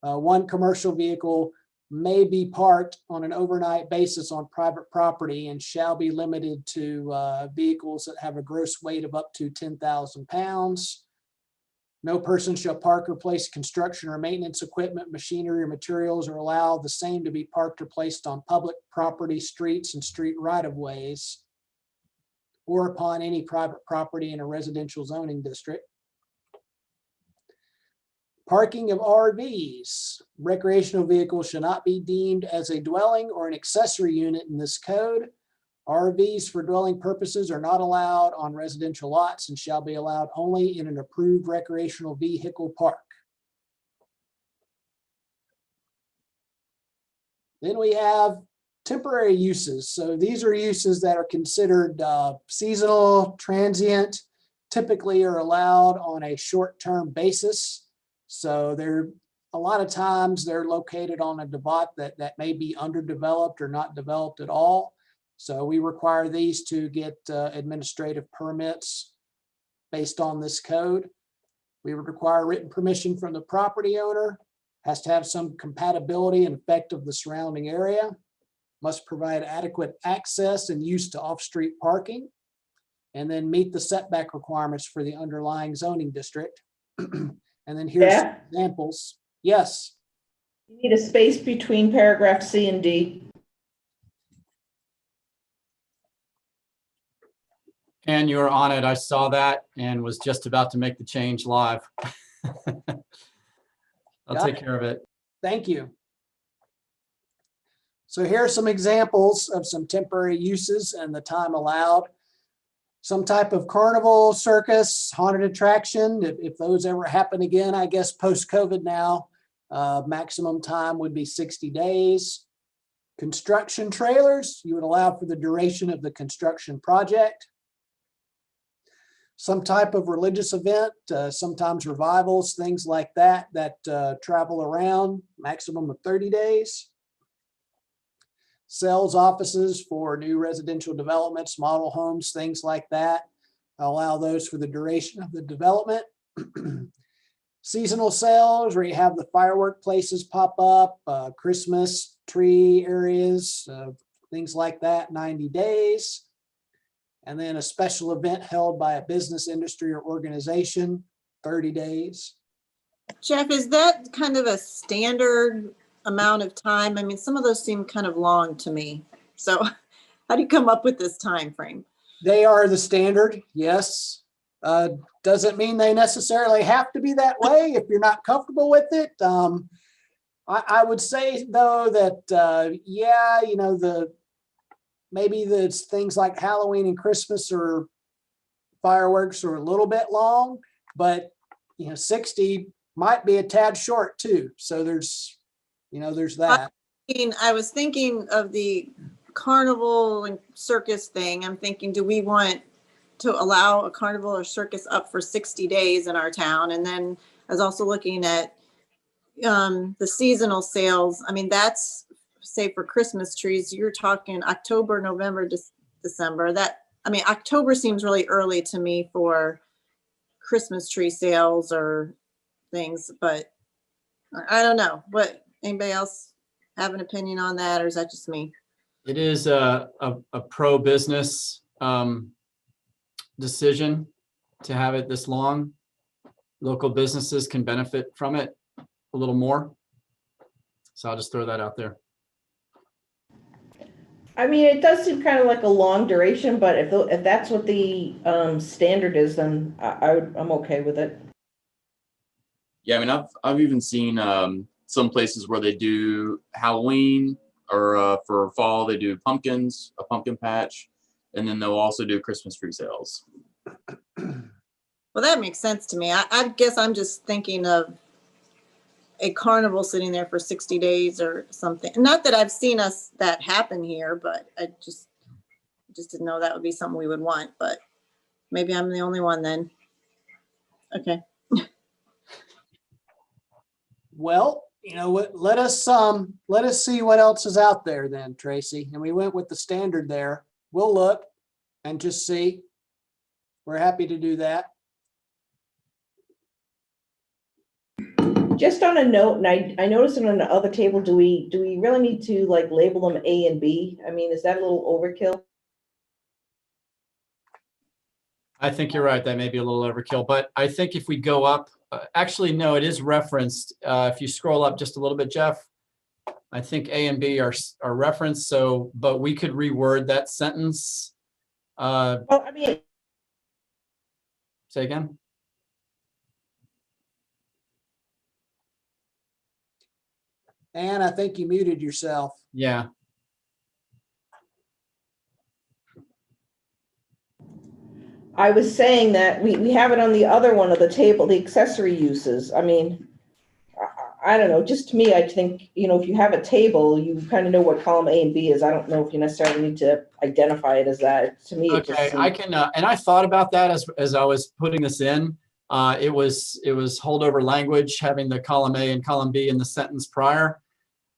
Speaker 3: 1 commercial vehicle may be parked on an overnight basis on private property and shall be limited to vehicles that have a gross weight of up to 10,000 pounds. No person shall park or place construction or maintenance equipment, machinery, or materials, or allow the same to be parked or placed on public property, streets, and street right-of-ways, or upon any private property in a residential zoning district. Parking of RVs. Recreational vehicles shall not be deemed as a dwelling or an accessory unit in this code. RVs for dwelling purposes are not allowed on residential lots and shall be allowed only in an approved recreational vehicle park. Then we have temporary uses. So these are uses that are considered seasonal, transient, typically are allowed on a short-term basis. So they're a lot of times they're located on a divot that may be underdeveloped or not developed at all. So we require these to get administrative permits based on this code. We would require written permission from the property owner, has to have some compatibility and effect of the surrounding area, must provide adequate access and use to off-street parking, and then meet the setback requirements for the underlying zoning district. And then here's some
Speaker 2: Yeah.
Speaker 3: examples. Yes,
Speaker 2: You need a space between paragraph C and D.
Speaker 8: And you were on it. I saw that and was just about to make the change live. I'll
Speaker 3: Got
Speaker 8: take
Speaker 3: it.
Speaker 8: care of it.
Speaker 3: thank you. So here are some examples of some temporary uses and the time allowed. Some type of carnival, circus, haunted attraction, if those ever happen again, I guess post-COVID now, maximum time would be 60 days. Construction trailers, you would allow for the duration of the construction project. Some type of religious event, sometimes revivals, things like that, travel around, maximum of 30 days. Sales offices for new residential developments, model homes, things like that. Allow those for the duration of the development. Seasonal sales, where you have the firework places pop up, Christmas tree areas, things like that, 90 days. And then a special event held by a business, industry, or organization, 30 days.
Speaker 9: Jeff, is that kind of a standard amount of time? I mean, some of those seem kind of long to me. So how do you come up with this time frame?
Speaker 3: They are the standard, yes. Doesn't mean they necessarily have to be that way if you're not comfortable with it. I would say though that, yeah, you know, maybe the things like Halloween and Christmas or fireworks are a little bit long, but you know, 60 might be a tad short too. So there's that.
Speaker 9: I was thinking of the carnival and circus thing. I'm thinking, do we want to allow a carnival or circus up for 60 days in our town? And then I was also looking at the seasonal sales. I mean, that's, say for Christmas trees, you're talking October, November, December. October seems really early to me for Christmas tree sales or things, but I don't know. What, anybody else have an opinion on that, or is that just me?
Speaker 8: It is a pro-business decision to have it this long. Local businesses can benefit from it a little more. So I'll just throw that out there.
Speaker 2: I mean, it does seem kind of like a long duration, but if that's what the standard is, then I'm okay with it.
Speaker 10: Yeah, I mean, I've even seen some places where they do Halloween, or for fall they do pumpkins, a pumpkin patch, and then they'll also do Christmas tree sales.
Speaker 9: Well, that makes sense to me. I guess I'm just thinking of a carnival sitting there for 60 days or something. Not that I've seen that happen here, but I just didn't know that would be something we would want, but maybe I'm the only one then. Okay.
Speaker 3: Well, you know what, let us see what else is out there then, Tracy. And we went with the standard there. We'll look and just see. We're happy to do that.
Speaker 2: Just on a note, and I noticed it on the other table, do we really need to like label them A and B? I mean, is that a little overkill?
Speaker 8: I think you're right. That may be a little overkill, but I think if we go up, actually, no, it is referenced. If you scroll up just a little bit, Jeff, I think A and B are referenced. So, but we could reword that sentence.
Speaker 2: Well, I mean,
Speaker 8: Say again.
Speaker 3: And I think you muted yourself.
Speaker 8: Yeah.
Speaker 2: I was saying that we have it on the other one of the table, the accessory uses. I mean, I don't know, just to me, I think, you know, if you have a table, you kind of know what column A and B is. I don't know if you necessarily need to identify it as that. To me, it just
Speaker 8: Okay,
Speaker 2: seems-
Speaker 8: I can, and I thought about that as I was putting this in. It was holdover language, having the column A and column B in the sentence prior.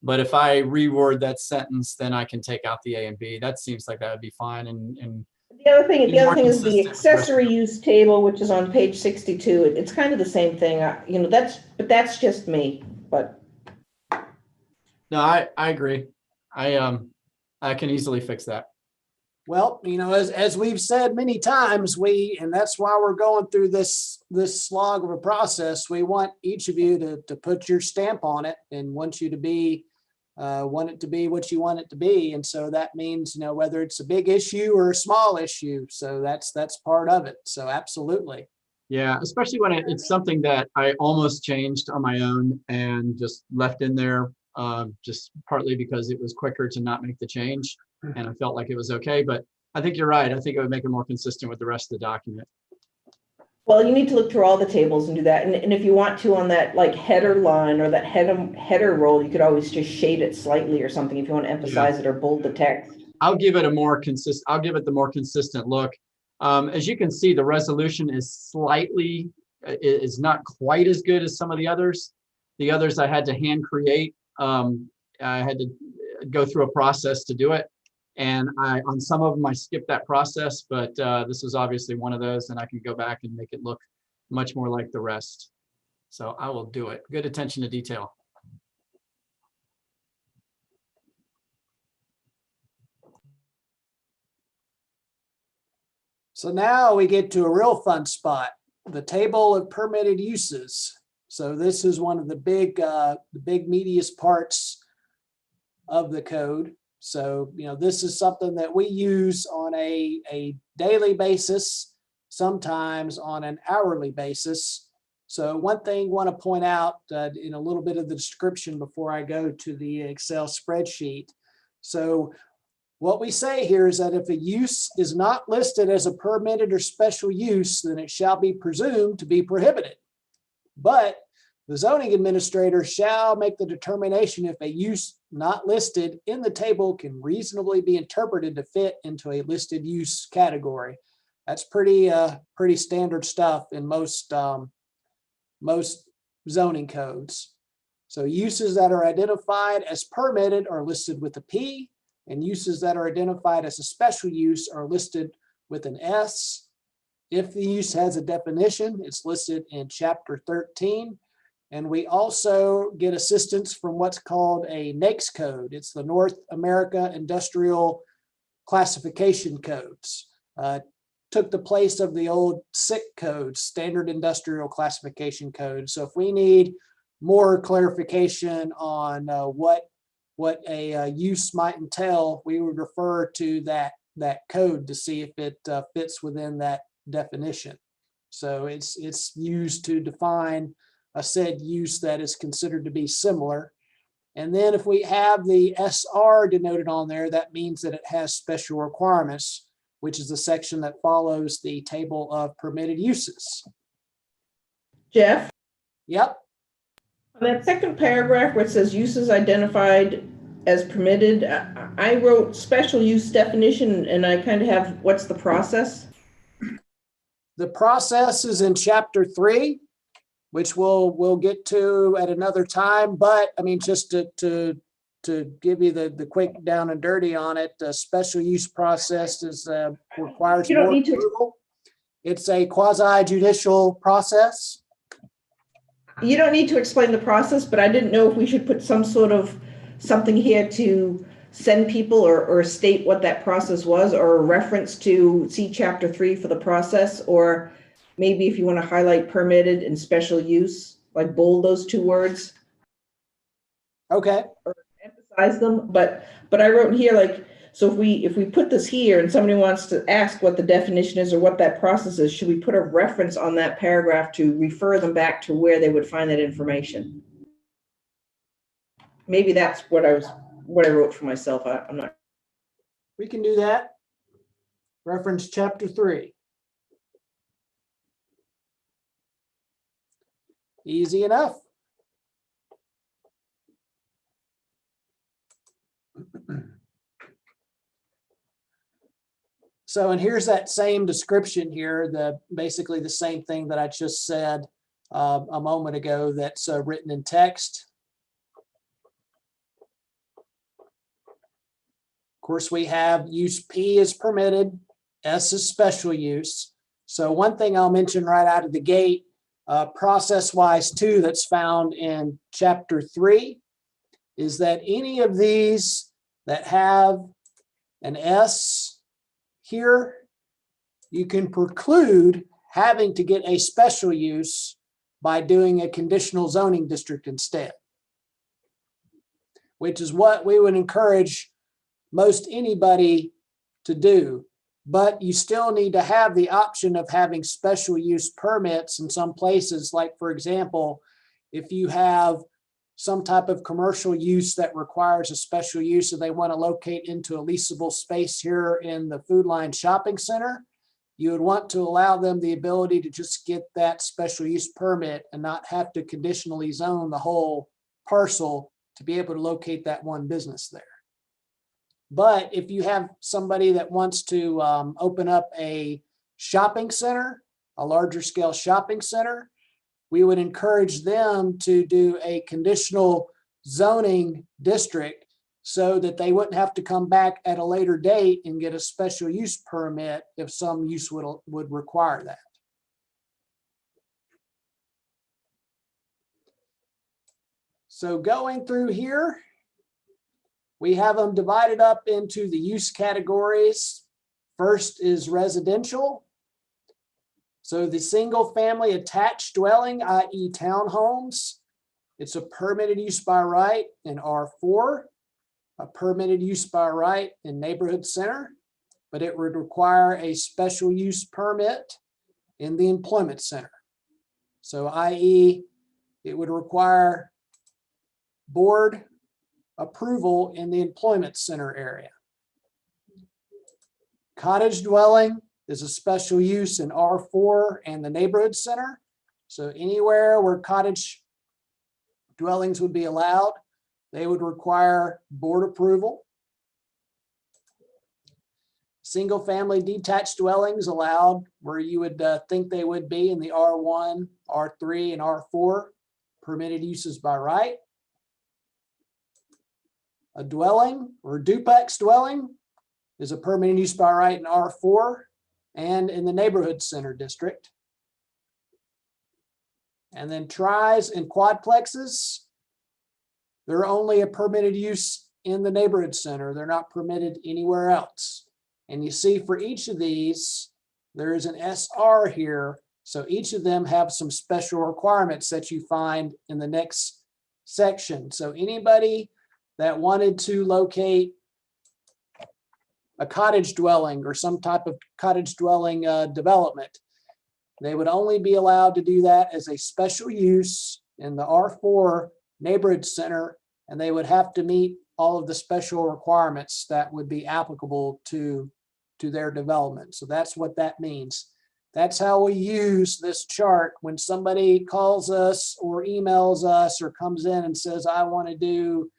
Speaker 8: But if I reword that sentence, then I can take out the A and B. That seems like that would be fine. And
Speaker 2: The other thing,
Speaker 8: Be more
Speaker 2: is the
Speaker 8: consistent with the rest of
Speaker 2: accessory
Speaker 8: it.
Speaker 2: use table, which is on page 62. It's kind of the same thing, you know, that's just me, but.
Speaker 8: no, I agree. I can easily fix that.
Speaker 3: Well, you know, as we've said many times, and that's why we're going through this slog of a process. We want each of you to put your stamp on it and want it to be what you want it to be. And so that means, you know, whether it's a big issue or a small issue. So that's part of it. So absolutely.
Speaker 8: Yeah, especially when it's something that I almost changed on my own and just left in there, just partly because it was quicker to not make the change. And I felt like it was okay, but I think you're right. I think it would make it more consistent with the rest of the document.
Speaker 2: Well, you need to look through all the tables and do that. And if you want to, on that like header line or that header roll, you could always just shade it slightly or something if you want to emphasize it or bold the text.
Speaker 8: I'll give it the more consistent look. As you can see, the resolution is not quite as good as some of the others. The others I had to hand create. I had to go through a process to do it. And on some of them, I skipped that process, but this is obviously one of those, and I can go back and make it look much more like the rest. So I will do it. Good attention to detail.
Speaker 3: So now we get to a real fun spot, the table of permitted uses. So this is one of the big meatiest parts of the code. So, you know, this is something that we use on a daily basis, sometimes on an hourly basis. So one thing I want to point out in a little bit of the description before I go to the Excel spreadsheet. So what we say here is that if a use is not listed as a permitted or special use, then it shall be presumed to be prohibited. But the zoning administrator shall make the determination if a use not listed in the table can reasonably be interpreted to fit into a listed use category. That's pretty standard stuff in most zoning codes. So uses that are identified as permitted are listed with a P, and uses that are identified as a special use are listed with an S. If the use has a definition, it's listed in Chapter 13. And we also get assistance from what's called a NAICS code. It's the North America Industrial Classification Codes. Took the place of the old SIC codes, Standard Industrial Classification Code. So if we need more clarification on what a use might entail, we would refer to that code to see if it fits within that definition. So it's used to define a said use that is considered to be similar. And then if we have the SR denoted on there, that means that it has special requirements, which is the section that follows the table of permitted uses.
Speaker 2: Jeff?
Speaker 3: Yep.
Speaker 2: On that second paragraph where it says uses identified as permitted, I wrote special use definition and I kind of have, what's the process?
Speaker 3: The process is in Chapter 3, which we'll get to at another time. But I mean, just to give you the quick down and dirty on it, the special use process requires
Speaker 2: You don't
Speaker 3: board
Speaker 2: need to.
Speaker 3: approval. It's a quasi judicial process.
Speaker 2: You don't need to explain the process, but I didn't know if we should put some sort of something here to send people or state what that process was, or a reference to see Chapter 3 for the process, or maybe if you want to highlight permitted and special use, like bold those two words.
Speaker 3: Okay.
Speaker 2: Or emphasize them, but I wrote in here, like, so if we put this here and somebody wants to ask what the definition is or what that process is, should we put a reference on that paragraph to refer them back to where they would find that information? Maybe that's what I wrote for myself. I'm not.
Speaker 3: We can do that. Reference Chapter 3. Easy enough. So, and here's that same description here, basically the same thing that I just said a moment ago that's written in text. course, we have use P is permitted, S is special use. So one thing I'll mention right out of the gate, process-wise too, that's found in chapter 3, is that any of these that have an S here, you can preclude having to get a special use by doing a conditional zoning district instead, which is what we would encourage most anybody to do. But you still need to have the option of having special use permits in some places. Like, for example, if you have some type of commercial use that requires a special use, and they want to locate into a leasable space here in the Food Line Shopping Center, you would want to allow them the ability to just get that special use permit and not have to conditionally zone the whole parcel to be able to locate that one business there. But if you have somebody that wants to open up a shopping center, a larger scale shopping center, we would encourage them to do a conditional zoning district so that they wouldn't have to come back at a later date and get a special use permit if some use would require that. So going through here, we have them divided up into the use categories. First is residential. So the single family attached dwelling, i.e. townhomes, it's a permitted use by right in R4, a permitted use by right in neighborhood center, but it would require a special use permit in the employment center. So i.e. it would require board approval in the employment center area. Cottage dwelling is a special use in R4 and the neighborhood center. So anywhere where cottage dwellings would be allowed, they would require board approval. Single family detached dwellings allowed where you would think they would be in the R1, R3, and R4, permitted uses by right. A dwelling or duplex dwelling is a permitted use by right in R4 and in the neighborhood center district. And then tris and quadplexes, they're only a permitted use in the neighborhood center. They're not permitted anywhere else. And you see for each of these, there is an SR here. So each of them have some special requirements that you find in the next section. So anybody that wanted to locate a cottage dwelling or some type of cottage dwelling development, they would only be allowed to do that as a special use in the R4 neighborhood center, and they would have to meet all of the special requirements that would be applicable to their development. So that's what that means. That's how we use this chart when somebody calls us or emails us or comes in and says, I want to do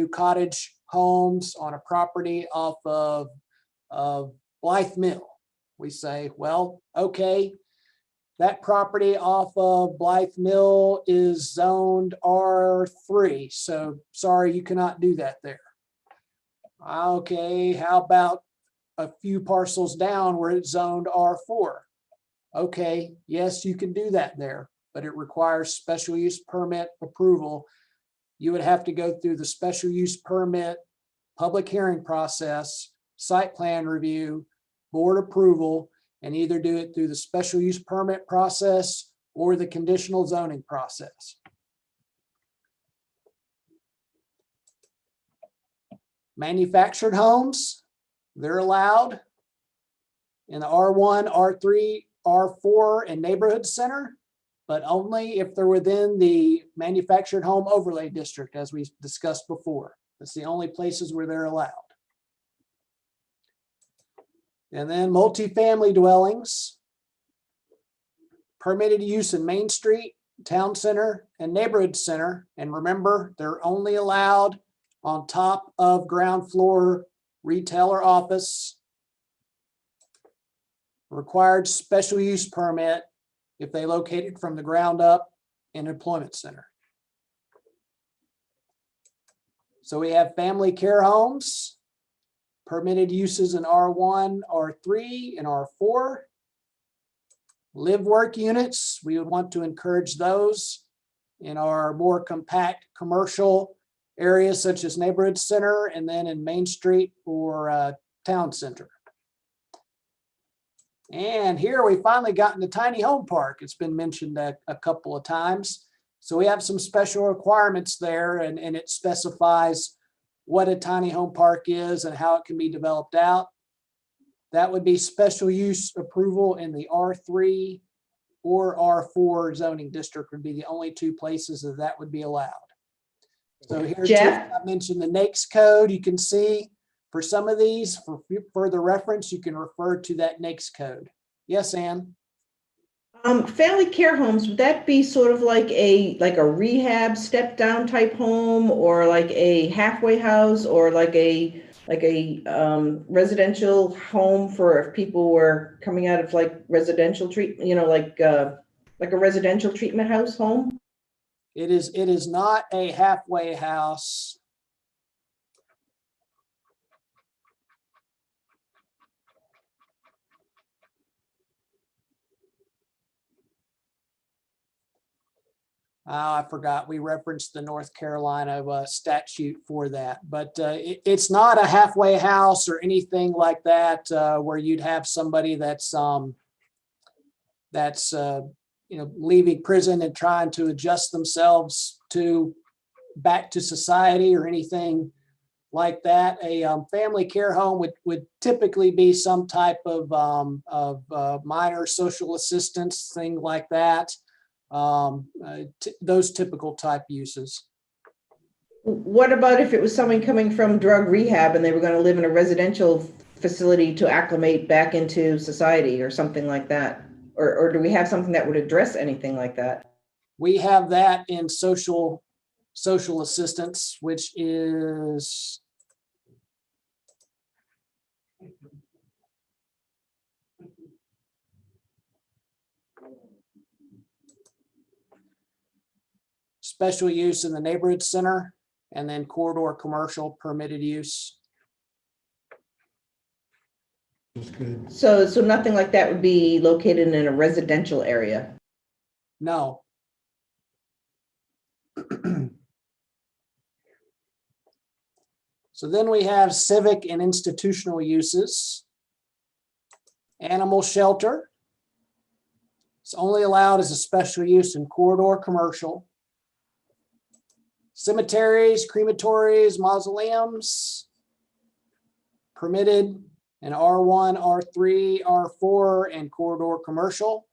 Speaker 3: cottage homes on a property off of Blythe Mill. We say, well, okay, that property off of Blythe Mill is zoned R3. So sorry, you cannot do that there. Okay, how about a few parcels down where it's zoned R4? Okay, yes, you can do that there, but it requires special use permit approval. You would have to go through the special use permit, public hearing process, site plan review, board approval, and either do it through the special use permit process or the conditional zoning process. Manufactured homes, they're allowed in the R1, R3, R4, and neighborhood center, but only if they're within the manufactured home overlay district, as we discussed before. That's the only places where they're allowed. And then multifamily dwellings, permitted use in Main Street, Town Center, and Neighborhood Center. And remember, they're only allowed on top of ground floor retail or office. Required special use permit if they located from the ground up in employment center. So we have family care homes, permitted uses in R1, R3, and R4. Live work units, we would want to encourage those in our more compact commercial areas such as neighborhood center and then in Main Street or town center. And here we finally got into tiny home park. It's been mentioned a couple of times. So we have some special requirements there, and it specifies what a tiny home park is and how it can be developed out. That would be special use approval in the R3 or R4 zoning district would be the only two places that would be allowed. So here too,
Speaker 2: Jeff?
Speaker 3: I mentioned the NAICS code. You can see for some of these, for further reference, you can refer to that NAICS code. Yes, Ann?
Speaker 2: Family care homes, would that be sort of like a rehab step down type home, or like a halfway house, or like a residential home for if people were coming out of like residential treatment, like a residential treatment house home?
Speaker 3: It is not a halfway house. I forgot, we referenced the North Carolina statute for that, but it's not a halfway house or anything like that where you'd have somebody that's leaving prison and trying to adjust themselves back to society or anything like that. A family care home would typically be some type of minor social assistance, thing like that. Those typical type uses.
Speaker 2: What about if it was someone coming from drug rehab and they were going to live in a residential facility to acclimate back into society or something like that? Or do we have something that would address anything like that?
Speaker 3: We have that in social assistance, which is special use in the neighborhood center, and then corridor commercial permitted use.
Speaker 5: That's good.
Speaker 2: So nothing like that would be located in a residential area?
Speaker 3: No. So then we have civic and institutional uses. Animal shelter. It's only allowed as a special use in corridor commercial. Cemeteries, crematories, mausoleums, permitted in R1, R3, R4, and corridor commercial.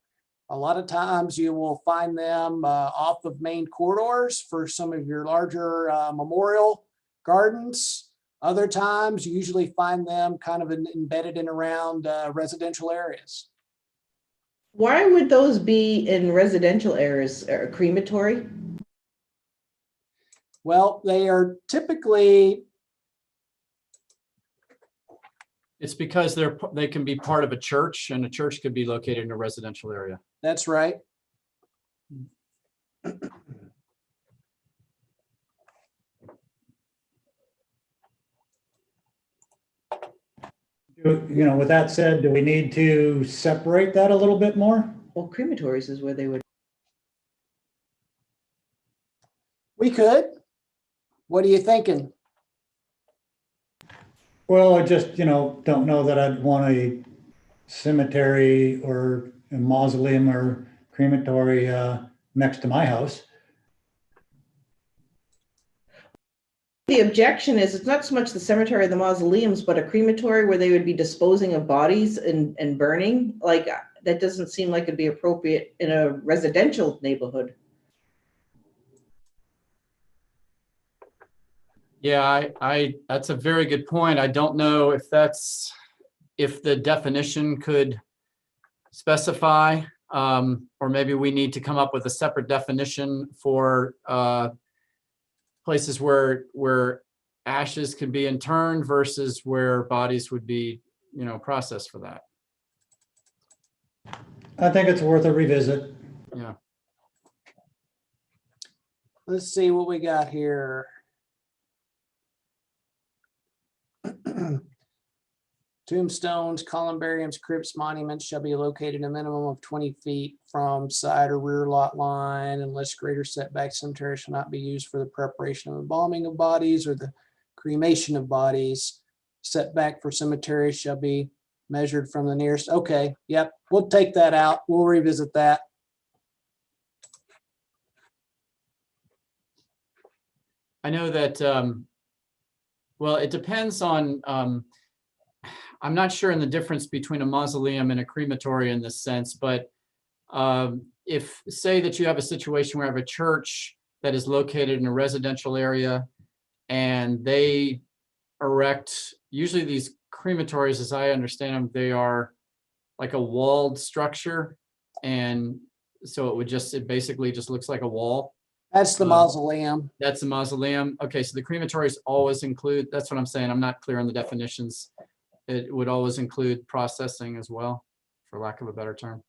Speaker 3: A lot of times you will find them off of main corridors for some of your larger memorial gardens. Other times you usually find them kind of embedded in around residential areas.
Speaker 2: Why would those be in residential areas? Crematory?
Speaker 3: Well, they are typically,
Speaker 8: It's because they can be part of a church, and a church could be located in a residential area.
Speaker 3: that's right.
Speaker 5: With that said, do we need to separate that a little bit more?
Speaker 2: Well, crematories is where they would.
Speaker 3: We could. What are you thinking?
Speaker 5: Well, I just, don't know that I'd want a cemetery or a mausoleum or crematory next to my house.
Speaker 2: The objection is it's not so much the cemetery or the mausoleums, but a crematory where they would be disposing of bodies and burning. Like, that doesn't seem like it'd be appropriate in a residential neighborhood.
Speaker 8: Yeah, that's a very good point. I don't know if the definition could specify, or maybe we need to come up with a separate definition for places where ashes can be interned versus where bodies would be, processed for that.
Speaker 5: I think it's worth a revisit.
Speaker 8: Yeah.
Speaker 3: Let's see what we got here. Tombstones, columbariums, crypts, monuments shall be located a minimum of 20 feet from side or rear lot line unless greater setback. Cemetery shall not be used for the preparation of embalming of bodies or the cremation of bodies. Setback for cemeteries shall be measured from the nearest. Okay, yep, we'll take that out. We'll revisit that.
Speaker 8: I know that, well, it depends on, I'm not sure in the difference between a mausoleum and a crematory in this sense, but if, say that you have a situation where you have a church that is located in a residential area and they erect, usually these crematories, as I understand them, they are like a walled structure. And so it would just, it basically just looks like a wall.
Speaker 3: That's the mausoleum.
Speaker 8: That's the mausoleum. Okay, so the crematories always include, that's what I'm saying. I'm not clear on the definitions. It would always include processing as well, for lack of a better term.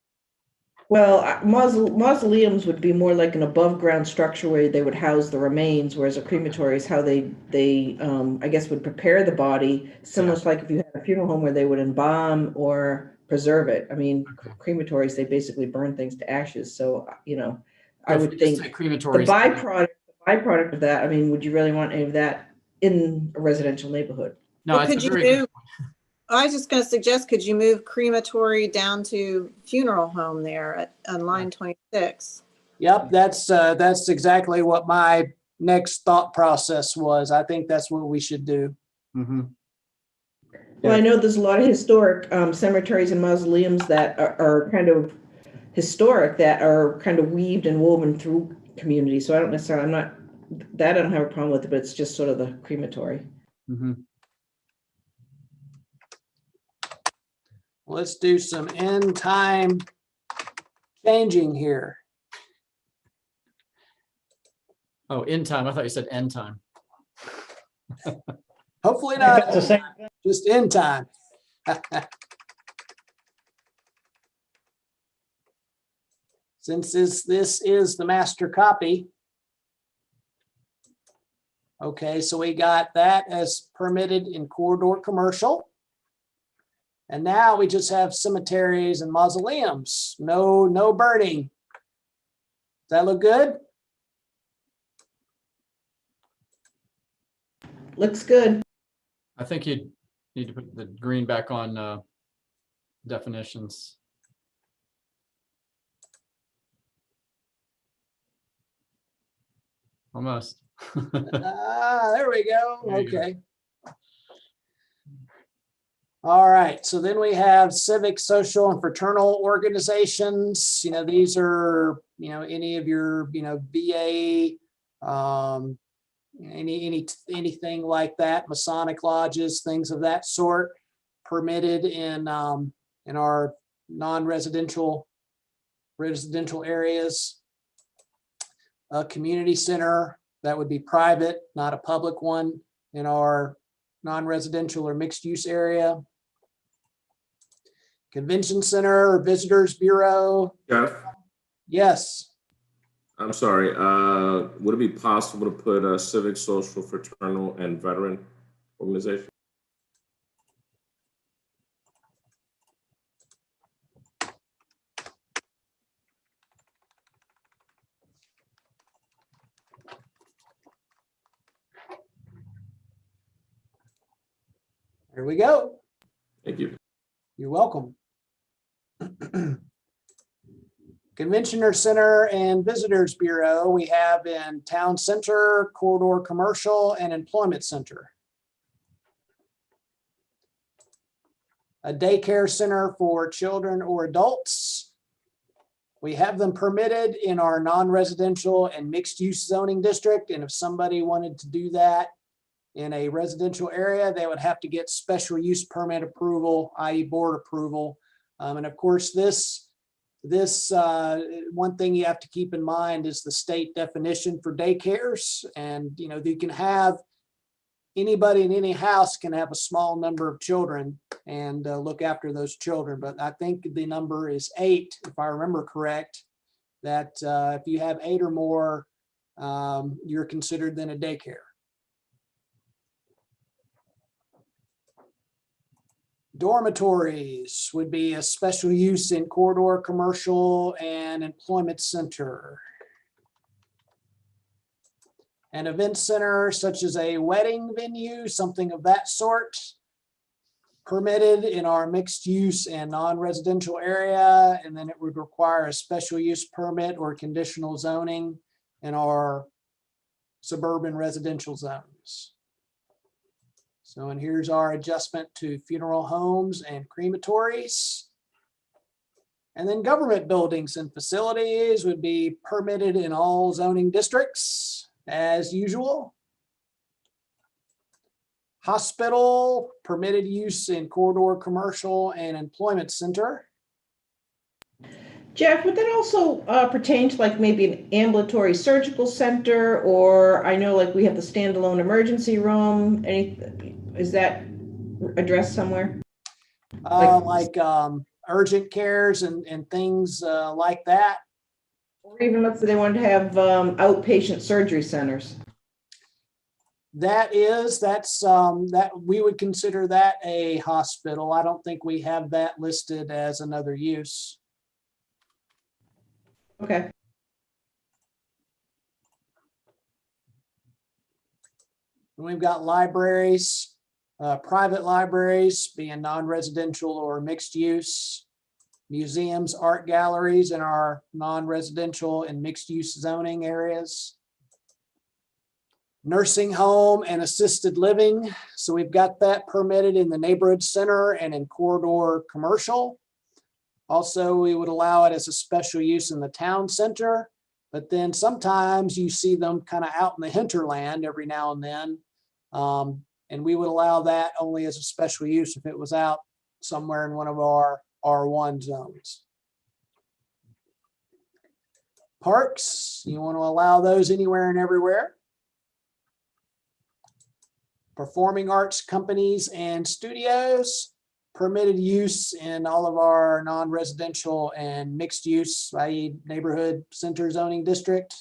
Speaker 2: Well, mausoleums would be more like an above ground structure where they would house the remains, whereas a crematory is how they I guess would prepare the body, similar to like if you had a funeral home where they would embalm or preserve it. I mean, crematories, they basically burn things to ashes. So, you know, I would think the byproduct of that, I mean, would you really want any of that in a residential neighborhood?
Speaker 8: No,
Speaker 9: Well, could you move? I was just going to suggest, could you move crematory down to funeral home there on line 26?
Speaker 3: Yep, that's exactly what my next thought process was. I think that's what we should do.
Speaker 8: Mm-hmm.
Speaker 2: Well, I know there's a lot of historic cemeteries and mausoleums that are kind of historic, that are kind of weaved and woven through communities. So I don't necessarily, I don't have a problem with it, but it's just sort of the crematory.
Speaker 8: Mm-hmm.
Speaker 3: Let's do some end time changing here.
Speaker 8: Oh, in time. I thought you said end time.
Speaker 3: Hopefully
Speaker 5: That's
Speaker 3: not,
Speaker 5: the same.
Speaker 3: just in time. Since this is the master copy. Okay, so we got that as permitted in corridor commercial. And now we just have cemeteries and mausoleums. No burning. Does that look good?
Speaker 2: Looks good.
Speaker 8: I think you need to put the green back on definitions. Almost.
Speaker 3: There we go.
Speaker 8: There you go.
Speaker 3: Okay. All right, so then we have civic, social, and fraternal organizations. You know, these are, you know, any of your, you know, VA, anything like that, Masonic lodges, things of that sort, permitted in our non-residential areas. A community center, that would be private, not a public one, in our non-residential or mixed-use area. Convention center or visitors bureau.
Speaker 7: Jeff,
Speaker 3: Yes.
Speaker 7: I'm sorry. Would it be possible to put a civic, social, fraternal, and veteran organization?
Speaker 3: Here we go.
Speaker 7: Thank you.
Speaker 3: You're welcome. Convention Center and Visitors Bureau, we have in Town Center, Corridor Commercial, and Employment Center. A daycare center for children or adults. We have them permitted in our non-residential and mixed-use zoning district, and if somebody wanted to do that in a residential area, they would have to get special use permit approval, i.e. board approval. And of course, this one thing you have to keep in mind is the state definition for daycares. And, you know, you can have anybody in any house can have a small number of children and look after those children. But I think the number is 8, if I remember correct, that if you have 8 or more, you're considered then a daycare. Dormitories would be a special use in corridor commercial and employment center. An event center such as a wedding venue, something of that sort, permitted in our mixed use and non-residential area, and then it would require a special use permit or conditional zoning in our suburban residential zones. So, and here's our adjustment to funeral homes and crematories. And then government buildings and facilities would be permitted in all zoning districts as usual. Hospital, permitted use in corridor commercial and employment center.
Speaker 2: Jeff, would that also pertain to like maybe an ambulatory surgical center, or I know like we have the standalone emergency room, is that addressed somewhere?
Speaker 3: Like urgent cares and things like that.
Speaker 2: Or even let's say they wanted to have outpatient surgery centers.
Speaker 3: That's that we would consider that a hospital. I don't think we have that listed as another use.
Speaker 2: Okay.
Speaker 3: We've got libraries, private libraries being non-residential or mixed use, museums, art galleries in our non-residential and mixed use zoning areas, nursing home and assisted living. So we've got that permitted in the neighborhood center and in corridor commercial. Also, we would allow it as a special use in the town center, but then sometimes you see them kind of out in the hinterland every now and then. And we would allow that only as a special use if it was out somewhere in one of our R1 zones. Parks, you want to allow those anywhere and everywhere. Performing arts companies and studios, permitted use in all of our non-residential and mixed use, i.e. neighborhood center zoning district.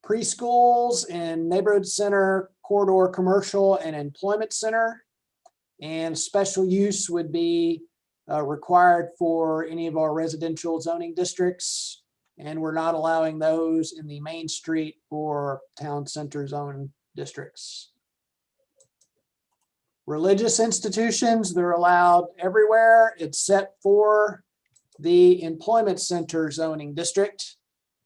Speaker 3: Preschools and neighborhood center, corridor commercial and employment center. And special use would be required for any of our residential zoning districts. And we're not allowing those in the Main Street or town center zone districts. Religious institutions, they're allowed everywhere except for the employment center zoning district.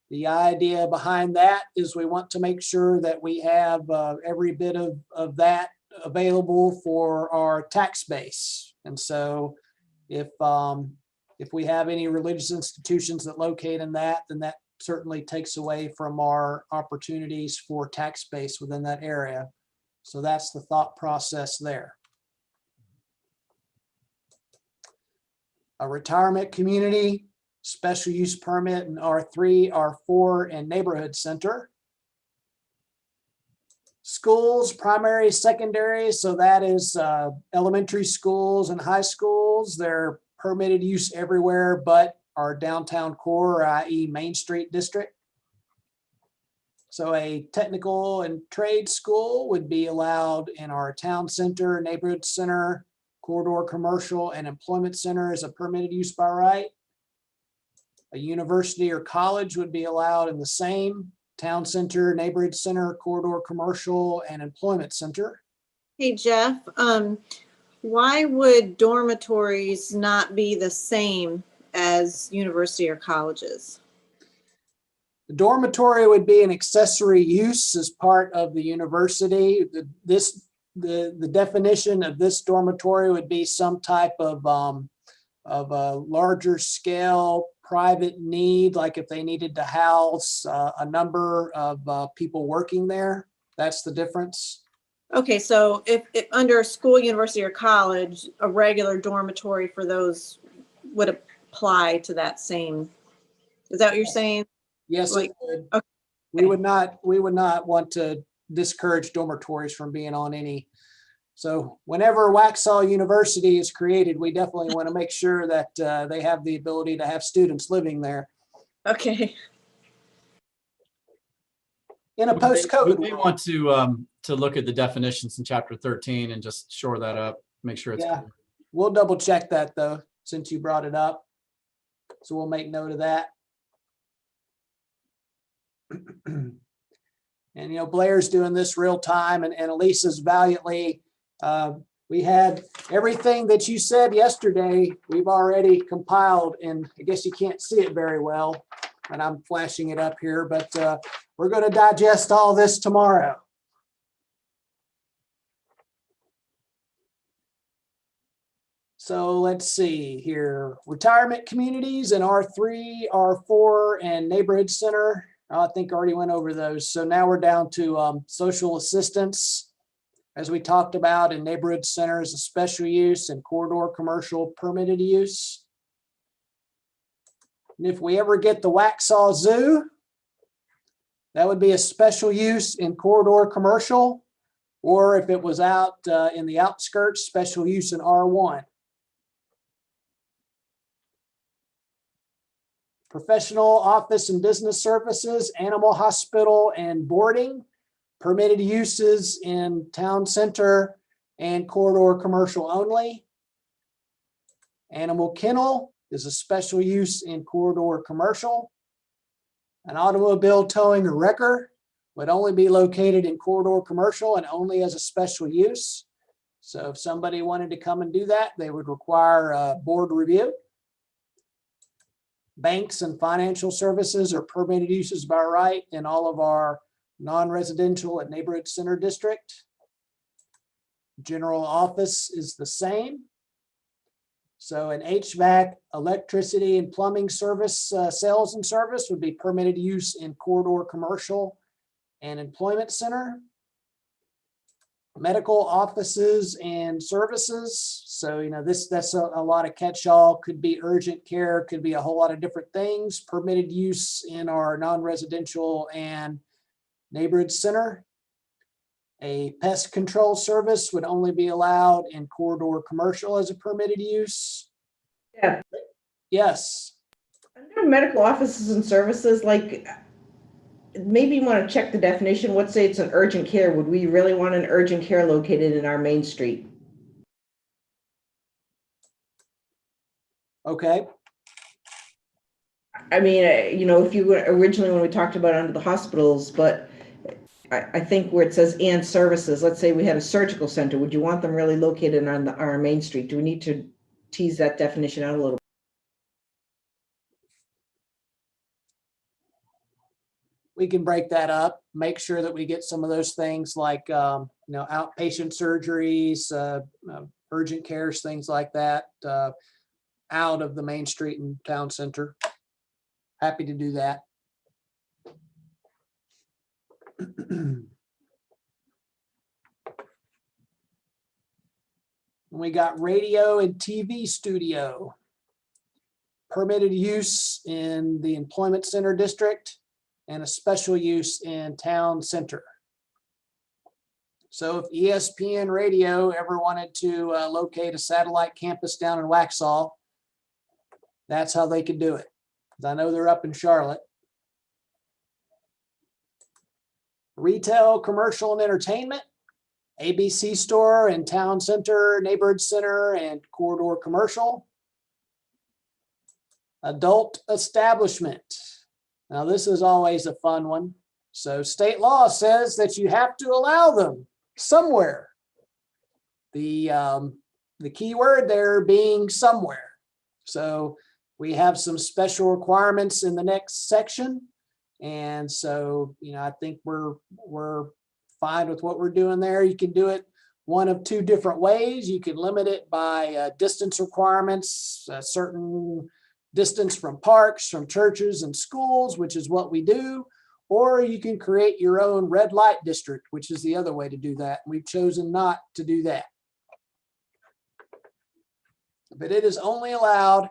Speaker 3: The idea behind that is we want to make sure that we have every bit of that available for our tax base. And so if we have any religious institutions that locate in that, then that certainly takes away from our opportunities for tax base within that area. So that's the thought process there. A retirement community, special use permit in R3, R4, and neighborhood center. Schools, primary, secondary, so that is elementary schools and high schools. They're permitted use everywhere but our downtown core, i.e. Main Street district. So a technical and trade school would be allowed in our town center, neighborhood center, corridor commercial, and employment center as a permitted use by right. A university or college would be allowed in the same town center, neighborhood center, corridor commercial, and employment center.
Speaker 9: Hey, Jeff, why would dormitories not be the same as university or colleges?
Speaker 3: The dormitory would be an accessory use as part of the university. The definition of this dormitory would be some type of a larger scale private need, like if they needed to house a number of people working there. That's the difference.
Speaker 9: Okay, so if under school, university, or college, a regular dormitory for those would apply to that same, is that what you're saying?
Speaker 3: Yes,
Speaker 9: Like,
Speaker 3: it would.
Speaker 9: okay.
Speaker 3: We would not want to discourage dormitories from being on any. So whenever Waxhaw University is created, we definitely want to make sure that they have the ability to have students living there
Speaker 9: Okay,
Speaker 3: in a post-COVID
Speaker 8: We
Speaker 3: world.
Speaker 8: want to look at the definitions in chapter 13 and just shore that up. make sure it's
Speaker 3: Yeah.
Speaker 8: clear.
Speaker 3: We'll double check that though, since you brought it up. So we'll make note of that. And, you know, Blair's doing this real time and Elisa's valiantly. We had everything that you said yesterday, we've already compiled, and I guess you can't see it very well, and I'm flashing it up here, but we're going to digest all this tomorrow. So let's see here. Retirement communities in R3, R4, and neighborhood center. I think I already went over those. So now we're down to social assistance. As we talked about, in neighborhood centers, a special use and corridor commercial permitted use. And if we ever get the Waxhaw Zoo, that would be a special use in corridor commercial, or if it was out in the outskirts, special use in R1. Professional office and business services, animal hospital and boarding, permitted uses in town center and corridor commercial only. Animal kennel is a special use in corridor commercial. An automobile towing or wrecker would only be located in corridor commercial and only as a special use. So if somebody wanted to come and do that, they would require a board review. Banks and financial services are permitted uses by right in all of our non-residential and neighborhood center district. General office is the same. So an HVAC, electricity and plumbing service, sales and service would be permitted use in corridor commercial and employment center. Medical offices and services. So, you know, that's a lot of catch-all, could be urgent care, could be a whole lot of different things. Permitted use in our non-residential and neighborhood center. A pest control service would only be allowed in corridor commercial as a permitted use.
Speaker 2: Yeah.
Speaker 3: Yes.
Speaker 2: Under medical offices and services, like, maybe you want to check the definition. Let's say it's an urgent care. Would we really want an urgent care located in our main street?
Speaker 3: Okay.
Speaker 2: I mean, you know, if you were originally when we talked about under the hospitals, but I think where it says and services, let's say we had a surgical center, would you want them really located on our main street? Do we need to tease that definition out a little?
Speaker 3: We can break that up, make sure that we get some of those things like, you know, outpatient surgeries, urgent cares, things like that, out of the main street and town center. Happy to do that. We got radio and TV studio. Permitted use in the employment center district and a special use in town center. So if ESPN radio ever wanted to locate a satellite campus down in Waxhaw, that's how they could do it. 'Cause I know they're up in Charlotte. Retail, commercial, and entertainment, ABC store and town center, neighborhood center, and corridor commercial. Adult establishment. Now, this is always a fun one. So state law says that you have to allow them somewhere. The key word there being somewhere. So we have some special requirements in the next section. And so, you know, I think we're fine with what we're doing there. You can do it one of two different ways. You can limit it by distance requirements, a certain distance from parks, from churches and schools, which is what we do. Or you can create your own red light district, which is the other way to do that. We've chosen not to do that. But it is only allowed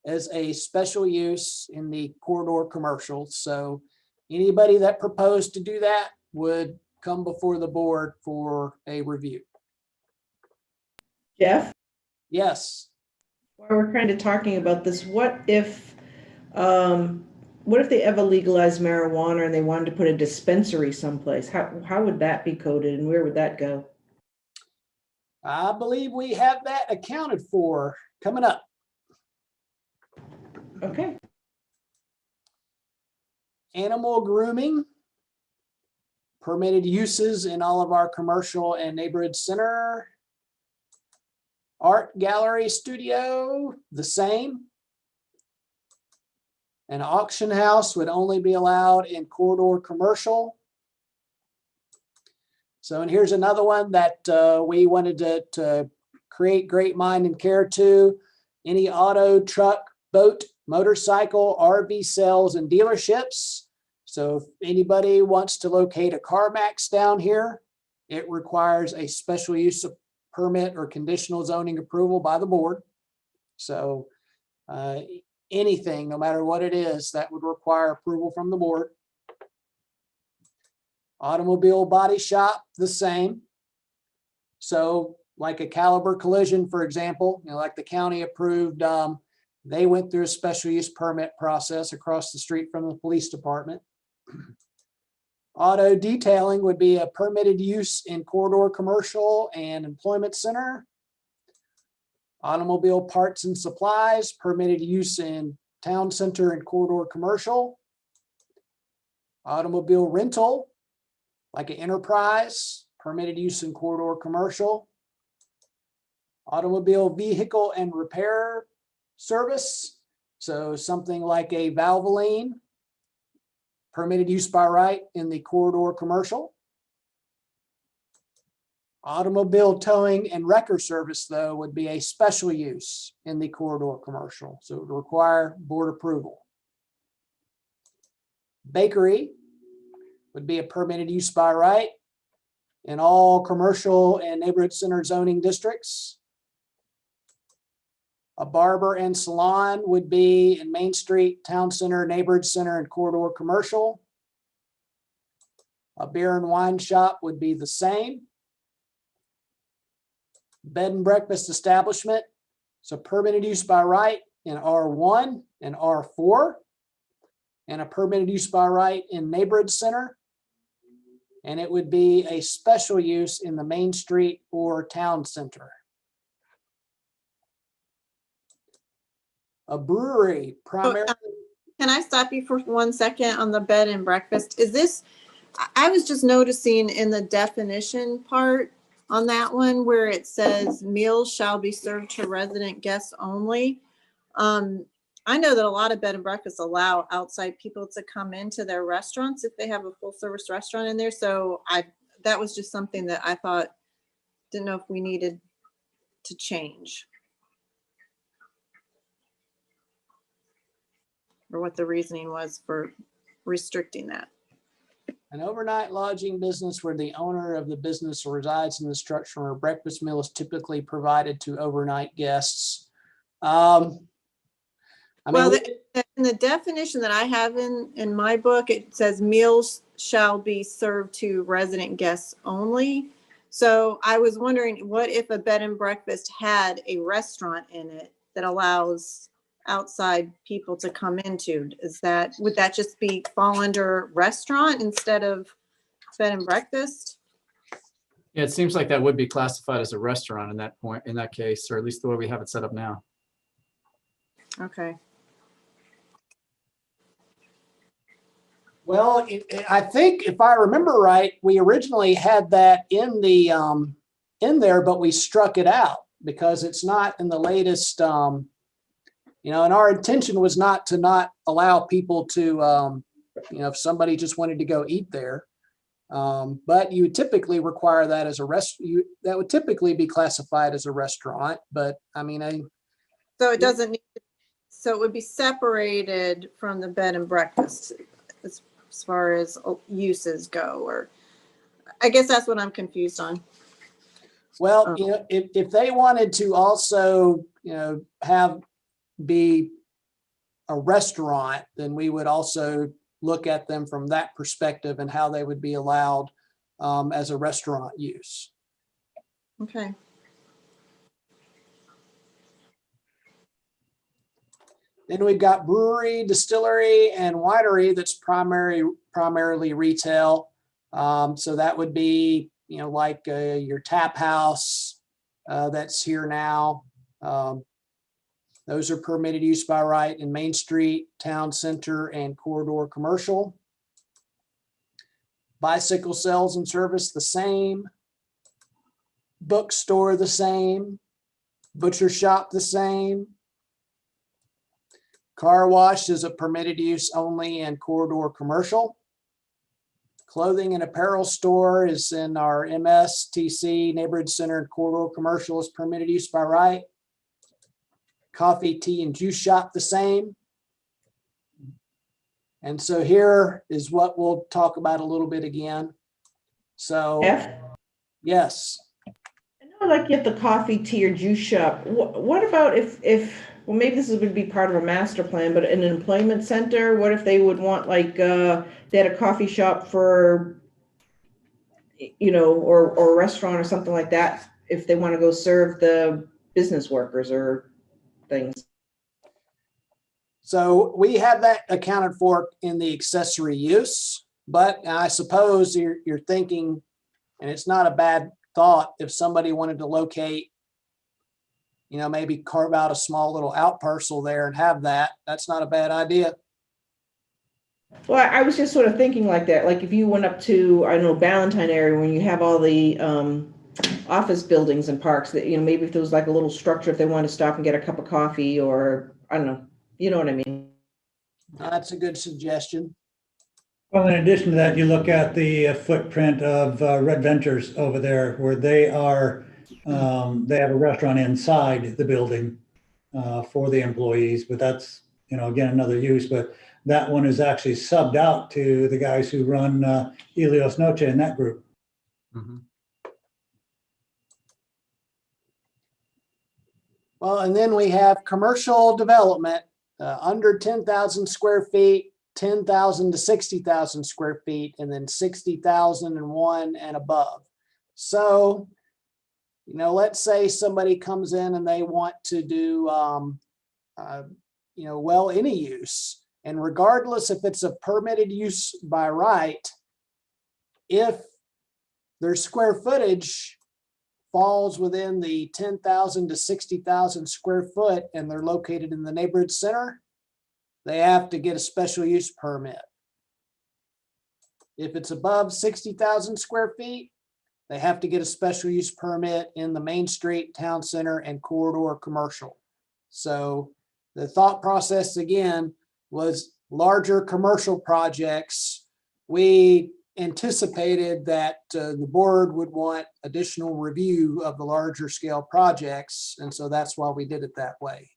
Speaker 3: as a special use in the corridor commercial. So anybody that proposed to do that would come before the board for a review.
Speaker 2: Jeff,
Speaker 3: Yes.
Speaker 2: while we're kind of talking about this, what if they ever legalized marijuana and they wanted to put a dispensary someplace? How would that be coded and where would that go?
Speaker 3: I believe we have that accounted for coming up.
Speaker 2: Okay,
Speaker 3: Animal grooming. Permitted uses in all of our commercial and neighborhood center. Art gallery studio, the same. An auction house would only be allowed in corridor commercial. So, and here's another one that we wanted to create great mind and care to. Any auto, truck, boat, motorcycle, RV sales and dealerships. So if anybody wants to locate a CarMax down here, it requires a special use permit or conditional zoning approval by the board. So anything, no matter what it is, that would require approval from the board. Automobile body shop, the same. So like a Caliber Collision, for example, like the county approved, they went through a special use permit process across the street from the police department. Auto detailing would be a permitted use in corridor commercial and employment center. Automobile parts and supplies, permitted use in town center and corridor commercial. Automobile rental, like an enterprise, permitted use in corridor commercial. Automobile vehicle and repair service, so something like a Valvoline, permitted use by right in the corridor commercial. Automobile towing and wrecker service, though, would be a special use in the corridor commercial, so it would require board approval. Bakery would be a permitted use by right in all commercial and neighborhood center zoning districts. A barber and salon would be in Main Street, Town Center, Neighborhood Center, and corridor commercial. A beer and wine shop would be the same. Bed and breakfast establishment, so permitted use by right in R1 and R4, and a permitted use by right in Neighborhood Center. And it would be a special use in the Main Street or Town Center. A brewery, primarily.
Speaker 9: Can I stop you for 1 second on the bed and breakfast? Is this, I was just noticing in the definition part on that one where it says meals shall be served to resident guests only. I know that a lot of bed and breakfasts allow outside people to come into their restaurants if they have a full service restaurant in there. So that was just something that I thought, didn't know if we needed to change. Or what the reasoning was for restricting that.
Speaker 3: An overnight lodging business where the owner of the business resides in the structure where a breakfast meal is typically provided to overnight guests. In
Speaker 9: the definition that I have in my book, it says meals shall be served to resident guests only. So I was wondering, what if a bed and breakfast had a restaurant in it that allows outside people to come into? Would that just fall under restaurant instead of bed and breakfast?
Speaker 8: Yeah, it seems like that would be classified as a restaurant in that case, or at least the way we have it set up now.
Speaker 9: Okay.
Speaker 3: Well, I think if I remember right, we originally had that in there, but we struck it out because it's not in the latest. And our intention was not allow people to, if somebody just wanted to go eat there. But you would typically require that as a that would typically be classified as a restaurant. But
Speaker 9: so it doesn't need so it would be separated from the bed and breakfast as far as uses go, or I guess that's what I'm confused on.
Speaker 3: Well, if they wanted to also, be a restaurant, then we would also look at them from that perspective and how they would be allowed as a restaurant use.
Speaker 9: Okay.
Speaker 3: Then we've got brewery, distillery, and winery that's primarily retail. So that would be, like your tap house, that's here now. Those are permitted use by right in Main Street, Town Center, and Corridor Commercial. Bicycle sales and service the same. Bookstore the same. Butcher shop the same. Car wash is a permitted use only in Corridor Commercial. Clothing and apparel store is in our MSTC, Neighborhood Center, and Corridor Commercial is permitted use by right. Coffee, tea, and juice shop the same. And so here is what we'll talk about a little bit again. So,
Speaker 2: F,
Speaker 3: yes.
Speaker 2: I know, like, you have the coffee, tea, or juice shop. What about if well, maybe this would be part of a master plan, but in an employment center, what if they would want, like, they had a coffee shop for, you know, or a restaurant or something like that, if they want to go serve the business workers or things?
Speaker 3: So we have that accounted for in the accessory use, but I suppose you're thinking, and it's not a bad thought, if somebody wanted to locate, you know, maybe carve out a small little out parcel there and have that, that's not a bad idea.
Speaker 2: Well, I was just sort of thinking like that, like if you went up to, I don't know, Ballantyne area, when you have all the office buildings and parks, that, you know, maybe if there was like a little structure, if they wanted to stop and get a cup of coffee, or I don't know, you know what I mean?
Speaker 3: That's a good suggestion.
Speaker 5: Well, in addition to that, you look at the footprint of Red Ventures over there, where they are, they have a restaurant inside the building for the employees, but that's, you know, again, another use, but that one is actually subbed out to the guys who run Helios Noche in that group.
Speaker 8: Mhm.
Speaker 3: Well, and then we have commercial development under 10,000 square feet, 10,000 to 60,000 square feet, and then 60,001 and above. So, you know, let's say somebody comes in and they want to do, you know, well, any use. And regardless if it's a permitted use by right, if their square footage falls within the 10,000 to 60,000 square foot and they're located in the neighborhood center, they have to get a special use permit. If it's above 60,000 square feet, they have to get a special use permit in the Main Street, Town Center, and Corridor Commercial. So the thought process again was larger commercial projects. We anticipated that the board would want additional review of the larger scale projects. And so that's why we did it that way.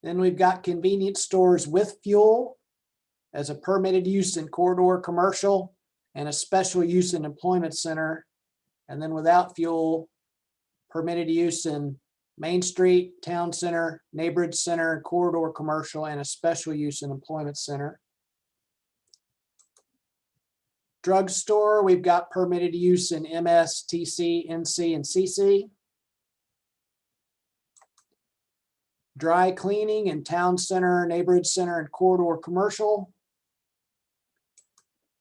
Speaker 3: Then we've got convenience stores with fuel as a permitted use in Corridor Commercial and a special use in Employment Center. And then without fuel, permitted use in Main Street, Town Center, Neighborhood Center, and Corridor Commercial, and a special use in Employment Center. Drugstore, we've got permitted use in MS, TC, NC, and CC. Dry cleaning in Town Center, Neighborhood Center, and Corridor Commercial.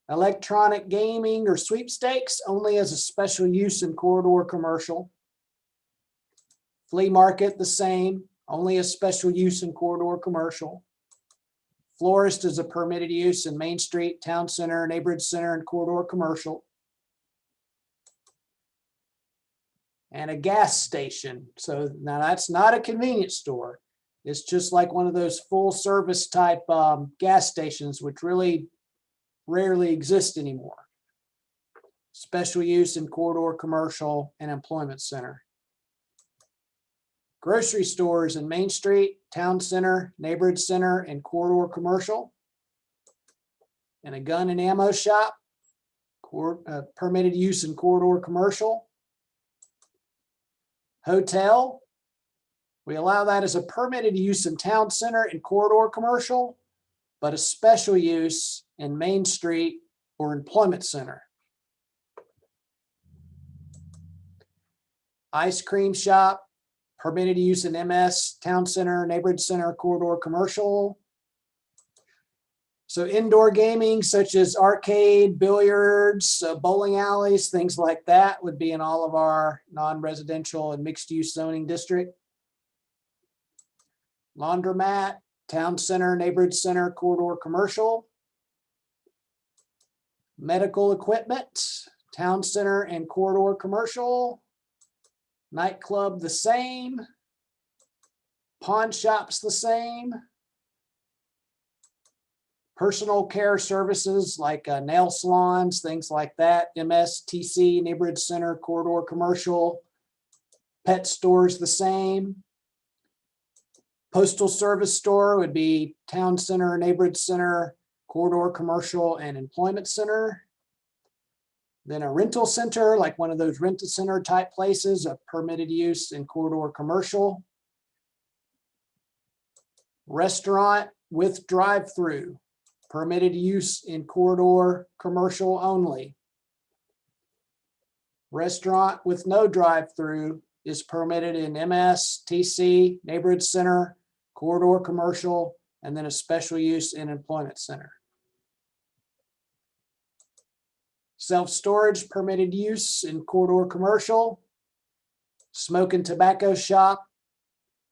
Speaker 3: Electronic gaming or sweepstakes only as a special use in Corridor Commercial. Flea market, the same, only a special use in Corridor Commercial. Florist is a permitted use in Main Street, Town Center, Neighborhood Center, and Corridor Commercial. And a gas station. So now that's not a convenience store. It's just like one of those full service type gas stations, which really rarely exist anymore. Special use in Corridor Commercial and Employment Center. Grocery stores in Main Street, Town Center, Neighborhood Center, and Corridor Commercial. And a gun and ammo shop, permitted use in Corridor Commercial. Hotel, we allow that as a permitted use in Town Center and Corridor Commercial, but a special use in Main Street or Employment Center. Ice cream shop, permitted use in MS, Town Center, Neighborhood Center, Corridor Commercial. So indoor gaming such as arcade, billiards, bowling alleys, things like that would be in all of our non-residential and mixed-use zoning district. Laundromat, town center, neighborhood center, corridor commercial. Medical equipment, town center and corridor commercial. Nightclub the same. Pawn shops the same. Personal care services like nail salons, things like that. MSTC, neighborhood center, corridor commercial. Pet stores the same. Postal service store would be town center, neighborhood center, corridor commercial, and employment center. Then a rental center, like one of those rental center type places, a permitted use in corridor commercial. Restaurant with drive-through, permitted use in corridor commercial only. Restaurant with no drive-through is permitted in MS, TC, neighborhood center, corridor commercial, and then a special use in employment center. Self-storage permitted use in corridor commercial. Smoke and tobacco shop,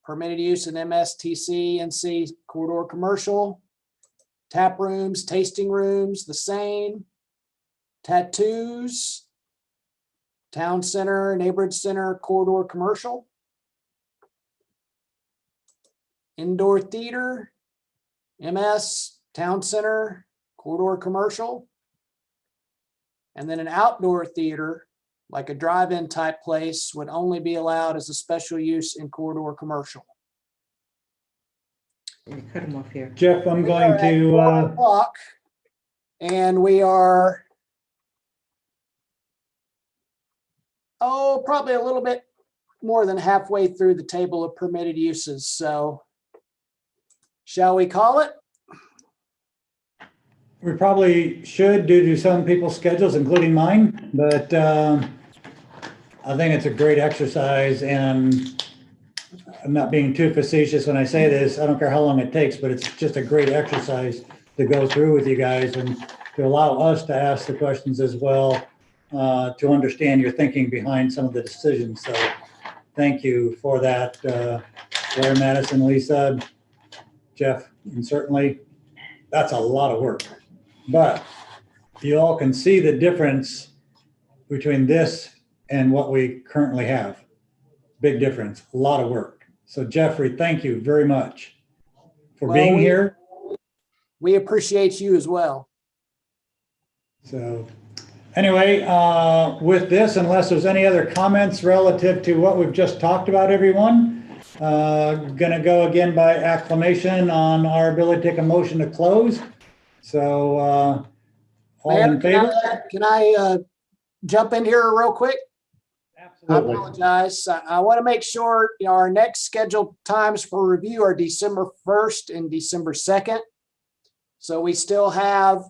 Speaker 3: permitted use in MSTC, NC, corridor commercial. Tap rooms, tasting rooms, the same. Tattoos, town center, neighborhood center, corridor commercial. Indoor theater, MS, town center, corridor commercial. And then an outdoor theater, like a drive-in type place, would only be allowed as a special use in corridor commercial.
Speaker 2: You cut them off here.
Speaker 5: Jeff, I'm
Speaker 3: We are
Speaker 5: going
Speaker 3: at
Speaker 5: to,
Speaker 3: 4 o'clock, and we are, probably a little bit more than halfway through the table of permitted uses. So shall we call it?
Speaker 5: we probably should due to some people's schedules, including mine, but I think it's a great exercise, and I'm not being too facetious when I say this. I don't care how long it takes, but it's just a great exercise to go through with you guys and to allow us to ask the questions as well, to understand your thinking behind some of the decisions. So thank you for that, Blair, Madison, Lisa, Jeff, and certainly that's a lot of work. But you all can see the difference between this and what we currently have. Big difference, a lot of work. So Jeffrey, thank you very much for
Speaker 3: Well,
Speaker 5: being here.
Speaker 3: We appreciate you as well.
Speaker 5: So anyway, with this, unless there's any other comments relative to what we've just talked about, everyone, gonna go again by acclamation on our ability to take a motion to close. So all
Speaker 3: Mayor,
Speaker 5: in favor?
Speaker 3: can I jump in here real quick? I
Speaker 5: Absolutely.
Speaker 3: apologize. I want to make sure, our next scheduled times for review are December 1st and December 2nd. So we still have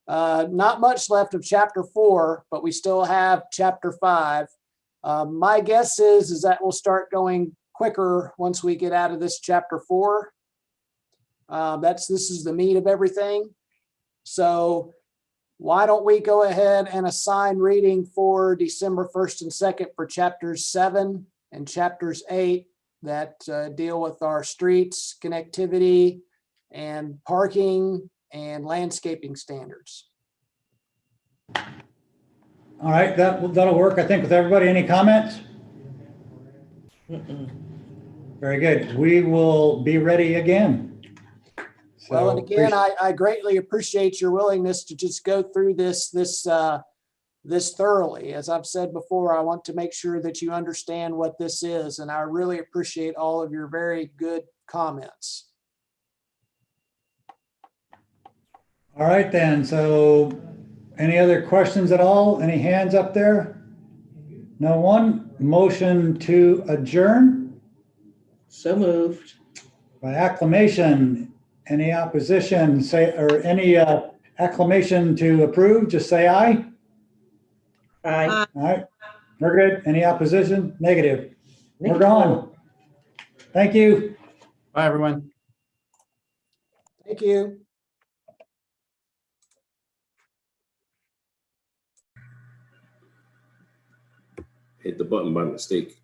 Speaker 3: not much left of chapter 4, but we still have chapter 5. My guess is that we'll start going quicker once we get out of this chapter 4. This is the meat of everything. So why don't we go ahead and assign reading for December 1st and 2nd for chapters 7 and chapters 8 that deal with our streets, connectivity, and parking and landscaping standards.
Speaker 5: All right, that'll work, I think, with everybody. Any comments? Very good. We will be ready again.
Speaker 3: Well, and again,
Speaker 5: appreciate-
Speaker 3: I greatly appreciate your willingness to just go through this thoroughly. As I've said before, I want to make sure that you understand what this is, and I really appreciate all of your very good comments.
Speaker 5: All right then, so any other questions at all? Any hands up there? No one? Motion to adjourn
Speaker 2: So moved.
Speaker 5: by acclamation. Any opposition, say, or any acclamation to approve, just say aye.
Speaker 2: Aye.
Speaker 5: All right, we're good. Any opposition? Negative. We're gone. Thank you.
Speaker 8: Bye, everyone.
Speaker 3: Thank you.
Speaker 7: hit the button by mistake.